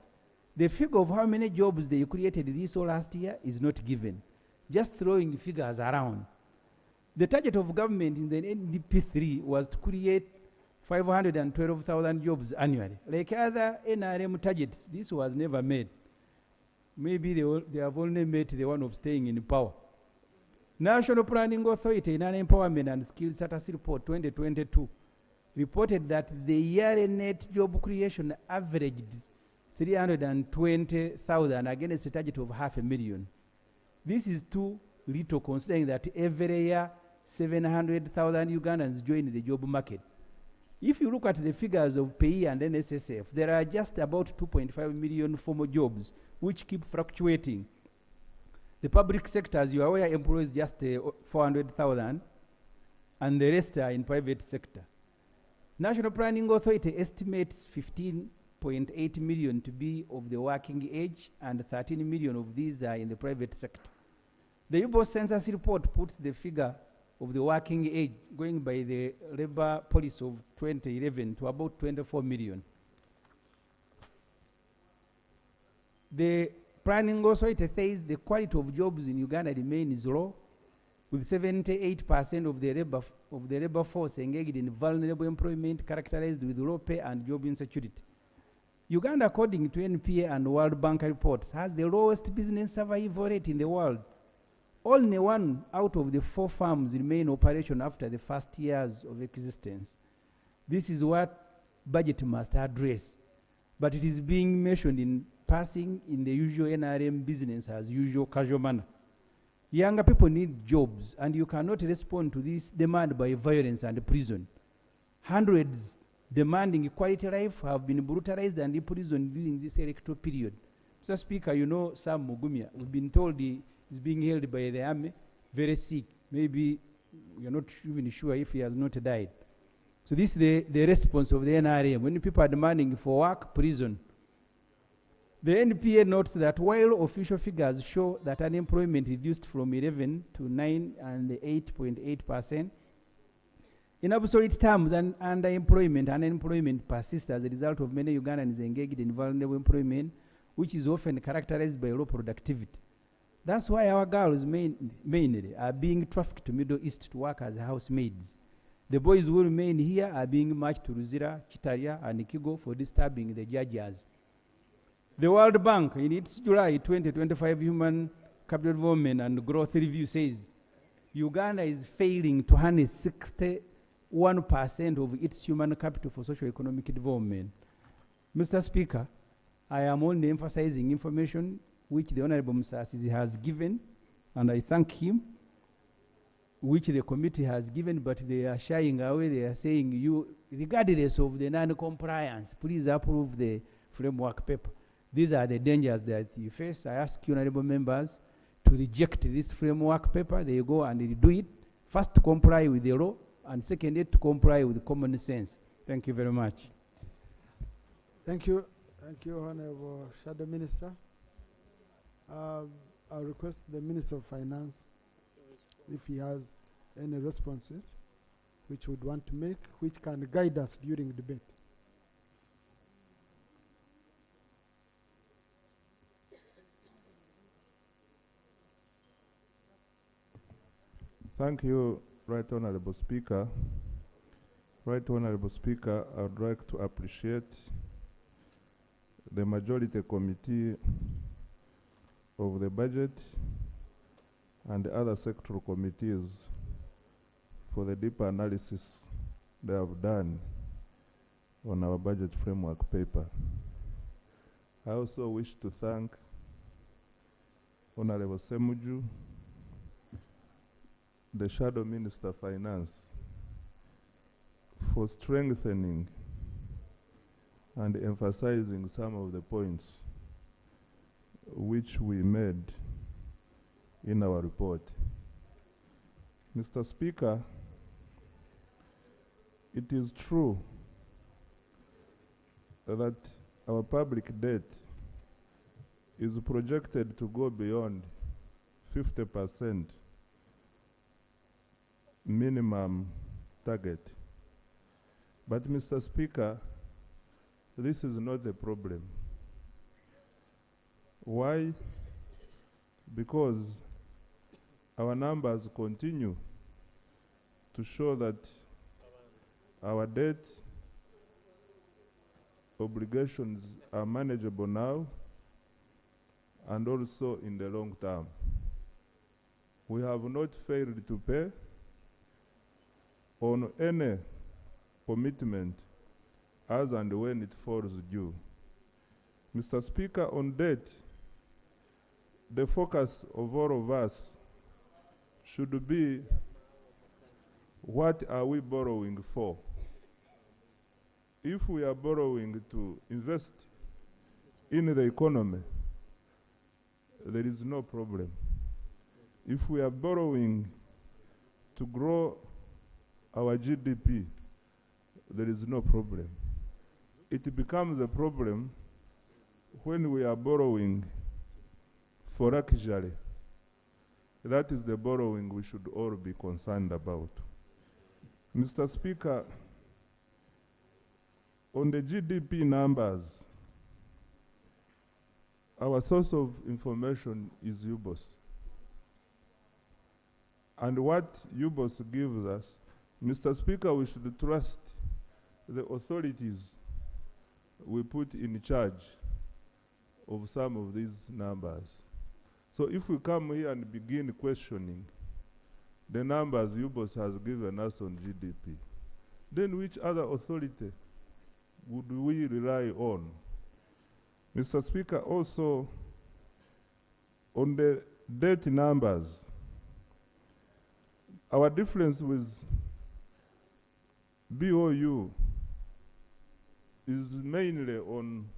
The figure of how many jobs they created this or last year is not given. Just throwing figures around. The target of government in the NDP3 was to create 512,000 jobs annually. Like other NRM targets, this was never made. Maybe they have only made the one of staying in power. National Planning Authority in Empowerment and Skills Status Report 2022 reported that the yearly net job creation averaged 320,000 against a target of 500,000. This is too little considering that every year 700,000 Ugandans join the job market. If you look at the figures of PAYE and NSSF, there are just about 2.5 million formal jobs which keep fluctuating. The public sector, as you are aware, employs just 400,000 and the rest are in private sector. National Planning Authority estimates 15.8 million to be of the working age and 13 million of these are in the private sector. The UBO census report puts the figure of the working age going by the labor policy of 2011 to about 24 million. The planning authority says the quality of jobs in Uganda remains low, with 78% of the labor force engaged in vulnerable employment characterized with low pay and job insecurity. Uganda, according to NPA and World Bank reports, has the lowest business survival rate in the world. Only 1 out of the 4 farms remain operational after the first years of existence. This is what budget must address, but it is being mentioned in passing in the usual NRM business as usual casual manner. Younger people need jobs, and you cannot respond to this demand by violence and prison. Hundreds demanding equality life have been brutalized and imprisoned during this electoral period. Mr. Speaker, you know Sam Mugumya. We've been told he is being held by the army, very sick. Maybe you're not even sure if he has not died. So this is the response of the NRM. When people are demanding for work, prison. The NPA notes that while official figures show that unemployment reduced from 11 to 9 and 8.8%, in absolute terms, underemployment and unemployment persists as a result of many Ugandans engaged in vulnerable employment, which is often characterized by low productivity. That's why our girls mainly are being trafficked to Middle East to work as housemaids. The boys who remain here are being marched to Ruzira, Chitaria, and Kigo for disturbing the judges. The World Bank, in its July 2025 Human Capital Development and Growth Review, says Uganda is failing to harness 61% of its human capital for socio-economic development. Mr. Speaker, I am only emphasizing information which the Honorable Mr. Asizi has given, and I thank him, which the committee has given, but they are shying away. They are saying, you, regardless of the non-compliance, please approve the framework paper. These are the dangers that you face. I ask you, honorable members, to reject this framework paper. They go and they do it. First, to comply with the law, and second, to comply with common sense. Thank you very much. Thank you. Thank you, Honorable Shadow Minister. I'll request the Minister of Finance if he has any responses which would want to make, which can guide us during debate. Thank you, Right Honorable Speaker. Right Honorable Speaker, I would like to appreciate the Majority Committee of the Budget and the other sectoral committees for the deep analysis they have done on our budget framework paper. I also wish to thank Honorable Semuju, the Shadow Minister of Finance, for strengthening and emphasizing some of the points which we made in our report. Mr. Speaker, it is true that our public debt is projected to go beyond 50% minimum target. But Mr. Speaker, this is not the problem. Why? Because our numbers continue to show that our debt obligations are manageable now and also in the long term. We have not failed to pay on any commitment as and when it falls due. Mr. Speaker, on debt, the focus of all of us should be what are we borrowing for? If we are borrowing to invest in the economy, there is no problem. If we are borrowing to grow our GDP, there is no problem. It becomes a problem when we are borrowing for luxury. That is the borrowing we should all be concerned about. Mr. Speaker, on the GDP numbers, our source of information is UBOS. And what UBOS gives us, Mr. Speaker, we should trust the authorities we put in charge of some of these numbers. So if we come here and begin questioning the numbers UBOS has given us on GDP, then which other authority would we rely on? Mr. Speaker, also on the debt numbers, our difference with BOU is mainly on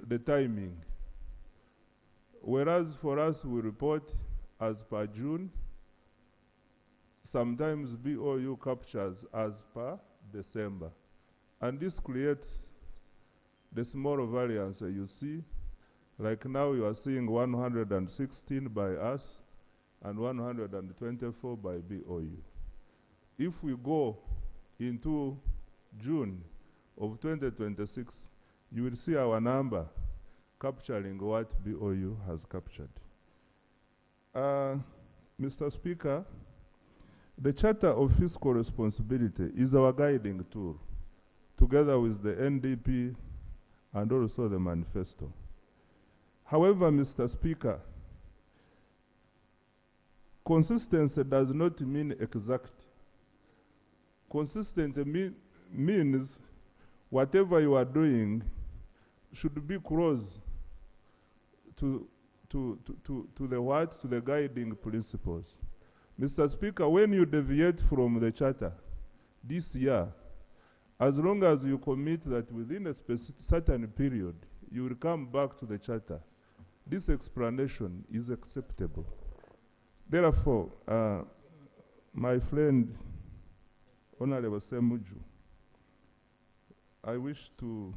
the timing. Whereas for us, we report as per June, sometimes BOU captures as per December. And this creates the small variance you see. Like now you are seeing 116 by us and 124 by BOU. If we go into June of 2026, you will see our number capturing what BOU has captured. Mr. Speaker, the Charter of Fiscal Responsibility is our guiding tool, together with the NDP and also the manifesto. However, Mr. Speaker, consistency does not mean exact. Consistency means whatever you are doing should be close to the what? To the guiding principles. Mr. Speaker, when you deviate from the charter this year, as long as you commit that within a certain period, you will come back to the charter, this explanation is acceptable. Therefore, my friend, Honorable Semuju, I wish to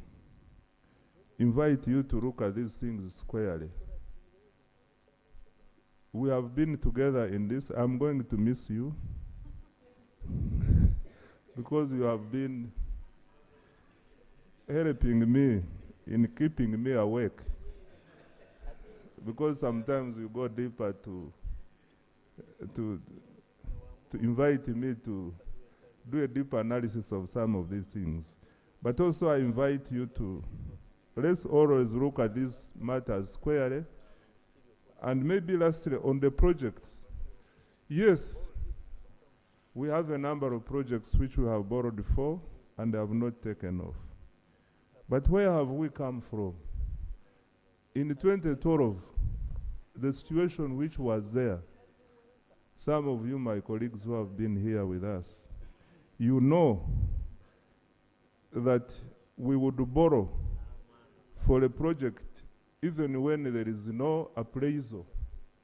invite you to look at these things squarely. we have been together in this. I'm going to miss you because you have been helping me in keeping me awake. Because sometimes you go deeper to invite me to do a deep analysis of some of these things. But also I invite you to, let's always look at these matters squarely, and maybe lastly, on the projects. Yes, we have a number of projects which we have borrowed for and have not taken off. But where have we come from? In 2012, the situation which was there, some of you, my colleagues who have been here with us, you know that we would borrow for a project even when there is no appraisal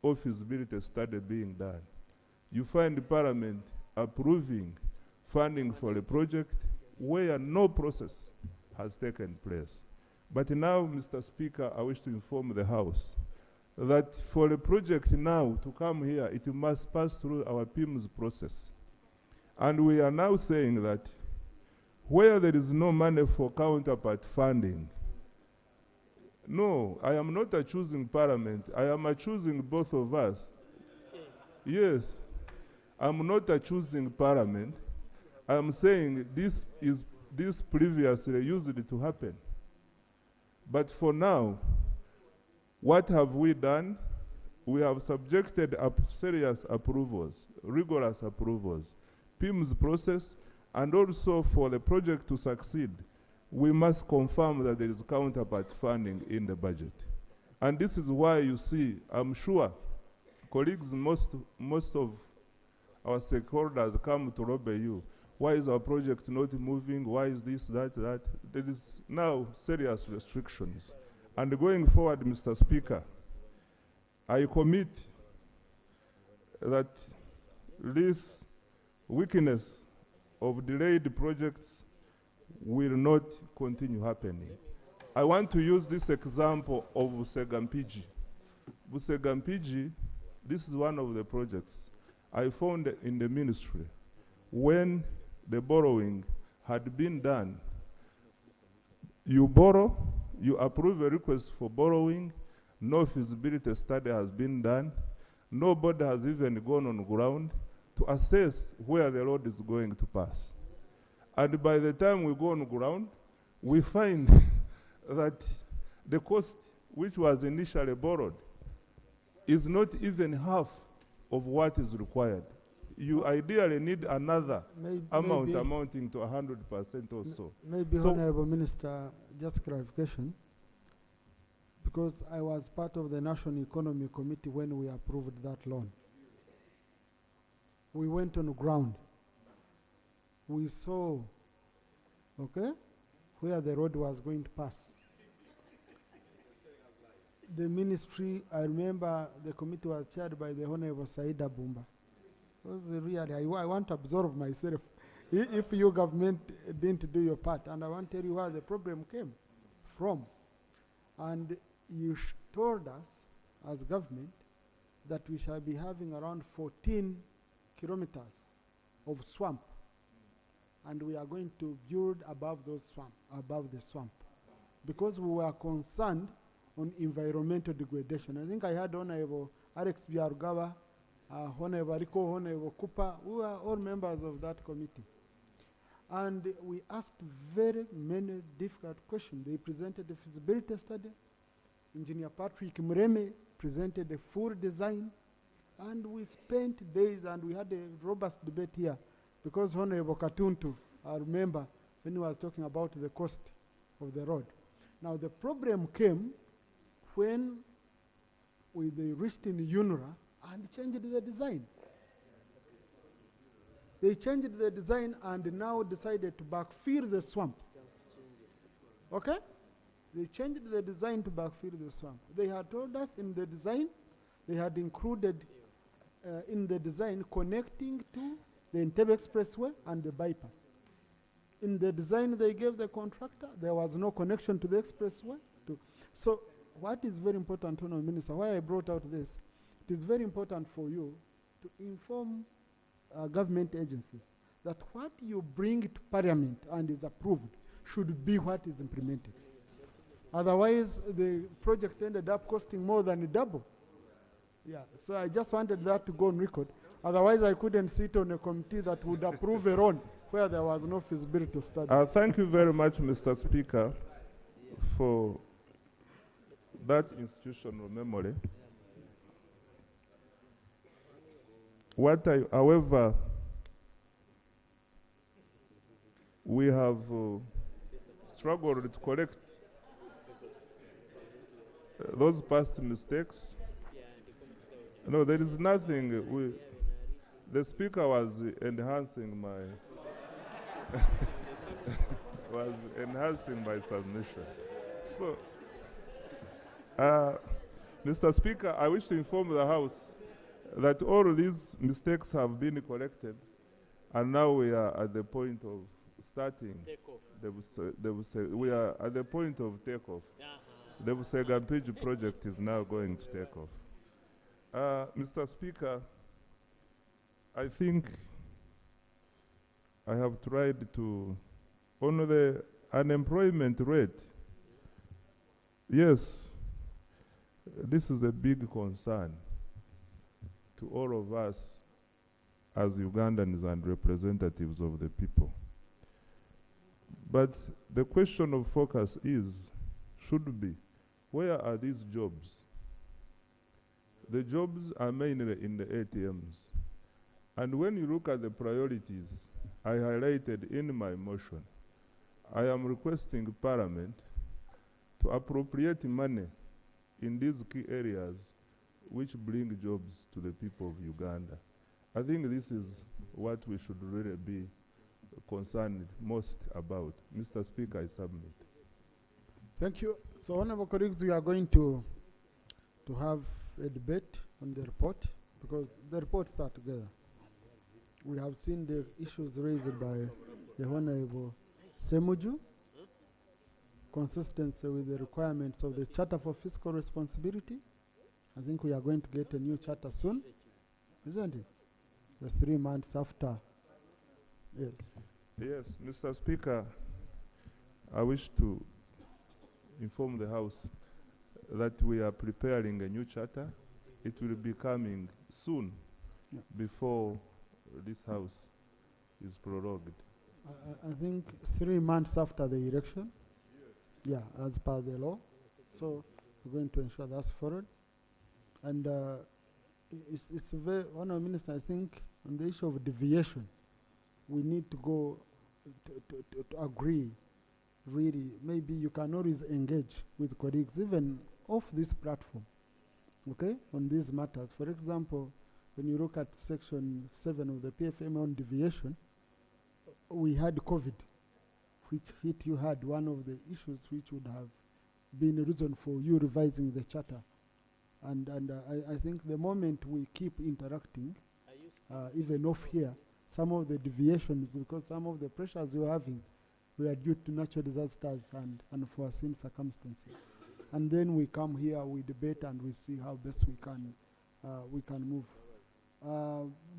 or feasibility study being done. You find Parliament approving funding for a project where no process has taken place. But now, Mr. Speaker, I wish to inform the House that for a project now to come here, it must pass through our PIMS process. And we are now saying that where there is no money for counterpart funding, no, I am not accusing Parliament, I am accusing both of us. Yes, I'm not accusing Parliament. I am saying this previously used to happen. But for now, what have we done? We have subjected serious approvals, rigorous approvals, PIMS process, and also for the project to succeed, we must confirm that there is counterpart funding in the budget. And this is why you see, I'm sure, colleagues, most of our stakeholders come to lobby you. Why is our project not moving? Why is this, that? There is now serious restrictions. And going forward, Mr. Speaker, I commit that this weakness of delayed projects will not continue happening. I want to use this example of Busegampigi. Busegampigi, this is one of the projects I found in the ministry when the borrowing had been done. You borrow, you approve a request for borrowing, no feasibility study has been done, nobody has even gone on ground to assess where the road is going to pass. And by the time we go on ground, we find that the cost which was initially borrowed is not even half of what is required. You ideally need another amount amounting to 100% or so. Maybe, So- Honorable Minister, just clarification, because I was part of the National Economy Committee when we approved that loan. We went on ground. We saw, okay, where the road was going to pass. The ministry, I remember the committee was chaired by the Honorable Saida Bumba. It was really, I want to absolve myself if your government didn't do your part. And I want to tell you where the problem came from. And you told us as government that we shall be having around 14 kilometers of swamp. And we are going to build above those swamp, above the swamp. Because we were concerned on environmental degradation. I think I had Honorable Alex Biarugawa, Honorable Rico, Honorable Cooper, we were all members of that committee. And we asked very many difficult questions. They presented the feasibility study. Engineer Patrick Mreme presented the full design. And we spent days and we had a robust debate here because Honorable Katuntu, I remember when he was talking about the cost of the road. Now the problem came when they reached in UNRA and changed the design. They changed the design and now decided to backfill the swamp. Okay? They changed the design to backfill the swamp. They had told us in the design, they had included in the design connecting to the Entebbe Expressway and the bypass. In the design they gave the contractor, there was no connection to the expressway. So what is very important, Honourable Minister, why I brought out this, it is very important for you to inform government agencies that what you bring to Parliament and is approved should be what is implemented. Otherwise, the project ended up costing more than double. Yeah, so I just wanted that to go on record. Otherwise, I couldn't sit on a committee that would approve a loan where there was no feasibility study. Thank you very much, Mr. Speaker, for that institutional memory. However, we have struggled to correct those past mistakes. No, there is nothing. The speaker was enhancing my submission. So, Mr. Speaker, I wish to inform the House that all these mistakes have been corrected, and now we are at the point of starting. We are at the point of takeoff. The Busega project is now going to take off. Mr. Speaker, I think I have tried to honor the unemployment rate. Yes, this is a big concern to all of us as Ugandans and representatives of the people. But the question of focus should be, where are these jobs? The jobs are mainly in the ATMs. And when you look at the priorities I highlighted in my motion, I am requesting Parliament to appropriate money in these key areas which bring jobs to the people of Uganda. I think this is what we should really be concerned most about. Mr. Speaker, I submit. Thank you. So, honorable colleagues, we are going to have a debate on the report because the reports are together. We have seen the issues raised by the Honorable Semuju, consistency with the requirements of the Charter for Fiscal Responsibility. I think we are going to get a new charter soon, isn't it? Just 3 months after. Yes. Yes, Mr. Speaker, I wish to inform the House that we are preparing a new charter. It will be coming soon, before this House is prorogued. I think 3 months after the election. Yeah, as per the law. So we're going to ensure that's followed. And it's a very, Honourable Minister, I think on the issue of deviation, we need to go to agree, really. Maybe you can always engage with colleagues, even off this platform, okay, on these matters. For example, when you look at section 7 of the PFM on deviation, we had COVID, which hit you hard, one of the issues which would have been a reason for you revising the charter. And I think the moment we keep interacting, even off here, some of the deviations, because some of the pressures you're having were due to natural disasters and unforeseen circumstances. And then we come here, we debate, and we see how best we can move.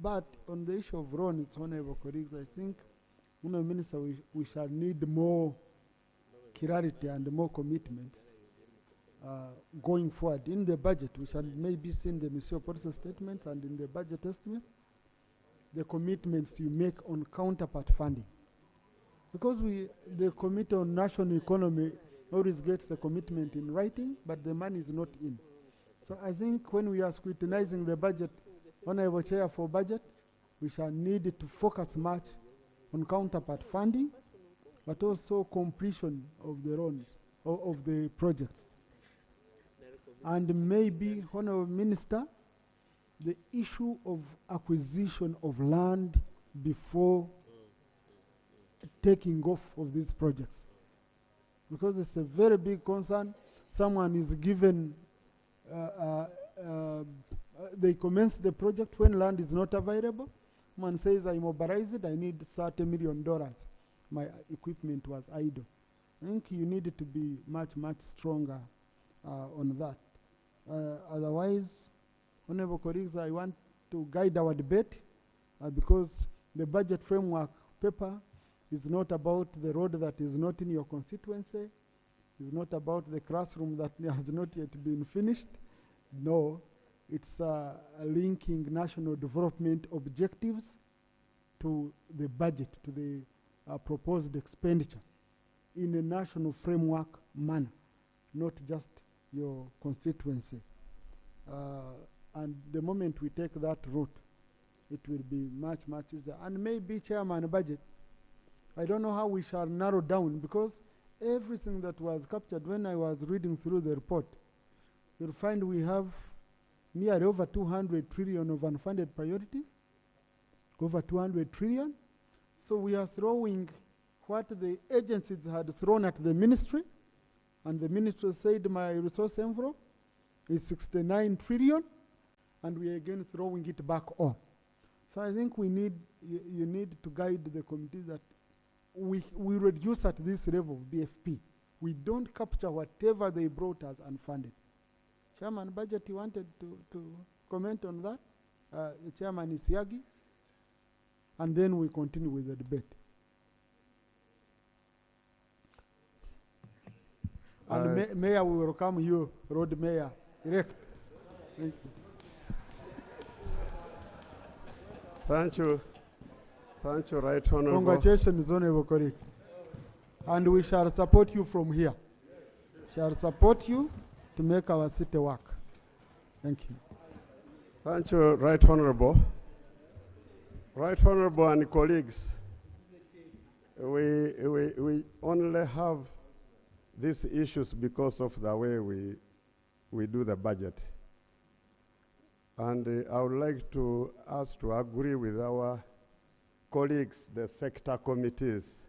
But on the issue of loans, honorable colleagues, I think, Minister, we shall need more clarity and more commitments going forward. In the budget, we shall maybe see in the Ministerial Policy Statement and in the budget estimate the commitments you make on counterpart funding. Because the Committee on National Economy always gets the commitment in writing, but the money is not in. So I think when we are scrutinizing the budget, Honorable Chair for Budget, we shall need to focus much on counterpart funding, but also completion of the loans, of the projects. And maybe, Honorable Minister, the issue of acquisition of land before taking off of these projects. Because it's a very big concern. Someone is given, they commence the project when land is not available. Someone says, I mobilize it, I need $30 million. My equipment was idle. I think you need to be much, much stronger on that. Otherwise, Honorable colleagues, I want to guide our debate because the budget framework paper is not about the road that is not in your constituency. It's not about the classroom that has not yet been finished. No, it's linking national development objectives to the budget, to the proposed expenditure in a national framework manner, not just your constituency. And the moment we take that route, it will be much, much easier. And maybe chairman budget, I don't know how we shall narrow down, because everything that was captured when I was reading through the report, you'll find we have nearly over 200 trillion of unfunded priorities, over 200 trillion. So we are throwing what the agencies had thrown at the ministry, and the ministry said my resource envelope is 69 trillion, and we are again throwing it back on. So I think we need, you need to guide the committee that we reduce at this level of BFP. We don't capture whatever they brought us unfunded. Chairman Budget, you wanted to comment on that? The Chairman is Yagi. And then we continue with the debate. And Mayor, we welcome you, Road Mayor. Thank you. Thank you. Thank you, Right Honorable. Congratulations, Honorable colleague. And we shall support you from here. Shall support you to make our city work. Thank you. Thank you, Right Honorable. Right Honorable and colleagues, we only have these issues because of the way we do the budget. And I would like to ask to agree with our colleagues, the sector committees,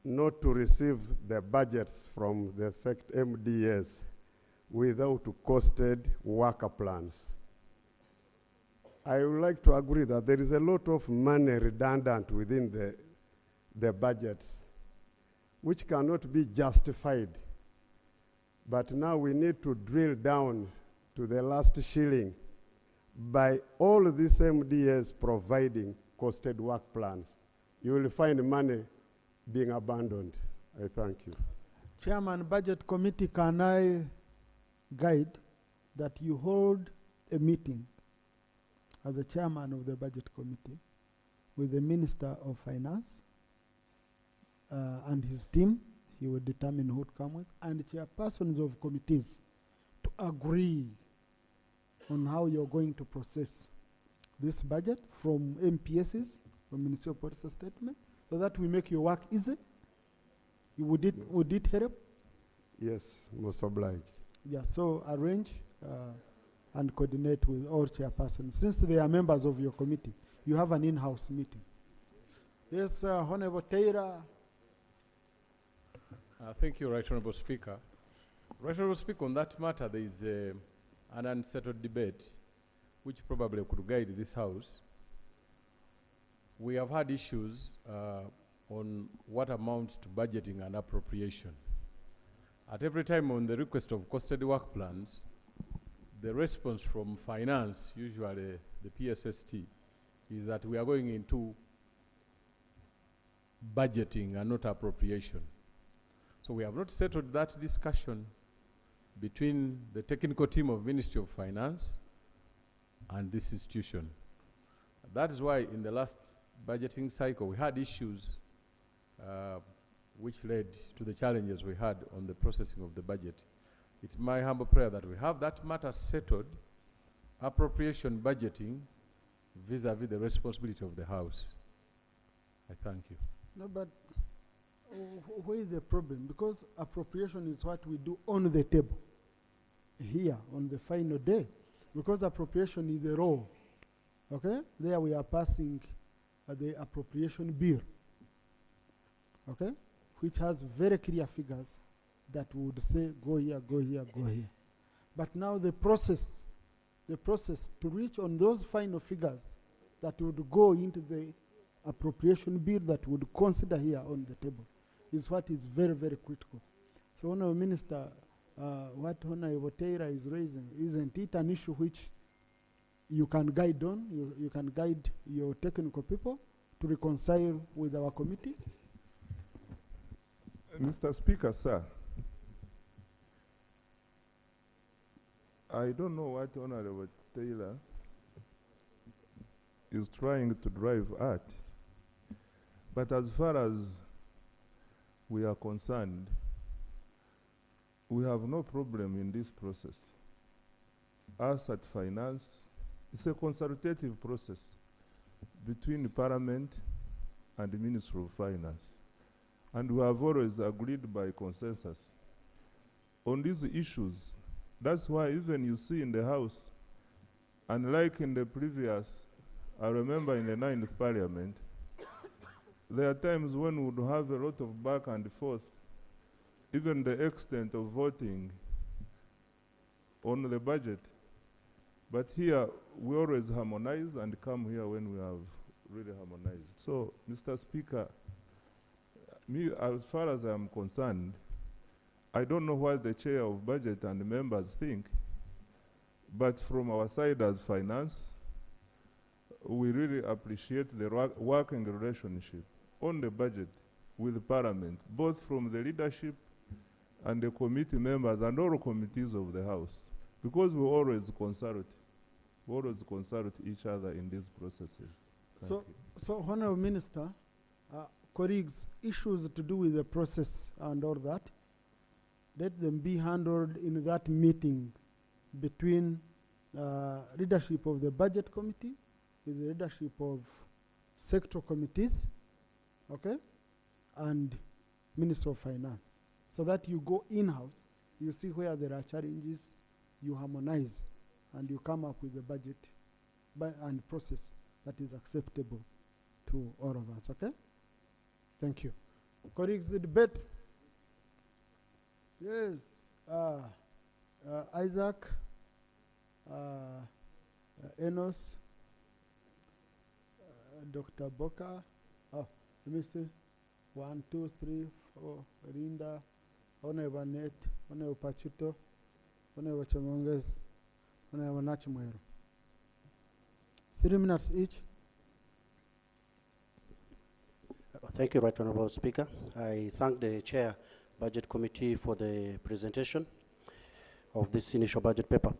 not to receive the budgets from the MDS without costed worker plans. I would like to agree that there is a lot of money redundant within the budgets, which cannot be justified. But now we need to drill down to the last shilling by all these MDS providing costed work plans. You will find money being abandoned. I thank you. Chairman, Budget Committee, can I guide that you hold a meeting as the chairman of the Budget Committee with the Minister of Finance and his team. He will determine who to come with, and chairpersons of committees to agree on how you're going to process this budget from MPSs, from Ministry of Policy Statement, so that we make your work easy. Would it help? Yes, most obliged. Yeah, so arrange and coordinate with all chairpersons. Since they are members of your committee, you have an in-house meeting. Yes, Honorable Taylor. Thank you, Right Honorable Speaker. Right Honorable Speaker, on that matter, there is an unsettled debate which probably could guide this House. We have had issues on what amounts to budgeting and appropriation. At every time on the request of costed work plans, the response from finance, usually the PSST, is that we are going into budgeting and not appropriation. So we have not settled that discussion between the technical team of Ministry of Finance and this institution. That is why in the last budgeting cycle we had issues which led to the challenges we had on the processing of the budget. It's my humble prayer that we have that matter settled, appropriation budgeting vis-a-vis the responsibility of the House. I thank you. No, but where is the problem? Because appropriation is what we do on the table here on the final day. Because appropriation is the law. Okay? There we are passing the appropriation bill. Okay? Which has very clear figures that would say go here, go here, go here. But now the process to reach on those final figures that would go into the appropriation bill that would consider here on the table is what is very, very critical. So, Honourable Minister, what Honorable Taylor is raising, isn't it an issue which you can guide on, you can guide your technical people to reconcile with our committee? Mr. Speaker, sir, I don't know what Honorable Taylor is trying to drive at, but as far as we are concerned, we have no problem in this process. Us at Finance, it's a consultative process between Parliament and the Ministry of Finance. And we have always agreed by consensus on these issues. That's why even you see in the House, unlike in the previous, I remember in the 9th Parliament, there are times when we would have a lot of back and forth, even the extent of voting on the budget. But here, we always harmonize and come here when we have really harmonized. So, Mr. Speaker, me, as far as I'm concerned, I don't know what the chair of budget and the members think, but from our side as Finance, we really appreciate the working relationship on the budget with Parliament, both from the leadership and the committee members and all committees of the House, because we always consult each other in these processes. So, Honorable Minister, colleagues, issues to do with the process and all that, let them be handled in that meeting between leadership of the budget committee with the leadership of sector committees, okay, and Minister of Finance, so that you go in-house, you see where there are challenges, you harmonize, and you come up with a budget and process that is acceptable to all of us, okay? Thank you. Colleagues, the debate. Yes, Isaac, Enos, Dr. Boka, let me see, 1, 2, 3, 4, Linda, Honorable Net, Honorable Pachito, Honorable Chamonges, Honorable Nachimwero. 3 minutes each. Thank you, Right Honorable Speaker. I thank the Chair Budget Committee for the presentation of this initial budget paper.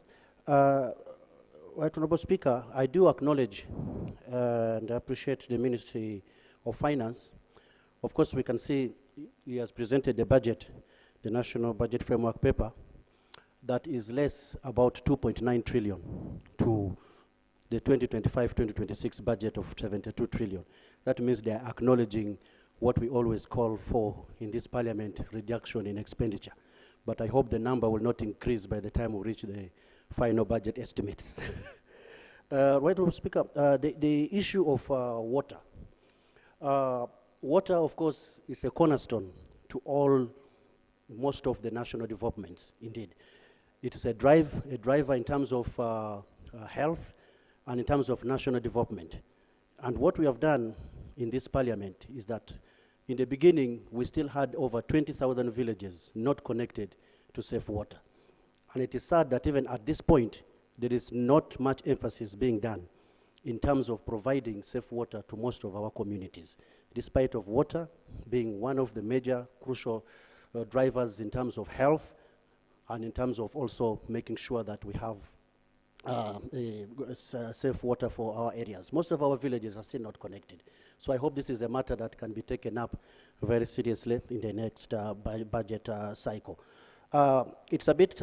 Right Honorable Speaker, I do acknowledge and appreciate the Ministry of Finance. Of course, we can see he has presented the budget, the National Budget Framework paper, that is less about 2.9 trillion to the 2025-2026 budget of 72 trillion. That means they are acknowledging what we always call for in this parliament, reduction in expenditure. But I hope the number will not increase by the time we reach the final budget estimates. Right, Honorable Speaker, the issue of water. Water, of course, is a cornerstone to most of the national developments, indeed. It is a driver in terms of health and in terms of national development. And what we have done in this parliament is that in the beginning, we still had over 20,000 villages not connected to safe water. And it is sad that even at this point, there is not much emphasis being done in terms of providing safe water to most of our communities, despite of water being one of the major crucial drivers in terms of health and in terms of also making sure that we have safe water for our areas. Most of our villages are still not connected. So I hope this is a matter that can be taken up very seriously in the next budget cycle. It's a bit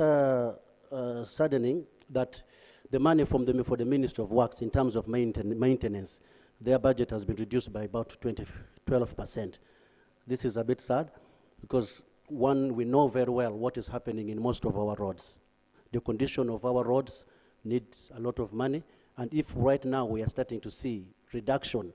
saddening that the money for the Ministry of Works in terms of maintenance, their budget has been reduced by about 12%. This is a bit sad because one, we know very well what is happening in most of our roads. The condition of our roads needs a lot of money, and if right now we are starting to see reduction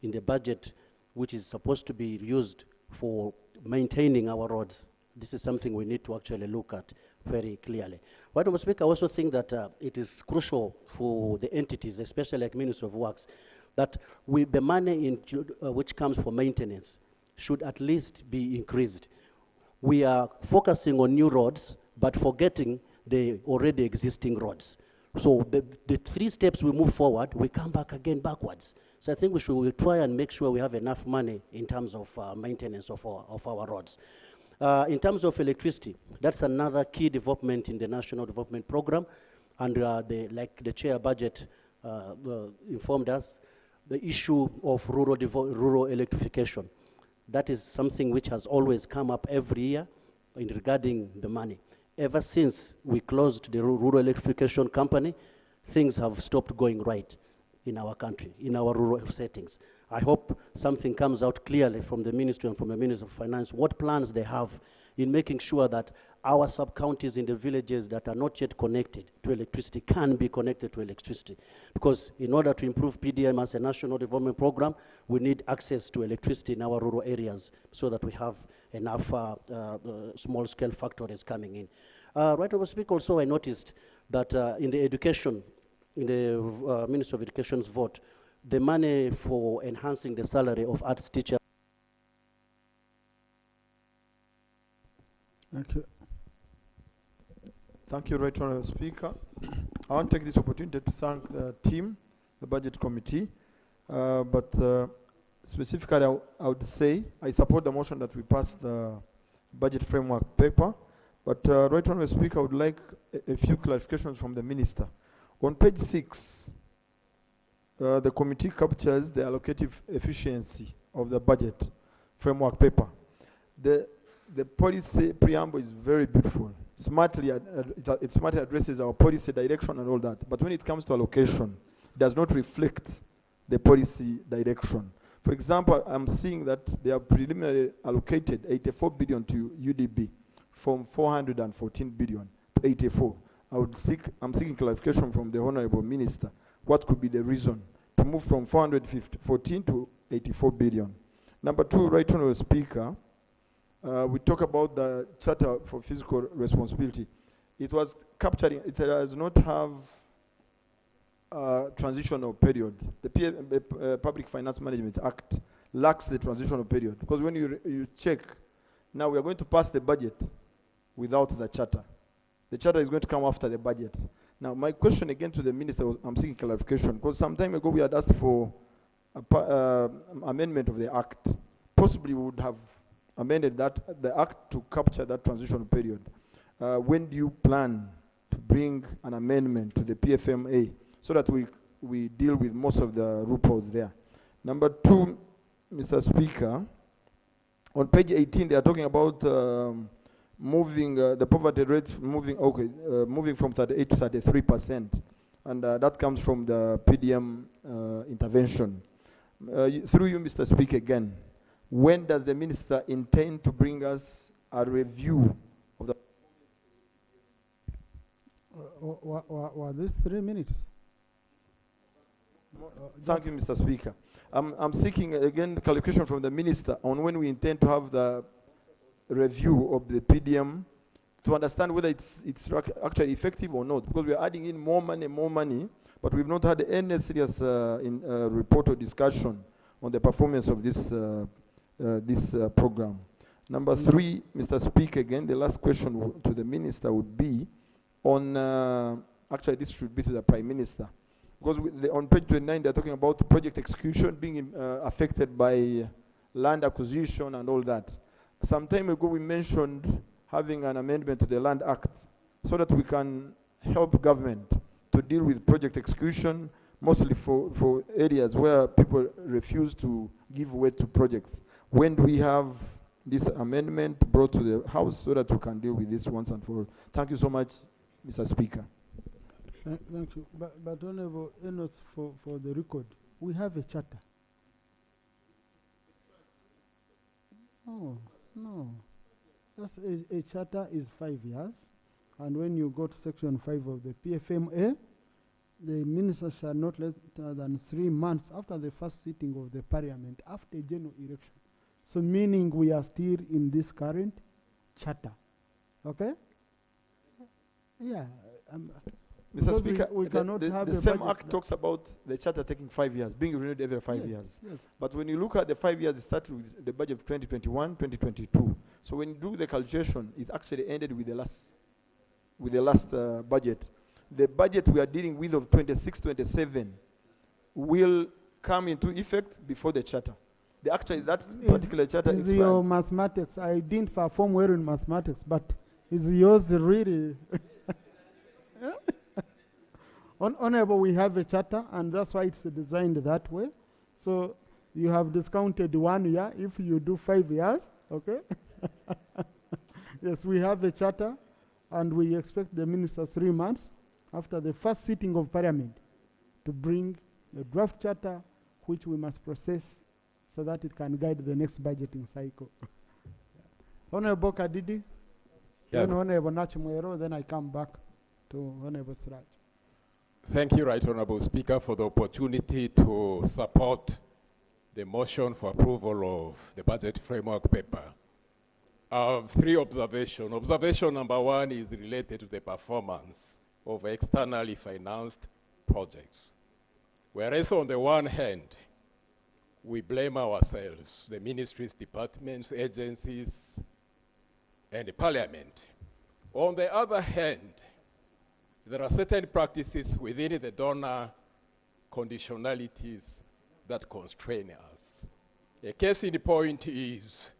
in the budget which is supposed to be used for maintaining our roads, this is something we need to actually look at very clearly. Madam Speaker, I also think that it is crucial for the entities, especially like Ministry of Works, that the money which comes for maintenance should at least be increased. We are focusing on new roads, but forgetting the already existing roads. So the 3 steps we move forward, we come back again backwards. So I think we'll try and make sure we have enough money in terms of maintenance of our roads. In terms of electricity, that's another key development in the National Development Program. And like the chair budget informed us, the issue of rural electrification. That is something which has always come up every year in regarding the money. Ever since we closed the rural electrification company, things have stopped going right in our country, in our rural settings. I hope something comes out clearly from the ministry and from the Ministry of Finance, what plans they have in making sure that our sub-counties in the villages that are not yet connected to electricity can be connected to electricity. Because in order to improve PDM as a national development program, we need access to electricity in our rural areas so that we have enough small-scale factories coming in. Right over speak also, I noticed that in the education, in the Ministry of Education's vote, the money for enhancing the salary of arts teachers. Thank you. Thank you, Right Honourable Speaker. I want to take this opportunity to thank the team, the Budget Committee, but specifically I would say I support the motion that we pass the budget framework paper, but Right Honourable Speaker, I would like a few clarifications from the Minister. On page 6, the committee captures the allocative efficiency of the budget framework paper. The policy preamble is very beautiful. It smartly addresses our policy direction and all that. But when it comes to allocation, it does not reflect the policy direction. For example, I'm seeing that they have preliminarily allocated 84 billion to UDB from 414 billion to 84. I'm seeking clarification from the Honourable Minister. What could be the reason to move from 414 to 84 billion? Number 2, Right Honourable Speaker, we talk about the Charter for Fiscal Responsibility. It was capturing, it does not have a transitional period. The Public Finance Management Act lacks the transitional period, because when you check, now we are going to pass the budget without the charter. The charter is going to come after the budget. Now, my question again to the Minister, I'm seeking clarification, because some time ago we had asked for amendment of the Act. Possibly we would have amended the Act to capture that transitional period. When do you plan to bring an amendment to the PFMA so that we deal with most of the loopholes there? Number 2, Mr. Speaker, on page 18 they are talking about moving the poverty rates moving from 38 to 33%, and that comes from the PDM intervention. Through you, Mr. Speaker, again, when does the Minister intend to bring us a review of the... Were these 3 minutes? Thank you, Mr. Speaker. I'm seeking, again, clarification from the Minister on when we intend to have the review of the PDM to understand whether it's actually effective or not, because we're adding in more money, but we've not had any serious report or discussion on the performance of this program. Number 3, Mr. Speaker, again, the last question to the Minister would be on, actually this should be to the Prime Minister, because on page 29 they're talking about project execution being affected by land acquisition and all that. Some time ago we mentioned having an amendment to the Land Act so that we can help government to deal with project execution, mostly for areas where people refuse to give way to projects. When do we have this amendment brought to the House so that we can deal with this once and for all? Thank you so much, Mr. Speaker. Thank you. But Honourable Enos, for the record, we have a charter. No. That's a charter is 5 years, and when you go to section 5 of the PFMA, the minister shall not less than 3 months after the first sitting of the parliament after general election. So meaning we are still in this current charter. Okay? Yeah. Mr. Speaker, we cannot have the same act talks about the charter taking 5 years, being renewed every 5 years. Yes. But when you look at the 5 years, it started with the budget of 2021, 2022. So when you do the calculation, it actually ended with the last with the last budget. The budget we are dealing with of 26-27 will come into effect before the charter. Actually, that particular charter is expired. your mathematics. I didn't perform well in mathematics, but is yours really? Honorable, we have a charter, and that's why it's designed that way. So you have discounted 1 year if you do 5 years, okay? Yes, we have a charter, and we expect the minister 3 months after the first sitting of parliament to bring a draft charter which we must process so that it can guide the next budgeting cycle. Honorable Kadidi, then Honorable Nachimwero, then I come back to Honorable Siraj. Thank you, Right Honorable Speaker, for the opportunity to support the motion for approval of the budget framework paper. I have 3 observations. Observation number 1 is related to the performance of externally financed projects. Whereas on the one hand, we blame ourselves, the ministries, departments, agencies, and the parliament. On the other hand, there are certain practices within the donor conditionalities that constrain us. A case in point is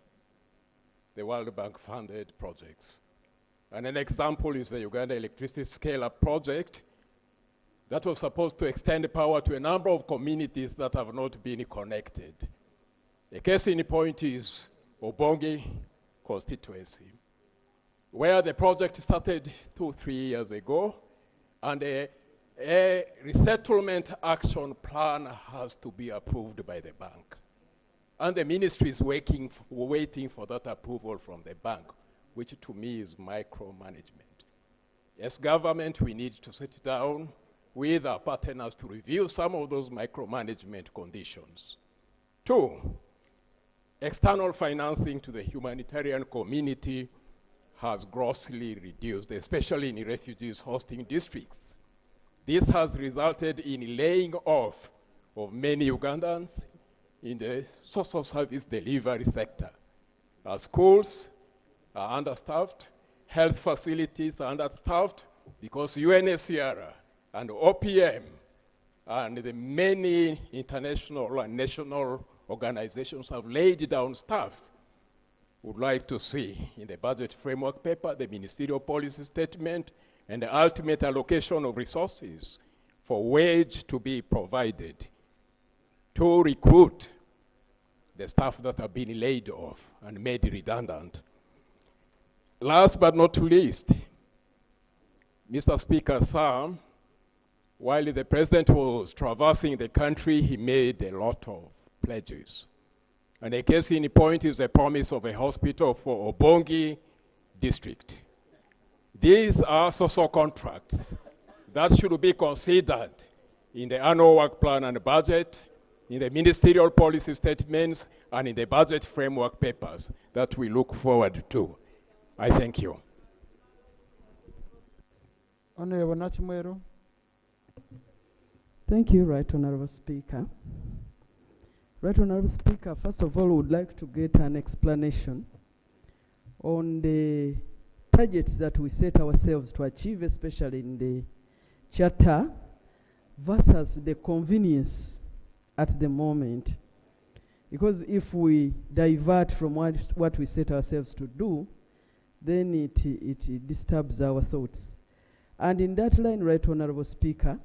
the World Bank funded projects. And an example is the Uganda Electricity Scale-Up project that was supposed to extend power to a number of communities that have not been connected. A case in point is Obongi constituency, where the project started 2-3 years ago, and a resettlement action plan has to be approved by the bank. And the ministry is waiting for that approval from the bank, which to me is micromanagement. As government, we need to sit down with our partners to review some of those micromanagement conditions. 2, external financing to the humanitarian community has grossly reduced, especially in refugees hosting districts. This has resulted in laying off of many Ugandans in the social service delivery sector. Our schools are understaffed, health facilities are understaffed because UNHCR and OPM and the many international and national organizations have laid down staff. Would like to see in the budget framework paper, the ministerial policy statement, and the ultimate allocation of resources for wage to be provided to recruit the staff that have been laid off and made redundant. Last but not least, Mr. Speaker, sir, while the president was traversing the country, he made a lot of pledges. And a case in point is the promise of a hospital for Obongi district. These are social contracts that should be considered in the annual work plan and budget, in the ministerial policy statements, and in the budget framework papers that we look forward to. I thank you. Honorable Nachimwero. Thank you, Right Honorable Speaker. Right Honorable Speaker, first of all, we would like to get an explanation on the targets that we set ourselves to achieve, especially in the charter, versus the convenience at the moment. Because if we divert from what we set ourselves to do, then it disturbs our thoughts. And in that line, Right Honorable Speaker,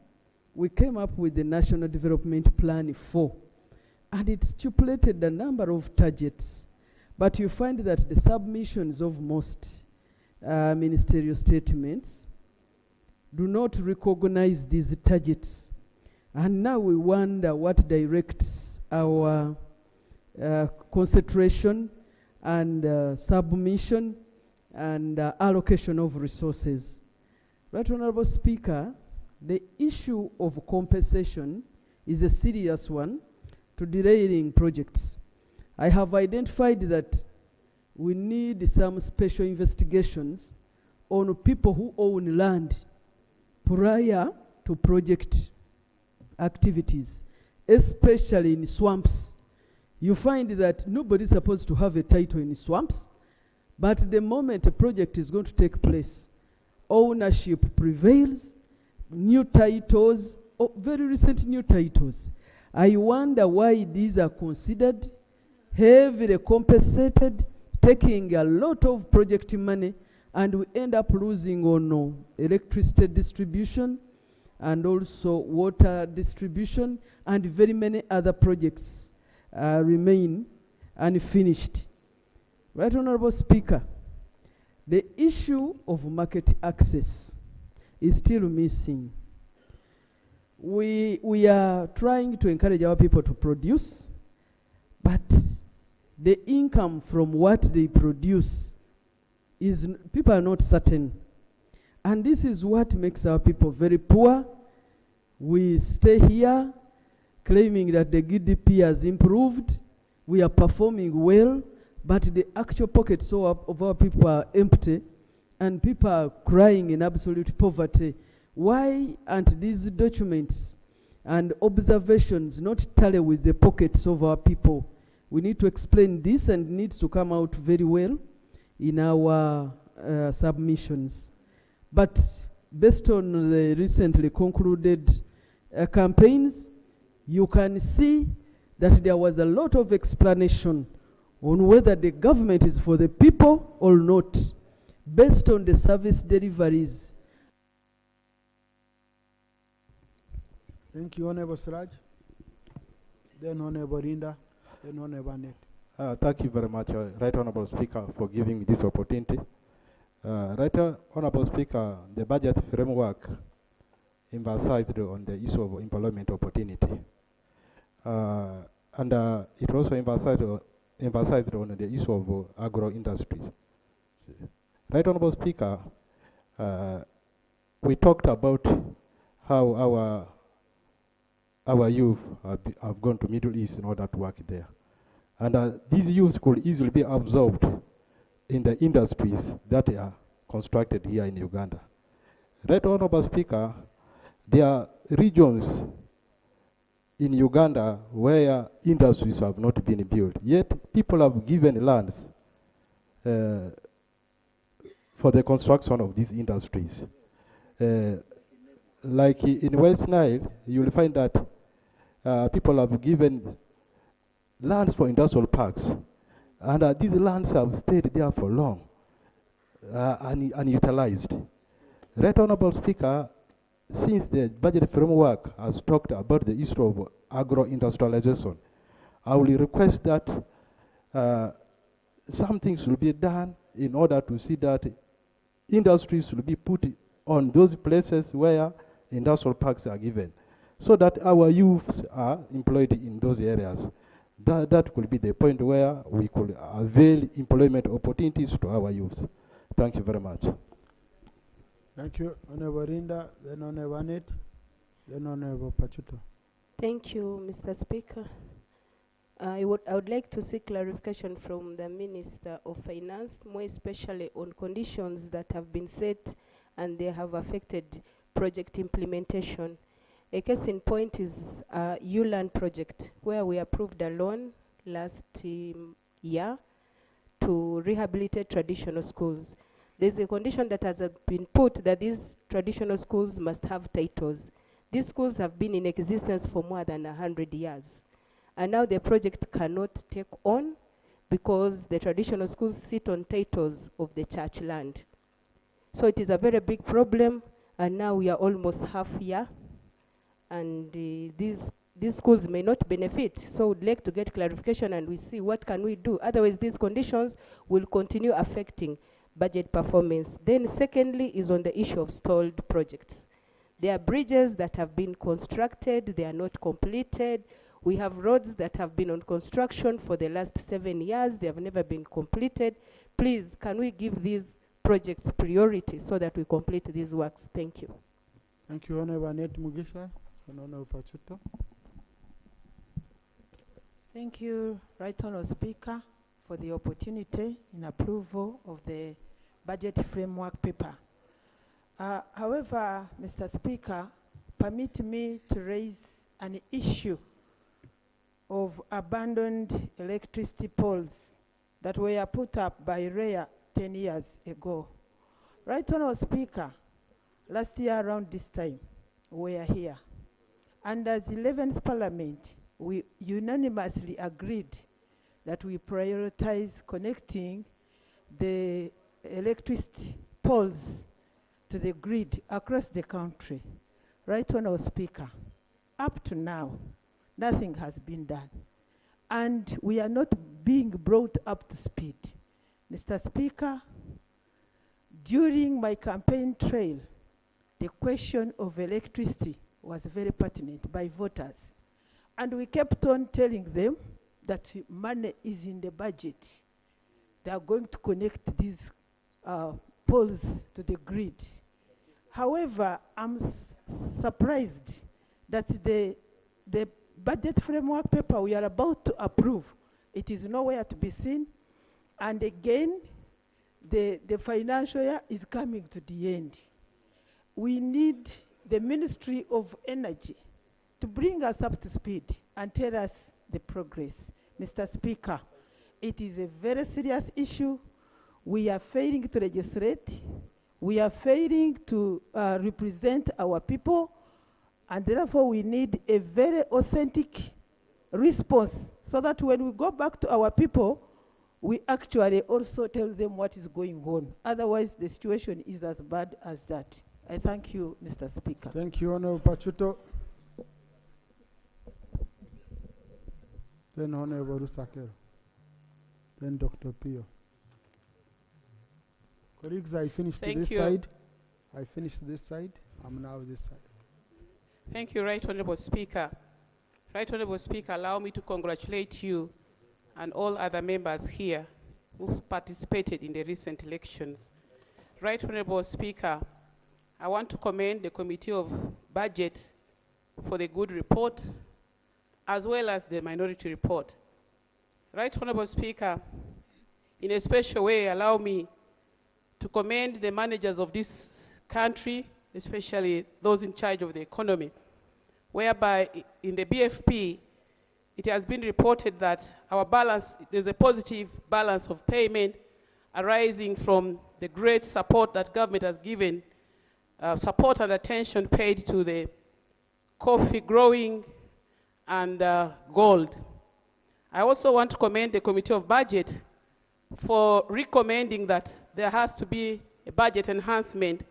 we came up with the National Development Plan 4, and it stipulated a number of targets. But you find that the submissions of most ministerial statements do not recognize these targets. And now we wonder what directs our concentration and submission and allocation of resources. Right Honorable Speaker, the issue of compensation is a serious one to derailing projects. I have identified that we need some special investigations on people who own land prior to project activities, especially in swamps. You find that nobody's supposed to have a title in swamps, but the moment a project is going to take place, ownership prevails, new titles, very recent new titles. I wonder why these are considered heavily compensated, taking a lot of project money, and we end up losing on electricity distribution and also water distribution, and very many other projects remain unfinished. Right Honorable Speaker, the issue of market access is still missing. We are trying to encourage our people to produce, but the income from what they produce is, people are not certain. And this is what makes our people very poor. We stay here claiming that the GDP has improved, we are performing well, but the actual pockets of our people are empty, and people are crying in absolute poverty. Why aren't these documents and observations not tally with the pockets of our people? We need to explain this, and it needs to come out very well in our submissions. But based on the recently concluded campaigns, you can see that there was a lot of explanation on whether the government is for the people or not, based on the service deliveries. Thank you, Honorable Siraj. Then Honorable Rinda, then Honorable Net. Thank you very much, Right Honorable Speaker, for giving me this opportunity. Right Honorable Speaker, the budget framework emphasized on the issue of employment opportunity. And it also emphasized on the issue of agro-industry. Right Honorable Speaker, we talked about how our youth have gone to Middle East in order to work there. And these youths could easily be absorbed in the industries that are constructed here in Uganda. Right Honorable Speaker, there are regions in Uganda where industries have not been built, yet people have given lands for the construction of these industries. Like in West Nile, you will find that people have given lands for industrial parks, and these lands have stayed there for long, unutilized. Right Honorable Speaker, since the budget framework has talked about the issue of agro-industrialization, I will request that something should be done in order to see that industries should be put on those places where industrial parks are given, so that our youths are employed in those areas. That could be the point where we could avail employment opportunities to our youths. Thank you very much. Thank you, Honorable Rinda, then Honorable Net, then Honorable Pachuto. Thank you, Mr. Speaker. I would like to seek clarification from the Minister of Finance, more especially on conditions that have been set and they have affected project implementation. A case in point is ULAN project, where we approved a loan last year to rehabilitate traditional schools. There's a condition that has been put that these traditional schools must have titles. These schools have been in existence for more than 100 years. And now the project cannot take on because the traditional schools sit on titles of the church land. So it is a very big problem, and now we are almost half year, and these schools may not benefit. So we'd like to get clarification, and we see what can we do. Otherwise, these conditions will continue affecting budget performance. Then secondly is on the issue of stalled projects. There are bridges that have been constructed, they are not completed. We have roads that have been on construction for the last 7 years, they have never been completed. Please, can we give these projects priority so that we complete these works? Thank you. Thank you, Honorable Net Mugisha and Honorable Pachuto. Thank you, Right Honorable Speaker, for the opportunity in approval of the budget framework paper. However, Mr. Speaker, permit me to raise an issue of abandoned electricity poles that were put up by REA 10 years ago. Right Honorable Speaker, last year around this time, we were here. And as 11th Parliament, we unanimously agreed that we prioritize connecting the electricity poles to the grid across the country. Right, Honourable Speaker, up to now, nothing has been done. And we are not being brought up to speed. Mr. Speaker, during my campaign trail, the question of electricity was very pertinent by voters. And we kept on telling them that money is in the budget. They are going to connect these poles to the grid. However, I'm surprised that the budget framework paper we are about to approve, it is nowhere to be seen. And again, the financial year is coming to the end. We need the Ministry of Energy to bring us up to speed and tell us the progress. Mr. Speaker, it is a very serious issue. We are failing to legislate. We are failing to represent our people, and therefore we need a very authentic response so that when we go back to our people, we actually also tell them what is going on. Otherwise, the situation is as bad as that. I thank you, Mr. Speaker. Thank you, Honourable Pachuto. Then Honourable Rusakero. Then Dr. Pio. Colleagues, I finished Thank this you. side. I finished this side. I'm now this side. Thank you, Right Honourable Speaker. Right Honourable Speaker, allow me to congratulate you and all other members here who participated in the recent elections. Right Honourable Speaker, I want to commend the Committee of Budget for the good report, as well as the minority report. Right Honourable Speaker, in a special way, allow me to commend the managers of this country, especially those in charge of the economy, whereby in the BFP, it has been reported that our balance, there's a positive balance of payment arising from the great support that government has given, support and attention paid to the coffee growing and gold. I also want to commend the Committee of Budget for recommending that there has to be a budget enhancement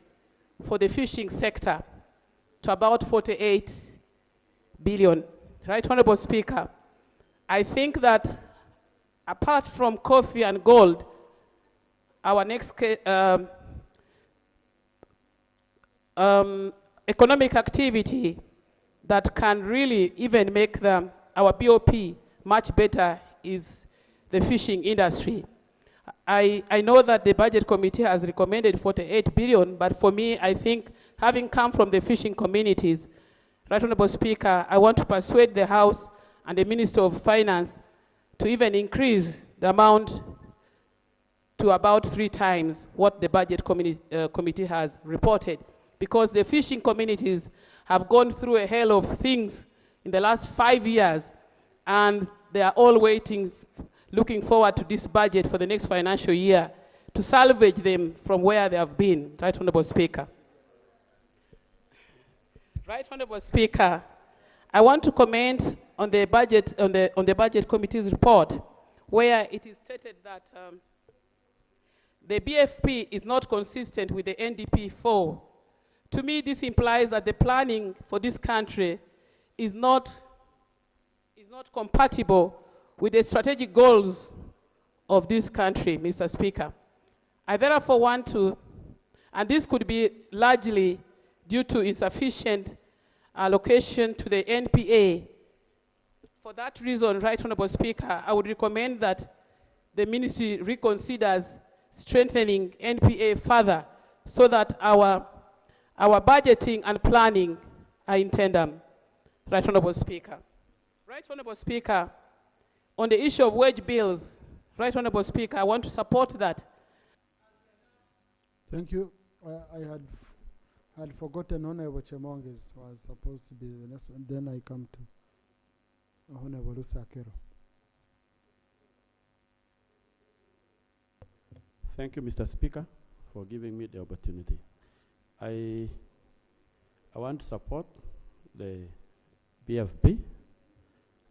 for the fishing sector to about 48 billion. Right Honourable Speaker, I think that apart from coffee and gold, our next economic activity that can really even make our BOP much better is the fishing industry. I know that the Budget Committee has recommended 48 billion, but for me, I think having come from the fishing communities, Right Honourable Speaker, I want to persuade the House and the Minister of Finance to even increase the amount to about 3 times what the Budget Committee has reported, because the fishing communities have gone through a hell of things in the last 5 years, and they are all waiting, looking forward to this budget for the next financial year to salvage them from where they have been. Right Honourable Speaker. Right Honourable Speaker, I want to comment on the budget, on the Budget Committee's report, where it is stated that the BFP is not consistent with the NDP 4. To me, this implies that the planning for this country is not compatible with the strategic goals of this country, Mr. Speaker. I therefore want to, and this could be largely due to insufficient allocation to the NPA. For that reason, Right Honourable Speaker, I would recommend that the Ministry reconsiders strengthening NPA further so that our budgeting and planning are in tandem. Right Honourable Speaker. Right Honourable Speaker, on the issue of wage bills, Right Honourable Speaker, I want to support that. Thank you. I had forgotten Honourable Chemonges was supposed to be the next one. Then I come to Honourable Rusakero. Thank you, Mr. Speaker, for giving me the opportunity. I I want to support the BFP,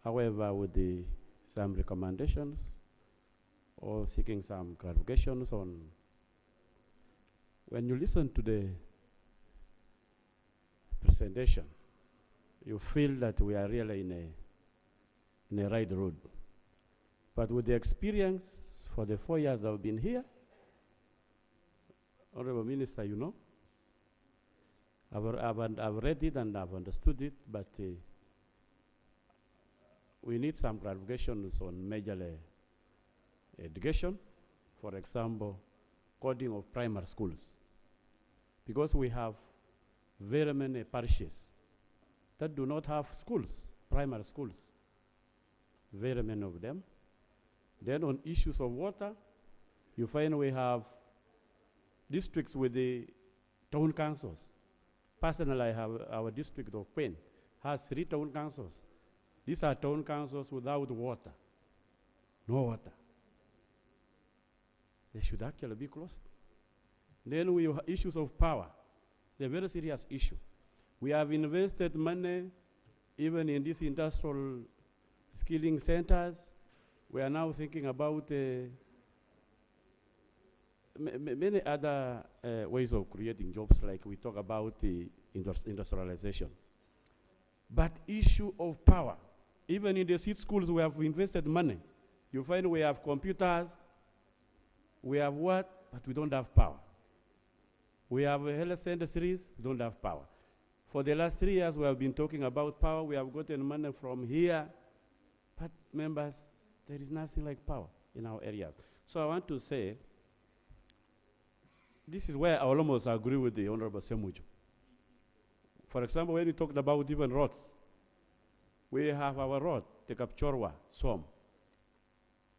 however, with some recommendations or seeking some clarifications on when you listen to the presentation, you feel that we are really in a right road. But with the experience for the 4 years I've been here, Honorable Minister, you know, I've read it and I've understood it, but we need some clarifications on majorly education. For example, coding of primary schools. Because we have very many parishes that do not have schools, primary schools. Very many of them. Then on issues of water, you find we have districts with the town councils. Personally, I have our district of Queen has 3 town councils. These are town councils without water. No water. They should actually be closed. Then we have issues of power. It's a very serious issue. We have invested money even in these industrial skilling centers. We are now thinking about many other ways of creating jobs, like we talk about the industrialization. But issue of power, even in the seed schools we have invested money. You find we have computers, we have what, but we don't have power. We have health industries, we don't have power. For the last 3 years we have been talking about power, we have gotten money from here, but members, there is nothing like power in our areas. So I want to say, this is where I almost agree with the Honorable Semuju. For example, when we talked about even roads, we have our road, the Kapchorwa, Som.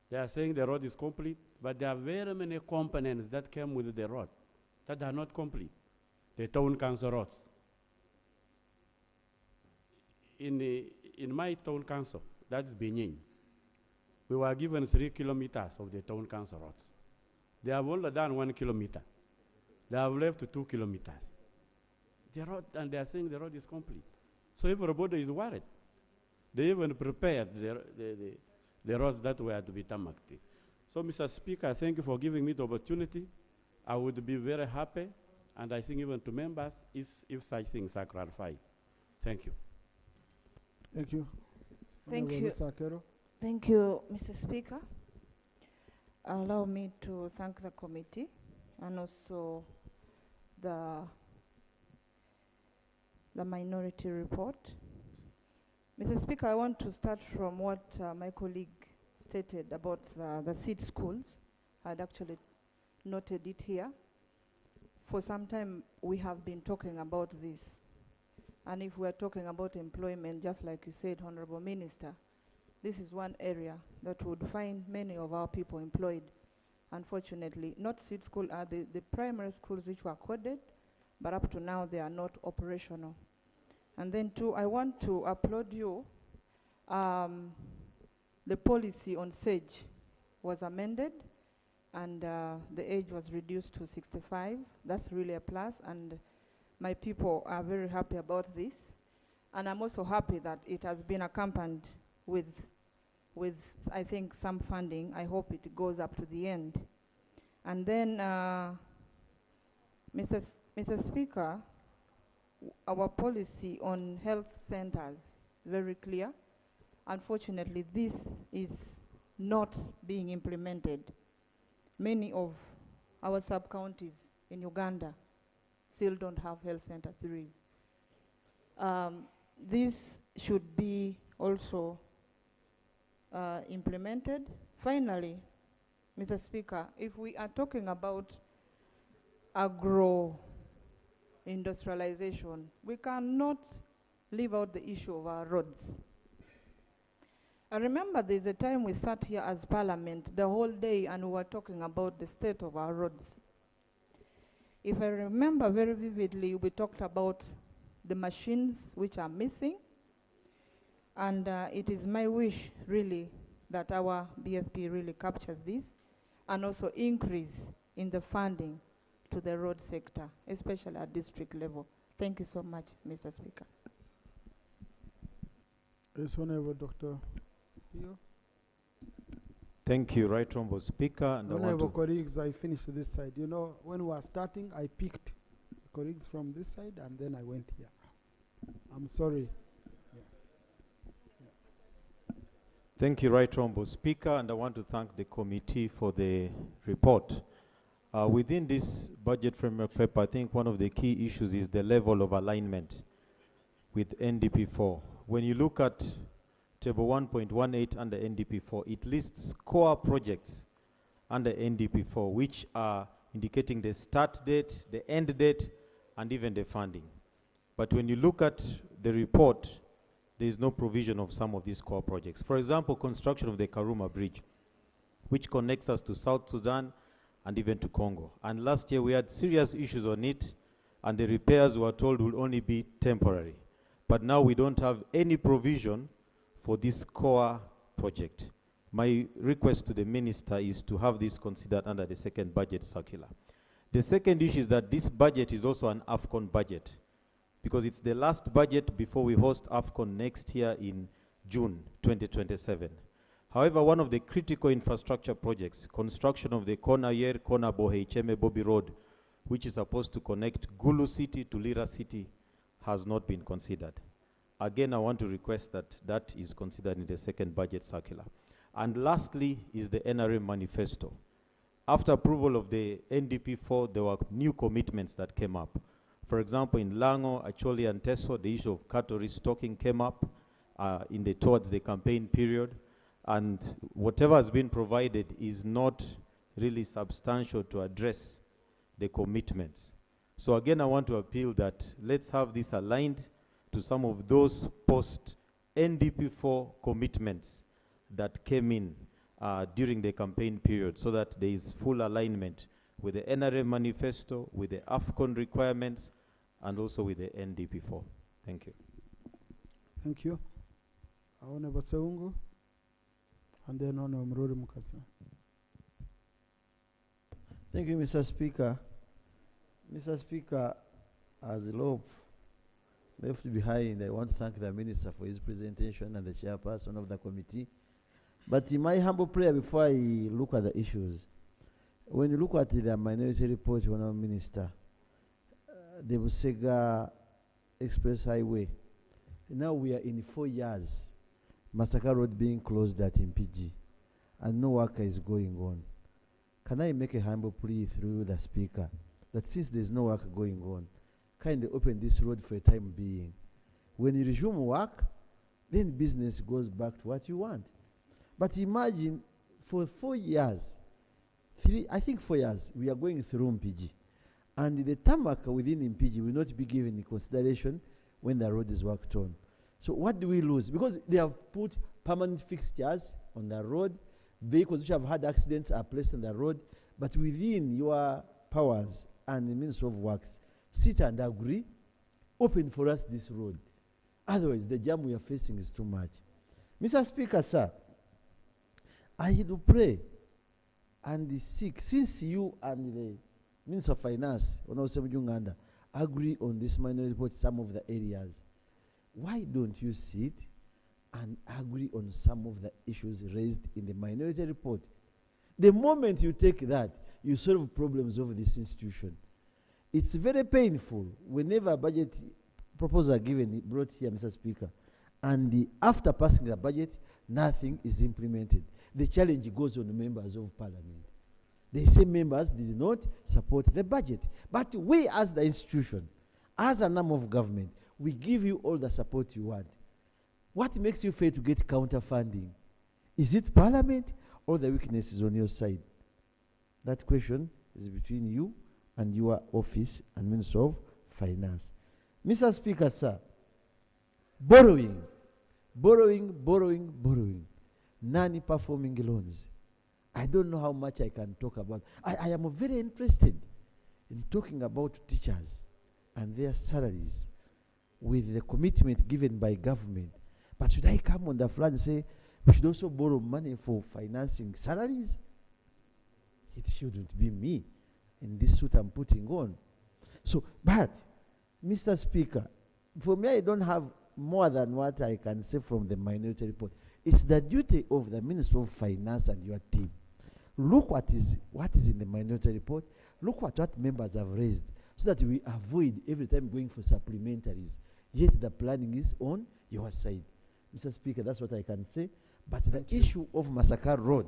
They are saying the road is complete, but there are very many components that came with the road that are not complete. The town council roads. In my town council, that's Benin, we were given 3 kilometers of the town council roads. They have only done 1 kilometer. They have left 2 kilometers. The road, and they are saying the road is complete. So everybody is worried. They even prepared the roads that were to be tarmacked. So, Mr. Speaker, thank you for giving me the opportunity. I would be very happy, and I think even to members, if such things are clarified. Thank you. Thank you. Thank Honorable you. Mr. Akero. Thank you, Mr. Speaker. Allow me to thank the committee and also the minority report. Mr. Speaker, I want to start from what my colleague stated about the seed schools. I'd actually noted it here. For some time, we have been talking about this. And if we're talking about employment, just like you said, Honorable Minister, this is one area that would find many of our people employed. Unfortunately, not seed school are the primary schools which were coded, but up to now they are not operational. And then too, I want to applaud you. The policy on SAGE was amended and the age was reduced to 65. That's really a plus, and my people are very happy about this. And I'm also happy that it has been accompanied with I think, some funding. I hope it goes up to the end. And then, Mr. Speaker, our policy on health centers, very clear. Unfortunately, this is not being implemented. Many of our sub-counties in Uganda still don't have health center threes. This should be also implemented. Finally, Mr. Speaker, if we are talking about agro-industrialization, we cannot leave out the issue of our roads. I remember there's a time we sat here as Parliament the whole day and we were talking about the state of our roads. If I remember very vividly, we talked about the machines which are missing, and it is my wish really that our BFP really captures this and also increase in the funding to the road sector, especially at district level. Thank you so much, Mr. Speaker. Yes, Honorable Dr. Hiyo. Thank you, Right Honorable Speaker. And I want Honorable to colleagues, I finished this side. You know, when we were starting, I picked colleagues from this side and then I went here. I'm sorry. Thank you, Right Honorable Speaker, and I want to thank the committee for the report. Within this budget framework paper, I think one of the key issues is the level of alignment with NDP4. When you look at table 1.18 under NDP4, it lists core projects under NDP4, which are indicating the start date, the end date, and even the funding. But when you look at the report, there is no provision of some of these core projects. For example, construction of the Karuma Bridge, which connects us to South Sudan and even to Congo. And last year we had serious issues on it, and the repairs we were told will only be temporary. But now we don't have any provision for this core project. My request to the minister is to have this considered under the second budget circular. The second issue is that this budget is also an AFCON budget, because it's the last budget before we host AFCON next year in June 2027. However, one of the critical infrastructure projects, construction of the Kona Bohe Cheme Bobi Road, which is supposed to connect Gulu City to Lira City, has not been considered. Again, I want to request that that is considered in the second budget circular. And lastly is the NRM manifesto. After approval of the NDP4, there were new commitments that came up. For example, in Lango, Acholi, and Teso, the issue of cattle restocking came up towards the campaign period. And whatever has been provided is not really substantial to address the commitments. So again, I want to appeal that let's have this aligned to some of those post-NDP4 commitments that came in during the campaign period, so that there is full alignment with the NRM manifesto, with the AFCON requirements, and also with the NDP4. Thank you. Thank you. Honorable Seungu, and then Honorable Mruri Mukasa. Thank you, Mr. Speaker. Mr. Speaker, as the law left behind, I want to thank the Minister for his presentation and the chairperson of the committee. But in my humble prayer, before I look at the issues, when you look at the minority report, Honourable Minister, the Busega Express Highway, now we are in 4 years, Masaka Road being closed at MPG, and no work is going on. Can I make a humble plea through the Speaker that since there's no work going on, kindly open this road for a time being. When you resume work, then business goes back to what you want. But imagine for 4 years, I think 4 years, we are going through MPG. And the tarmac within MPG will not be given in consideration when the road is worked on. So what do we lose? Because they have put permanent fixtures on the road, vehicles which have had accidents are placed on the road, but within your powers and the Ministry of Works, sit and agree, open for us this road. Otherwise, the jam we are facing is too much. Mr. Speaker, sir, I do pray and seek, since you and the Minister of Finance, Honorable Junganda, agree on this minority report, some of the areas, why don't you sit and agree on some of the issues raised in the minority report? The moment you take that, you solve problems of this institution. It's very painful whenever a budget proposal given brought here, Mr. Speaker, and after passing the budget, nothing is implemented. The challenge goes on the members of parliament. They say members did not support the budget. But we as the institution, as an arm of government, we give you all the support you want. What makes you fail to get counter funding? Is it parliament or the weakness is on your side? That question is between you and your office and Minister of Finance. Mr. Speaker, sir, borrowing, non-performing loans. I don't know how much I can talk about. I am very interested in talking about teachers and their salaries with the commitment given by government. But should I come on the floor and say we should also borrow money for financing salaries? It shouldn't be me in this suit I'm putting on. So, but Mr. Speaker, for me, I don't have more than what I can say from the minority report. It's the duty of the Minister of Finance and your team. Look what is in the minority report. Look what members have raised, so that we avoid every time going for supplementaries. Yet the planning is on your side. Mr. Speaker, that's what I can say. But the issue of Massacre Road,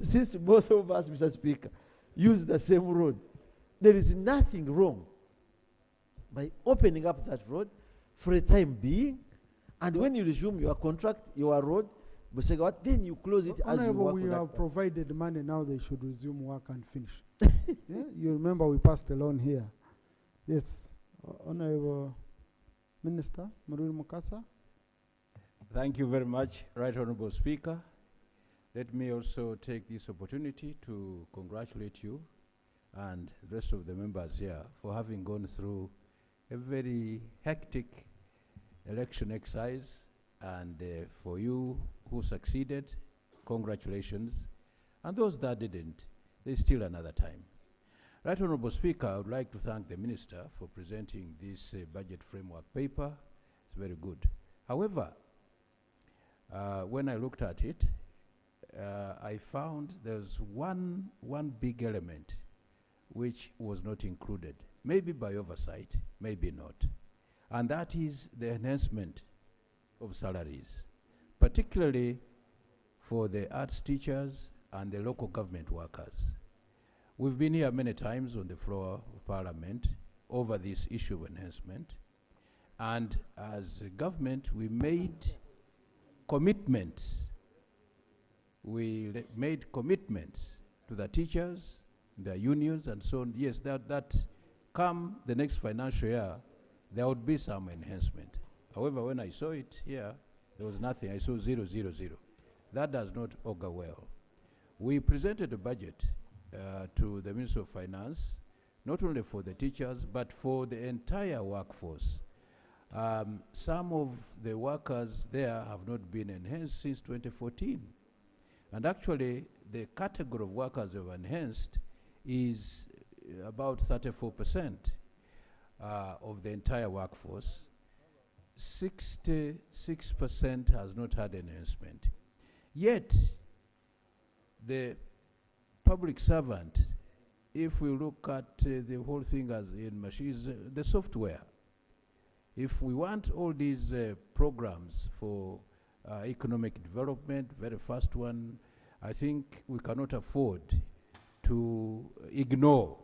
since both of us, Mr. Speaker, use the same road, there is nothing wrong by opening up that road for a time being, and when you resume your contract, your road, then you close it as you work. We have provided money, now they should resume work and finish. Yeah? You remember we passed a loan here. Yes, Honorable Minister Muriel Mukasa. Thank you very much, Right Honorable Speaker. Let me also take this opportunity to congratulate you and the rest of the members here for having gone through a very hectic election exercise, and for you who succeeded, congratulations. And those that didn't, there's still another time. Right Honorable Speaker, I would like to thank the Minister for presenting this budget framework paper. It's very good. However, when I looked at it, I found there's one big element which was not included, maybe by oversight, maybe not. And that is the enhancement of salaries, particularly for the arts teachers and the local government workers. We've been here many times on the floor of Parliament over this issue of enhancement. And as a government, we made commitments. We made commitments to the teachers, their unions, and so on. Yes, that come the next financial year, there would be some enhancement. However, when I saw it here, there was nothing. I saw 0, 0, 0. That does not augur well. We presented a budget to the Minister of Finance, not only for the teachers, but for the entire workforce. Some of the workers there have not been enhanced since 2014. And actually, the category of workers who have enhanced is about 34% of the entire workforce. 66% has not had enhancement. Yet, the public servant, if we look at the whole thing as in machines, the software, if we want all these programs for economic development, very fast one, I think we cannot afford to ignore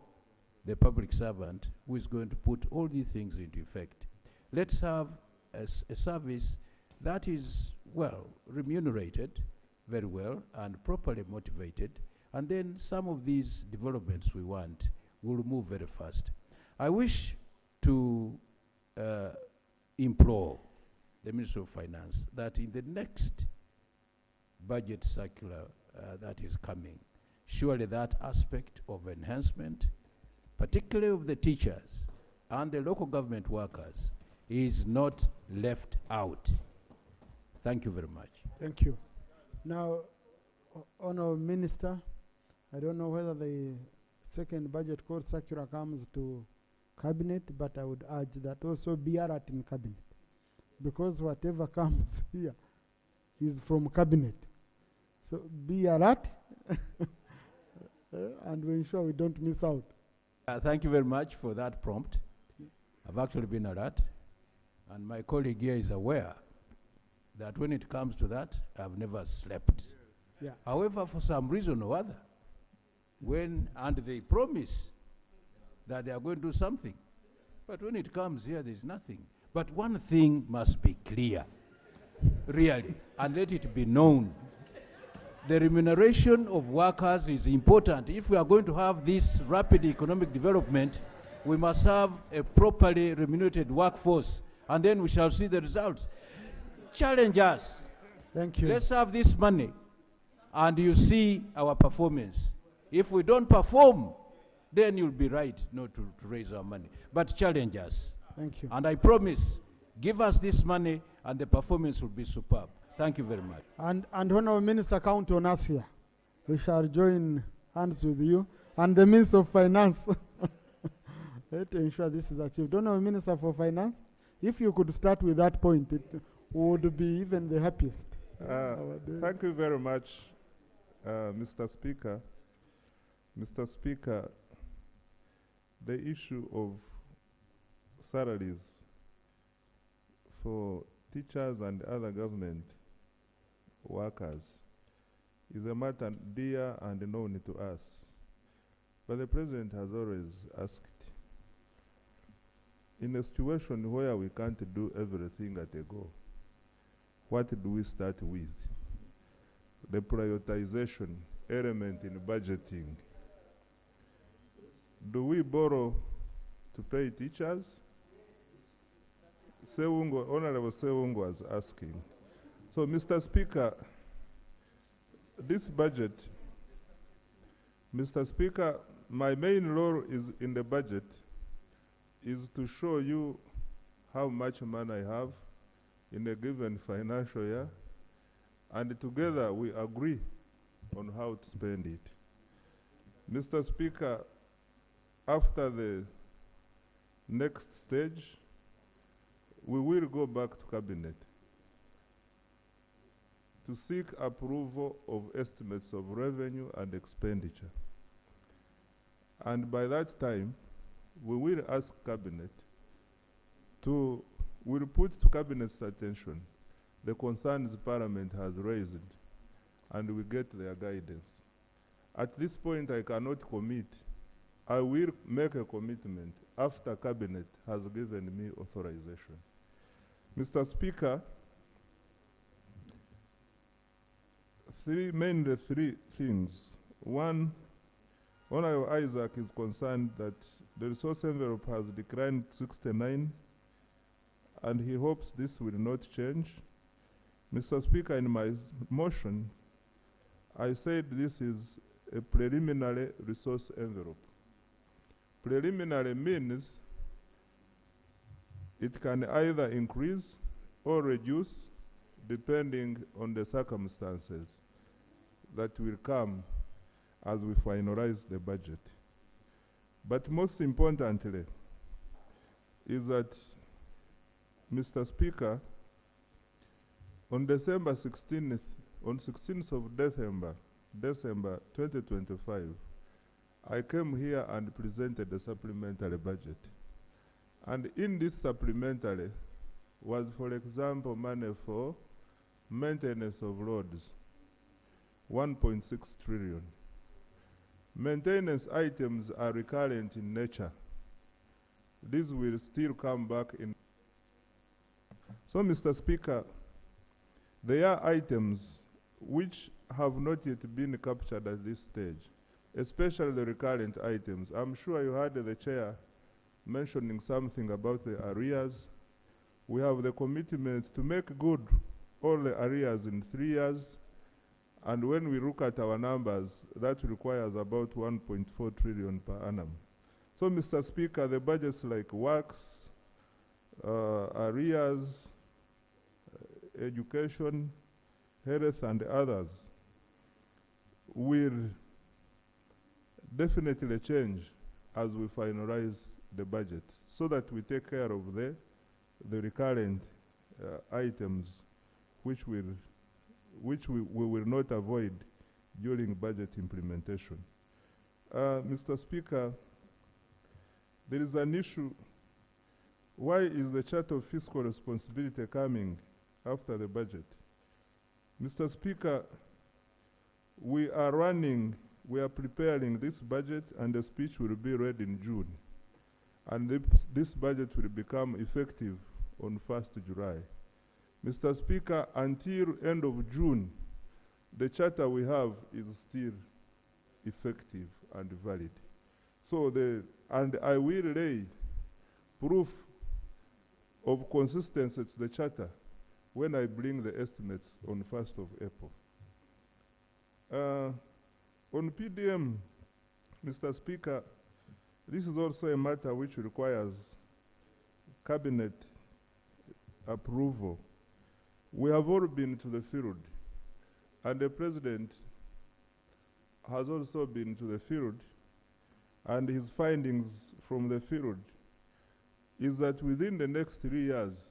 the public servant who is going to put all these things into effect. Let's have a service that is, well, remunerated very well and properly motivated, and then some of these developments we want will move very fast. I wish to implore the Minister of Finance that in the next budget circular that is coming, surely that aspect of enhancement, particularly of the teachers and the local government workers, is not left out. Thank you very much. Thank you. Now, Honourable Minister, I don't know whether the second budget code circular comes to Cabinet, but I would urge that also be alert in Cabinet, because whatever comes here is from Cabinet. So be alert and we ensure we don't miss out. Thank you very much for that prompt. I've actually been alert, and my colleague here is aware that when it comes to that, I've never slept. Yeah. However, for some reason or other, and they promise that they are going to do something, but when it comes here, there's nothing. But one thing must be clear, really, and let it be known. The remuneration of workers is important. If we are going to have this rapid economic development, we must have a properly remunerated workforce, and then we shall see the results. Challenge us. Thank you. Let's have this money, and you see our performance. If we don't perform, then you'll be right not to raise our money. But challenge us. Thank you. And I promise, give us this money, and the performance will be superb. Thank you very much. And Honourable Minister, count on us here. We shall join hands with you and the Minister of Finance. to ensure this is achieved. Honourable Minister for Finance, if you could start with that point, it would be even the happiest. Thank you very much, Mr. Speaker. Mr. Speaker, the issue of salaries for teachers and other government workers is a matter dear and known to us. But the President has always asked, in a situation where we can't do everything at a go, what do we start with? The prioritization element in budgeting. Do we borrow to pay teachers? Honorable Sewungu was asking. So, Mr. Speaker, this budget, Mr. Speaker, my main role is in the budget is to show you how much money I have in a given financial year, and together we agree on how to spend it. Mr. Speaker, after the next stage, we will go back to Cabinet to seek approval of estimates of revenue and expenditure. And by that time, we will ask Cabinet to, we'll put to Cabinet's attention the concerns Parliament has raised, and we get their guidance. At this point, I cannot commit. I will make a commitment after Cabinet has given me authorization. Mr. Speaker, mainly three things. One, Honorable Isaac is concerned that the resource envelope has declined 69, and he hopes this will not change. Mr. Speaker, in my motion, I said this is a preliminary resource envelope. Preliminary means it can either increase or reduce depending on the circumstances that will come as we finalize the budget. But most importantly is that, Mr. Speaker, on December 16th, on 16th of December 2025, I came here and presented the supplementary budget. And in this supplementary was, for example, money for maintenance of roads, 1.6 trillion. Maintenance items are recurrent in nature. These will still come back in. So, Mr. Speaker, there are items which have not yet been captured at this stage, especially the recurrent items. I'm sure you heard the chair mentioning something about the arrears. We have the commitment to make good all the arrears in 3 years. And when we look at our numbers, that requires about 1.4 trillion per annum. So, Mr. Speaker, the budgets like works, arrears, education, health, and others will definitely change as we finalize the budget, so that we take care of the recurrent items which we will not avoid during budget implementation. Mr. Speaker, there is an issue. Why is the Charter of Fiscal Responsibility coming after the budget? Mr. Speaker, we are preparing this budget, and the speech will be read in June. And this budget will become effective on 1st July. Mr. Speaker, until end of June, the charter we have is still effective and valid. So and I will lay proof of consistency to the charter when I bring the estimates on 1st of April. On PDM, Mr. Speaker, this is also a matter which requires Cabinet approval. We have all been to the field, and the President has also been to the field, and his findings from the field is that within the next 3 years,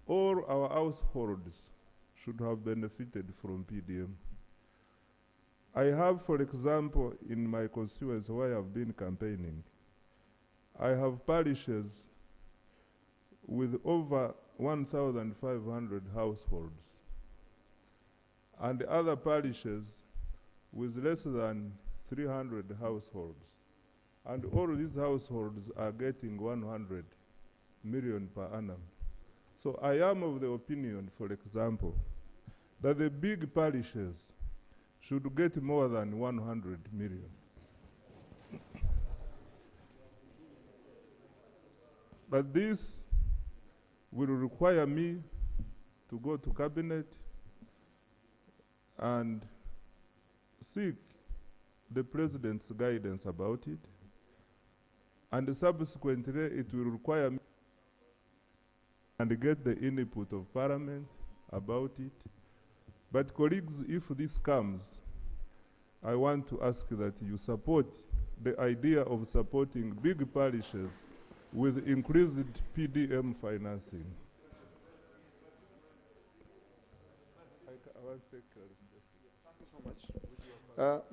all our households should have benefited from PDM. I have, for example, in my constituency where I've been campaigning, I have parishes with over 1,500 households, and other parishes with less than 300 households. And all these households are getting 100 million per annum. So I am of the opinion, for example, that the big parishes should get more than 100 million. But this will require me to go to cabinet and seek the president's guidance about it, and subsequently it will require me and get the input of Parliament about it. But colleagues, if this comes, I want to ask that you support the idea of supporting big parishes with increased PDM financing.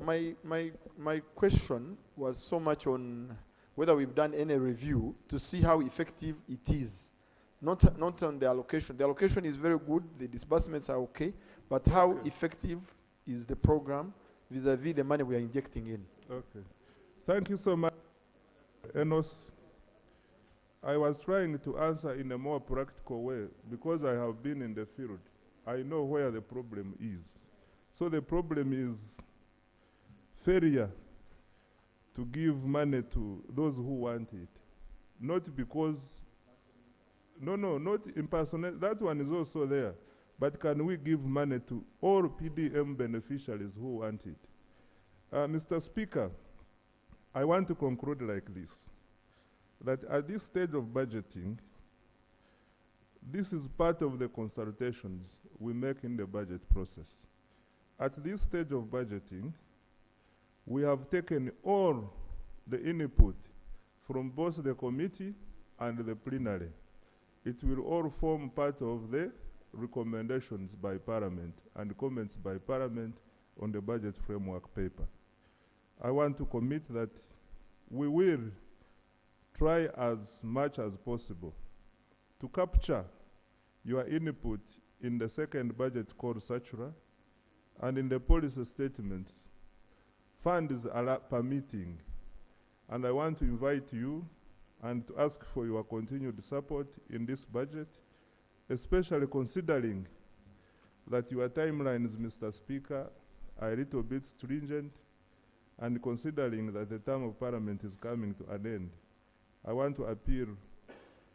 My question was so much on whether we've done any review to see how effective it is. Not on the allocation. The allocation is very good, the disbursements are okay, but how effective is the program vis-a-vis the money we are injecting in? Okay. Thank you so much, Enos. I was trying to answer in a more practical way because I have been in the field. I know where the problem is. So the problem is failure to give money to those who want it. Not because, not impersonate, that one is also there. But can we give money to all PDM beneficiaries who want it? Mr. Speaker, I want to conclude like this, that at this stage of budgeting, this is part of the consultations we make in the budget process. At this stage of budgeting, we have taken all the input from both the committee and the plenary. It will all form part of the recommendations by Parliament and comments by Parliament on the budget framework paper. I want to commit that we will try as much as possible to capture your input in the second budget called Satura, and in the policy statements, funds are permitting. And I want to invite you and to ask for your continued support in this budget, especially considering that your timelines, Mr. Speaker, are a little bit stringent, and considering that the term of Parliament is coming to an end. I want to appeal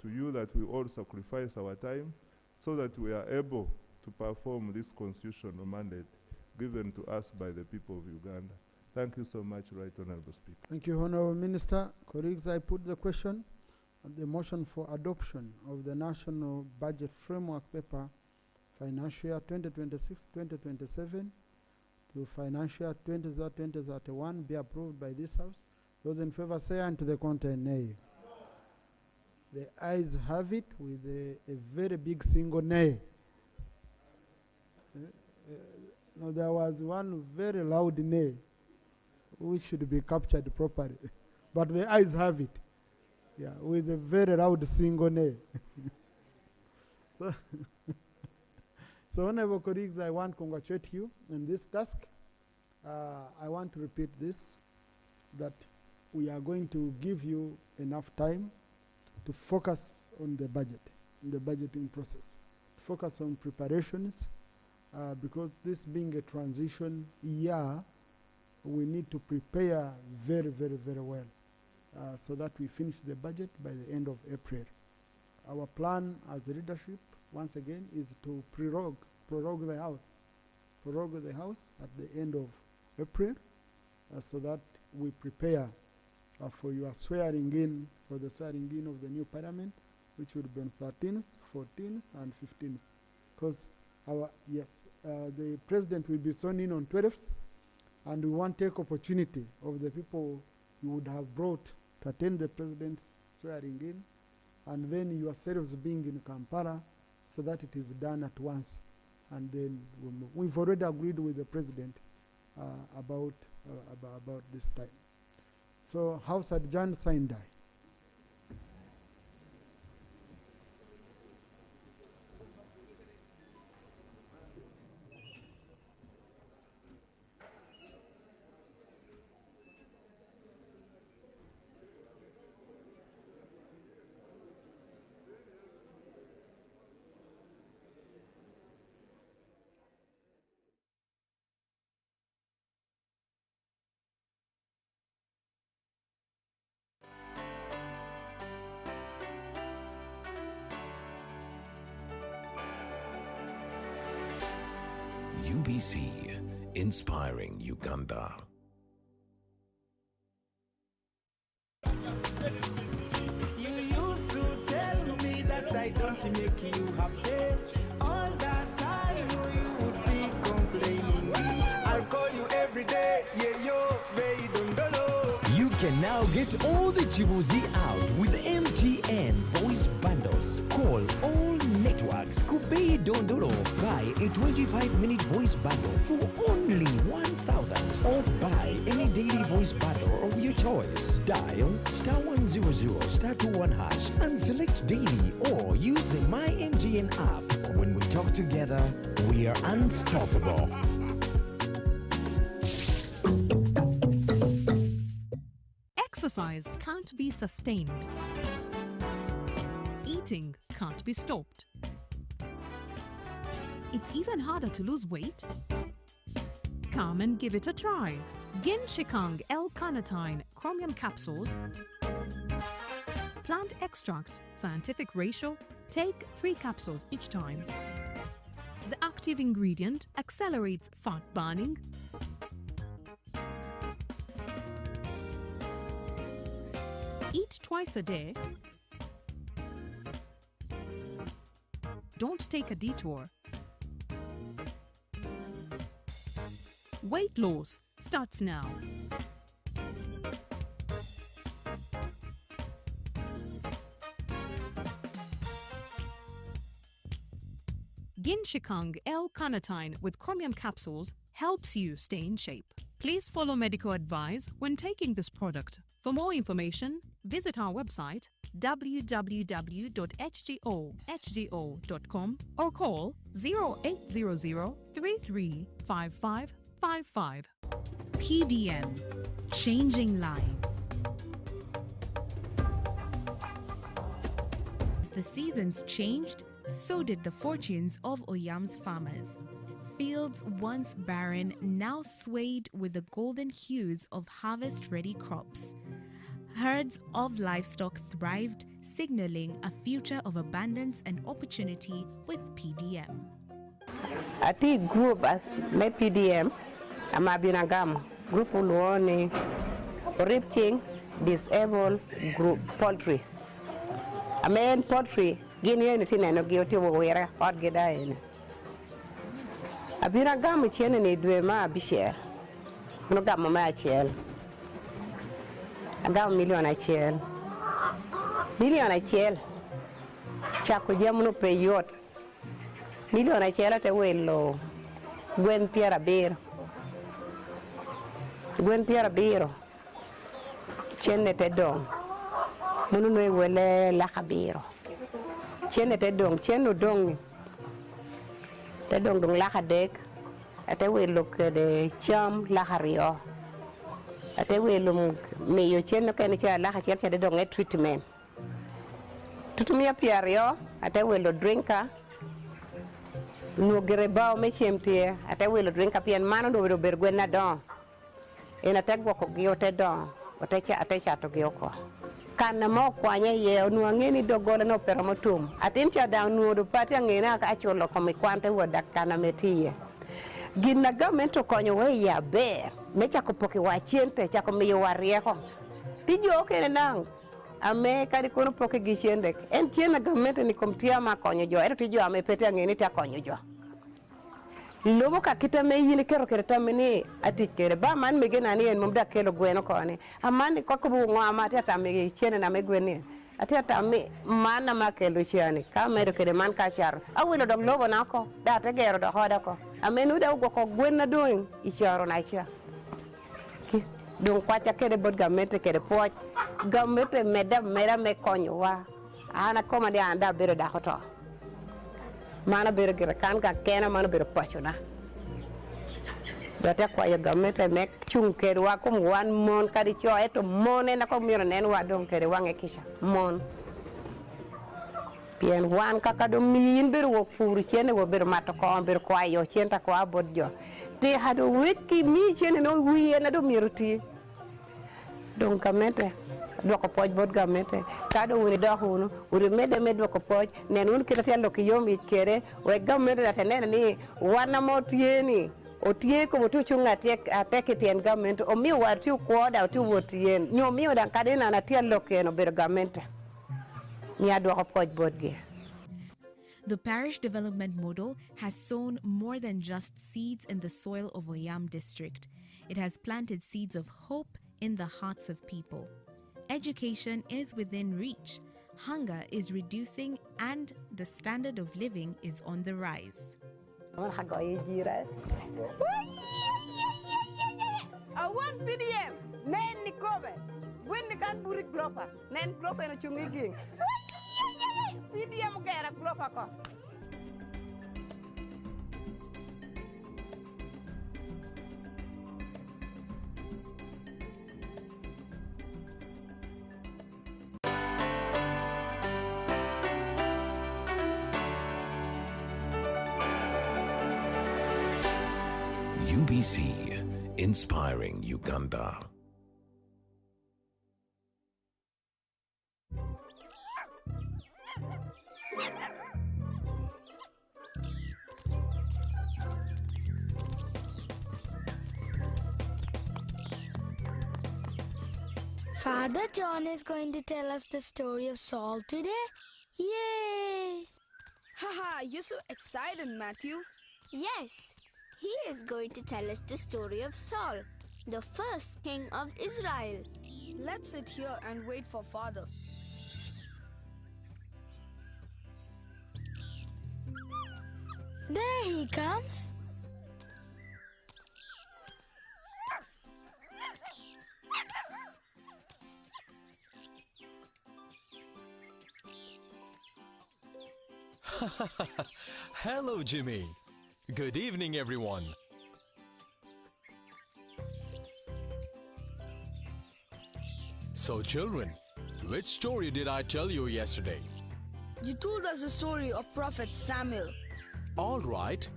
to you that we all sacrifice our time so that we are able to perform this constitutional mandate given to us by the people of Uganda. Thank you so much, Right Honorable Speaker. Thank you, Honorable Minister. Colleagues, I put the question on the motion for adoption of the National Budget Framework Paper, Financial Year 2026-2027 to Financial Year 2030-2031 be approved by this House. Those in favor say aye, and to the contrary, nay. The ayes have it with a very big single nay. No, there was one very loud nay which should be captured properly. But the ayes have it. Yeah, with a very loud single nay. So, honorable colleagues, I want to congratulate you on this task. I want to repeat this, that we are going to give you enough time to focus on the budget, in the budgeting process, focus on preparations, because this being a transition year, we need to prepare very, very, very well so that we finish the budget by the end of April. Our plan as a leadership, once again, is to prorogue the House at the end of April so that we prepare for your swearing in, for the swearing in of the new Parliament, which will be on 13th, 14th, and 15th. Because the President will be sworn in on 12th, and we want to take opportunity of the people you would have brought to attend the president's swearing in, and then yourselves being in Kampala, so that it is done at once. And then we've already agreed with the president about this time. So, House adjourned, sign die. UBC, inspiring Uganda. You used to tell me that I don't make you happy. All that time you would be complaining. I'll call you every day, yeah, yo, baby, don't. You can now get all the Chibuzi out with MTN voice bundles. Call all networks. Kubei Dondoro. Buy a 25-minute voice bundle for only 1,000. Or buy any daily voice bundle of your choice. Dial *100 *21# and select daily, or use the My MTN app. When we talk together, we are unstoppable. Exercise can't be sustained. Eating can't be stopped. It's even harder to lose weight. Come and give it a try. Ginshikang L-carnitine chromium capsules. Plant extract, scientific ratio. Take 3 capsules each time. The active ingredient accelerates fat burning, eat twice a day. Don't take a detour. Weight loss starts now. Ginshikang L-carnitine with chromium capsules helps you stay in shape. Please follow medical advice when taking this product. For more information, visit our website www.hgo.com or call 0800 335555. PDM, changing lives. As the seasons changed, so did the fortunes of Oyam's farmers. Fields once barren now swayed with the golden hues of harvest-ready crops. Herds of livestock thrived, signaling a future of abundance and opportunity with PDM. At the group, my PDM, I'm a binagam group ulwoni reaching disabled group poultry. A man poultry, Guinea anything and guilty of where or get in. A binagam chen and it do ma bishare. No got my child. I got million a child. Million a child. Chaco Jamuno pay yacht. Million a child at a way low. Gwen Pierre Beer. Gwen Pierre Beer. Chenete dong. Munue wele lakabiro. Chenete dong. Chenu dong. The dong dong lakadek. At a way look at the chum lakario. At a way look me you chen no can cha lakacher the dong a treatment. To me a piario. At a way lo drinker. No gerebao me chemtie. At a way lo drink up and man do berguena don. In a tag walk of giote don. What I cha to gioko. Kana mo kwanya ye nuangeni dogola no peramotum. Atincha down no do party ngena actual lokomi kwante wodak kana metie. Gina government to konyo we ya bear. Mecha kupoki wa chiente chako miyo warieko. Tijo okay nang. Ame kari kono poke gichiendek. En chiena government ni kumtia ma konyo jo. Ero tijo ame pete ngeni ta konyo jo. lobo ka kita me yini kero kero tamini ati kere ba man me gena ni en mum da kelo gweno ko ni amani ko ko bu ngwa ta ta me chene na me gweni ati ta me mana ma kelo chene ka me do kere man ka char awilo dog lobo na ko da te gero do hoda ko amenu da go ko gwenna doing icharo na cha donc kwacha kere bod gamete kere poch gamete mera me konyo wa ana koma de anda bere da hoto mana bere gira kan ka kena mana bere pochuna data kwa ya gamete mek chung kere wa kum wan mon kadi cho eto mone na ko miro nen wa don kere wange kisha mon bien wan kaka do min bere wo furu chene wo bere mata ko bere ko ayo chenta ko abodjo te hado weki mi chene no wiye na do miruti donc gamete do ko poj bod gamete kado woni do hono wuri mede do ko poj nen won kilata lo ki yomi kere we gamete da nen ni wana motieni o tie ko to chunga tek ateke tien gamete o mi war tu ko da tu wotien nyo mi odan kadena na tie lo ke no ber gamete ni ado ko poj bod ge. The parish development model has sown more than just seeds in the soil of Oyam district. It has planted seeds of hope in the hearts of people. Education is within reach, hunger is reducing, and the standard of living is on the rise. Awan PDM, nen nikobe, when the can burik glopa, nen glopa no chungiging. PDM gera glopa ko. UBC, inspiring Uganda. Father John is going to tell us the story of Saul today. Yay! Haha, you're so excited, Matthew. Yes, he is going to tell us the story of Saul, the first king of Israel. Let's sit here and wait for Father. There he comes. Hello, Jimmy. Good evening, everyone. So, children, which story did I tell you yesterday? You told us the story of Prophet Samuel. All right.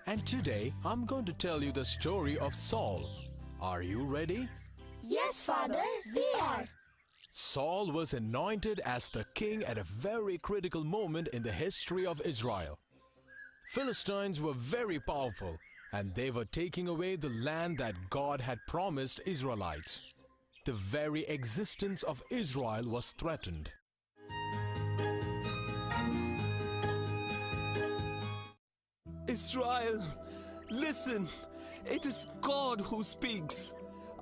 And today, I'm going to tell you the story of Saul. Are you ready? Yes, Father, we are. Saul was anointed as the king at a very critical moment in the history of Israel. Philistines were very powerful, and they were taking away the land that God had promised Israelites. The very existence of Israel was threatened. Israel, listen, it is God who speaks.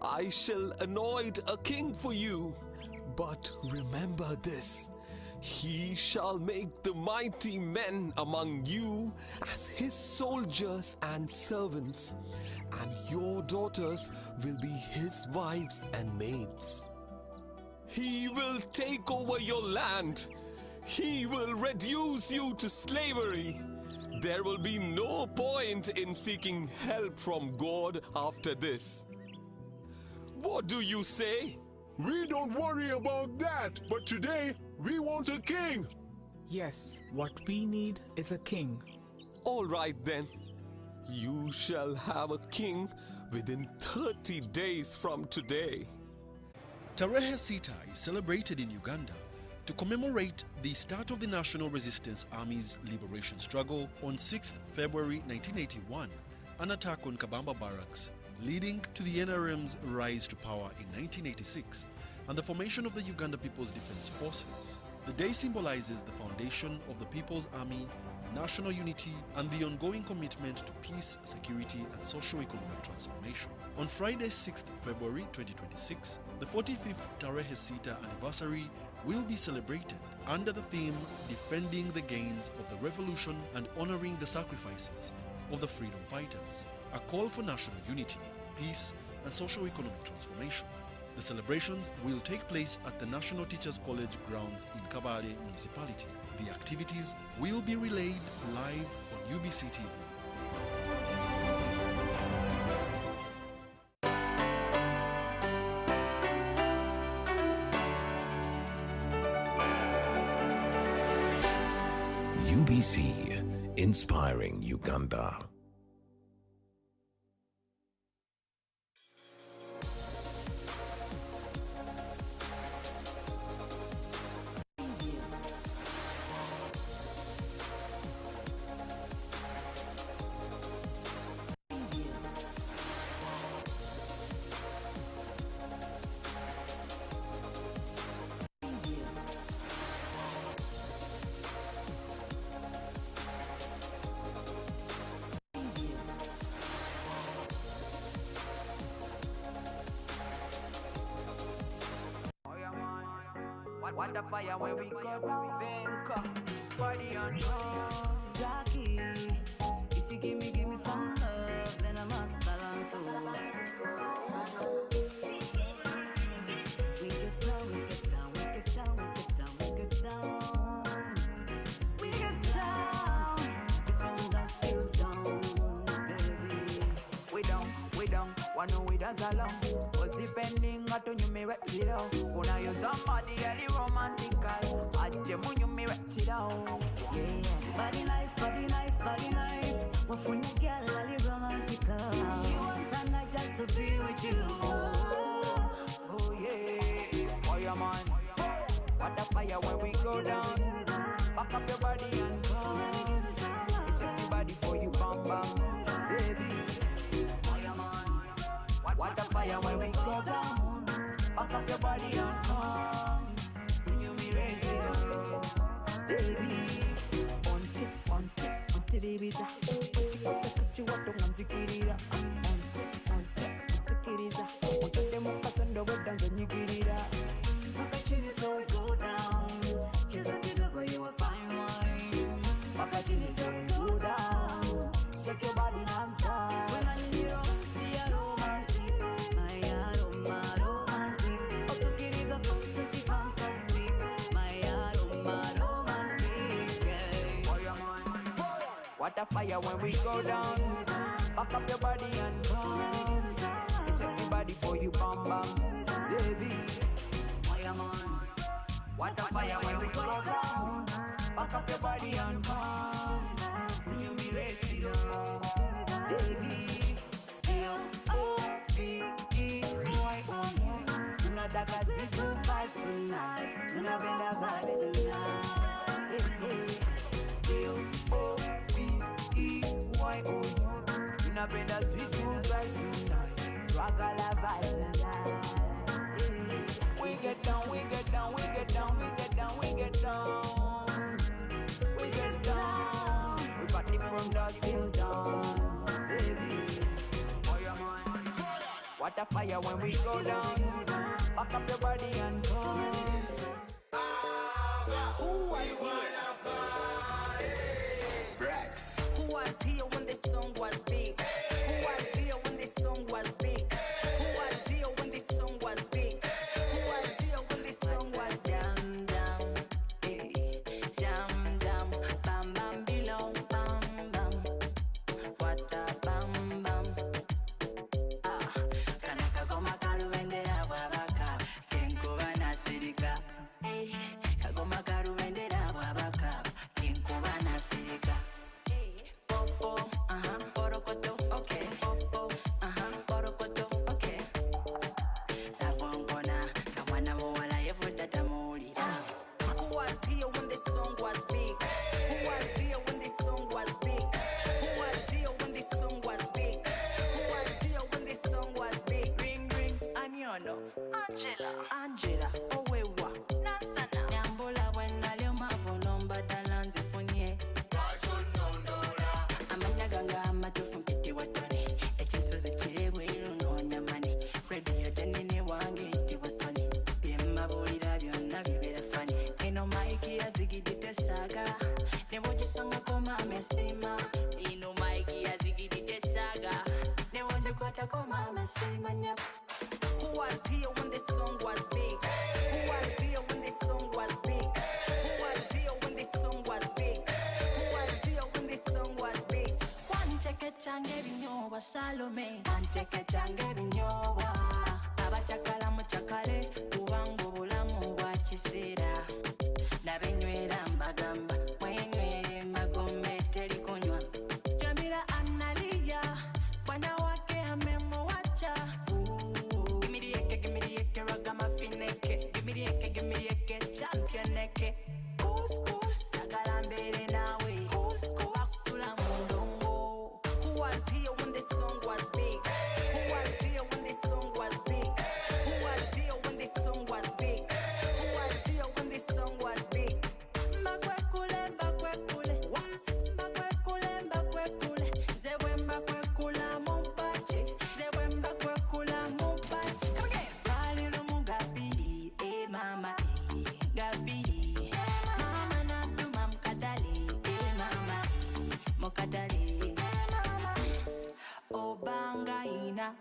I shall anoint a king for you. But remember this, he shall make the mighty men among you as his soldiers and servants, and your daughters will be his wives and maids. He will take over your land. He will reduce you to slavery. There will be no point in seeking help from God after this. What do you say? We don't worry about that, but today we want a king. Yes, what we need is a king. All right then. You shall have a king within 30 days from today. Tarehe Sita is celebrated in Uganda to commemorate the start of the National Resistance Army's liberation struggle on 6th February 1981, an attack on Kabamba Barracks, leading to the NRM's rise to power in 1986 and the formation of the Uganda People's Defense Forces. The day symbolizes the foundation of the People's Army national unity and the ongoing commitment to peace, security, and socio-economic transformation. On Friday, 6th February 2026, the 45th Tarehe Sita anniversary will be celebrated under the theme Defending the Gains of the Revolution and Honoring the Sacrifices of the Freedom Fighters, a call for national unity, peace, and socio-economic transformation. The celebrations will take place at the National Teachers College grounds in Kabale Municipality. The activities will be relayed live on UBC TV. UBC, inspiring Uganda. What the fire when we got Venka, body on Jackie. If you give me some love, then I must balance. We get down, we get down, we get down, we get down, we get down. We get down, from the still down, baby. We down, wanna we dance along. Was depending on you me right zero. When I use somebody any romantical, I just when you me right zero. Yeah, body nice, body nice, body nice. What for you girl, only romantical. She wants a night just to be with you. Oh yeah, oh yeah man. What the fire when we go down. Back up your body and come. It's everybody for you, bam bam, baby. What the fire when we go down. Back up your body and come. When you me ready, baby. Onte baby za. Kachi wato ngamzikirira. Onse sikiriza. Onte demo pasando we dance and you get it up. Makachini so we go down. She's a good girl, you a fine wine. Makachini so we go down. Shake your body non-stop. When I need you. What a fire when we go down. Back up your body and come. It's everybody for you, bam bam, baby. What a fire when we go down. Back up your body and come. When you be ready, baby. L-O-V-E-Y-O. Tunataka siku basi tonight. Tunapenda basi tonight. L-O-V-E-Y-O. Tunapenda sweet good vibes tonight. Ragala vibes tonight. We get down, we get down, we get down, we get down, we get down. We get down. We party from dusk till dawn, baby. Oh yeah man. What a fire when we go down. Back up your body and come. Who was here? Who was here when this song was big? Who was here when this song was big? Who was here when this song was big? Who was here when this song was jam jam? Jam jam, bam bam below, bam bam. What a bam bam. Kanaka goma kaluendera babaka, kenko bana sirika. Kagoma kaluendera babaka, kenko bana sirika. Angela, Owewa, Nansana, Nyambola, when Alioma, Volomba, Dalanzi, Fonye. mazima ino maiki yazigidite saga ne wonde kwata koma masimanya. Who was here when this song was big? Who was here when this song was big? Who was here when this song was big? Who was here when this song was big? One cheke change binyoba Salome, one cheke change binyoba. Abachakala muchakale, ubango bulamu bwa kisera. Nabenywera mbagamba, mwenywere magome teri kunywa. Jamila analia, bwana wake amemwacha. Give me the eke, ragamuffin neke. Give me the eke, champion neke. Couscous, sagalambere nawe. Couscous, basula mundongo. Who was here when this song was big? Who was here when this song was big? Who was here when this song was big? Who was here when this song was big? Mbakwekule, mbakwekule. What? Mbakwekule, mbakwekule. Zewe mbakwekula mumpache. Zewe mbakwekula mumpache. Come again. Balilo mugabiri, mama, gabiri. Mama na duma mkadali, mama, mokadali. Obanga ina,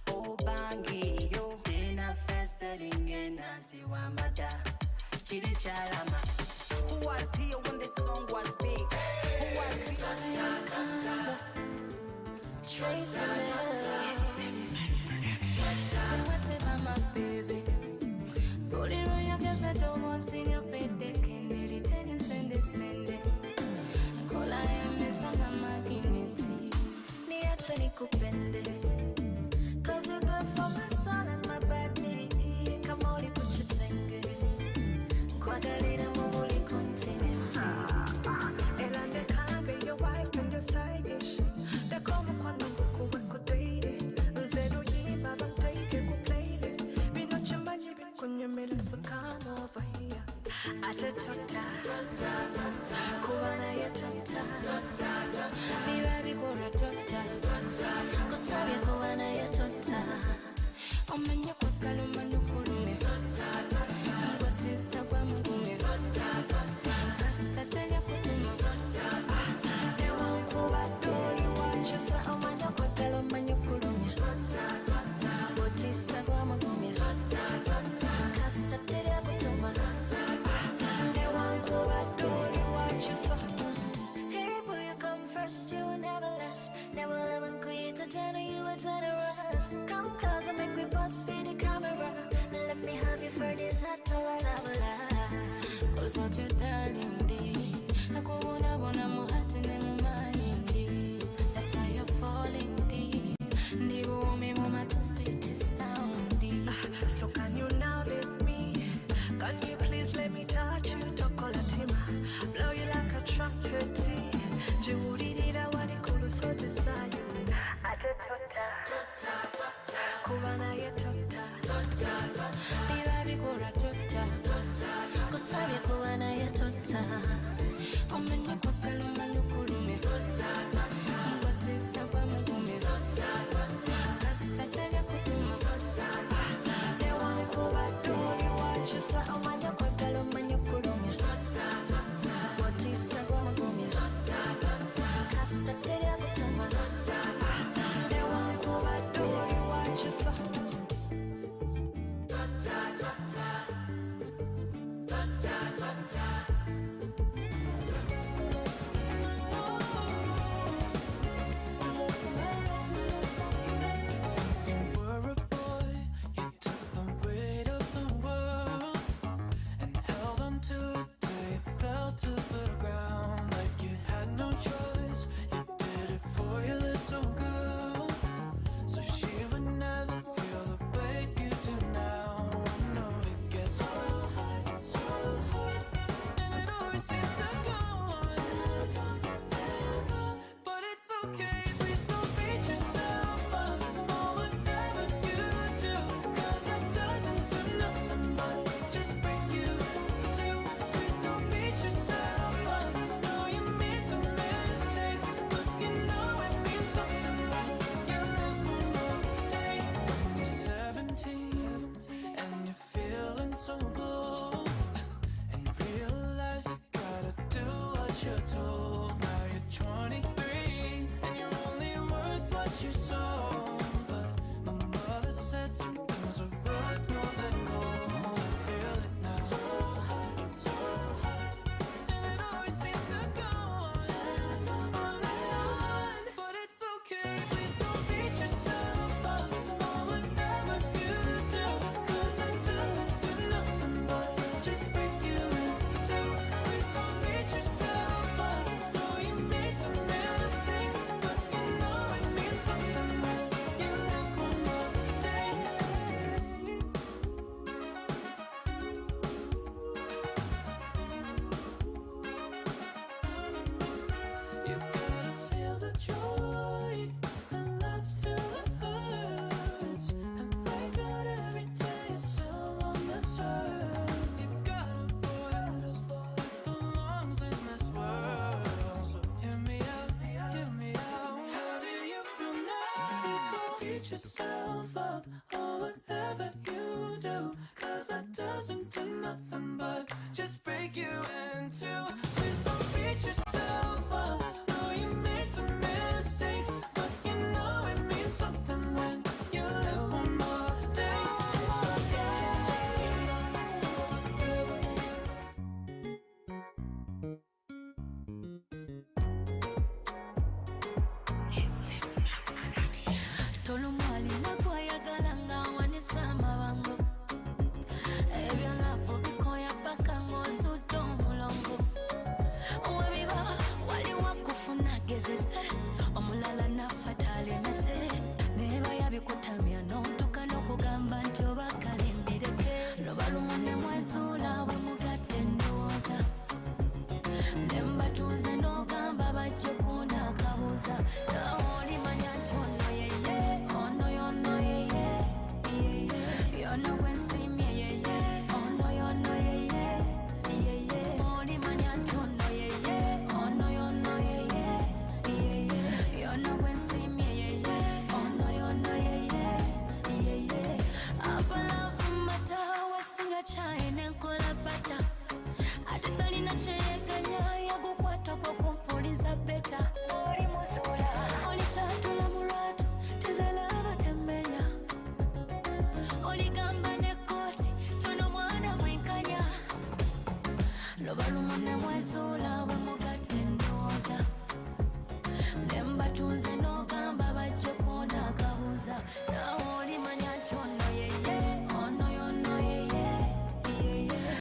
obangiyo. Tena feselinge nasi wamada, chiri chalama. Who was here when this song was big? Who was here? Tracy Mama baby, Rolling on your gas, I don't want to see your face. They can't return and send it. Call I am the tongue maginity. Niache nikupende, 'cause you're good for my son and my baby. Kama ulikuchisenge, kwa dalila mumuli continent. Elande kange your wife and your side dish. They come when the book we could date. Nzedo yiba bantake ku playlist. Me no chimbanyi bikunya mele so come over here. Atatota, kuwana ya tota. Bibabi kora tota. Kusabi kuwana ya tota. Omanya kwa kalo manukulume. Ngwatisa kwa mugume. Kasta tega kutuma. Ewa nkuba doli wachisa. Omanya kwa kalo manukulume. Ngwatisa kwa mugume. Kasta tega kutuma. Ewa nkuba doli wachisa. Hey boy, you come first, you will never last. Never ever create a turn, you a turn around. Come close and make me bust for the camera. Let me have you for this all I 'Cause what you're telling me, nakubona bona muhati ne mumayindi. That's why you're falling deep. Ndibume mumatu sweet sounding. So can you now let me? Can you please let me touch you? Tokolatima, blow you like a trumpet. Judy did I want to cool so desire. Kubana ya tota. Bibabi kora tota. Kusabi kubana ya tota. Omanya kwa kalo manukulume. Ngwatisa kwa mugume. Kasta tega kutuma. Ewa nkuba doli wachisa. Omanya kwa kalo manukulume. Ngwatisa kwa mugume. Kasta tega kutuma. Ewa nkuba doli wachisa. Since you were a boy, you took the weight of the world and held on to it till you fell to the ground like you had no choice. You did it for your little girl, so she would never feel the way you do now. No, it gets so hard, and it always seems to go on. But it's okay, please don't beat yourself up or whatever you do, 'cause that doesn't do nothing but just break you too. Please don't beat yourself up. No, you made some mistakes, but you know it means something when you live one more day. When you're 17 and you're feeling so bold and realize you gotta do what you're told. Now you're beat yourself up or whatever you do, 'cause that doesn't do nothing but just break you in two. Please don't beat yourself up. Oh, you made some mistakes, but you know it means something when you live one more day. Tolumali nakwayagala nga wanisa amabango ebyalafu bikoya paka ng'ozudde omulongo webiba wali wakufuna gezese omulala nafa talemese neba yabikutamya n'otuka n'okugamba nti oba kalimbireke lubaluma ne mwezuula bwe mugatte endowooza ne mbatuuze n'ogamba bajje kunaakabuuza nawe olimanya nti ono yeye ono yono yeye yono gwensimye yeye ono yono yeye olimanya nti ono yeye ono yono yeye yono gwensimye yeye ono yono yeye abalavu mata wasinga chai nenkola bata ate talina kyeyeganya yagukwata kwekumpuliza beta oli muzuula olikyatula mu lwatu tezalaba temmenya oligamba nekkooti tono mwana mwenkanya lubalumu ne mwezuula bwe mugatte endowooza ne mbatuuze n'ogamba bajje kunaakabuuza nawe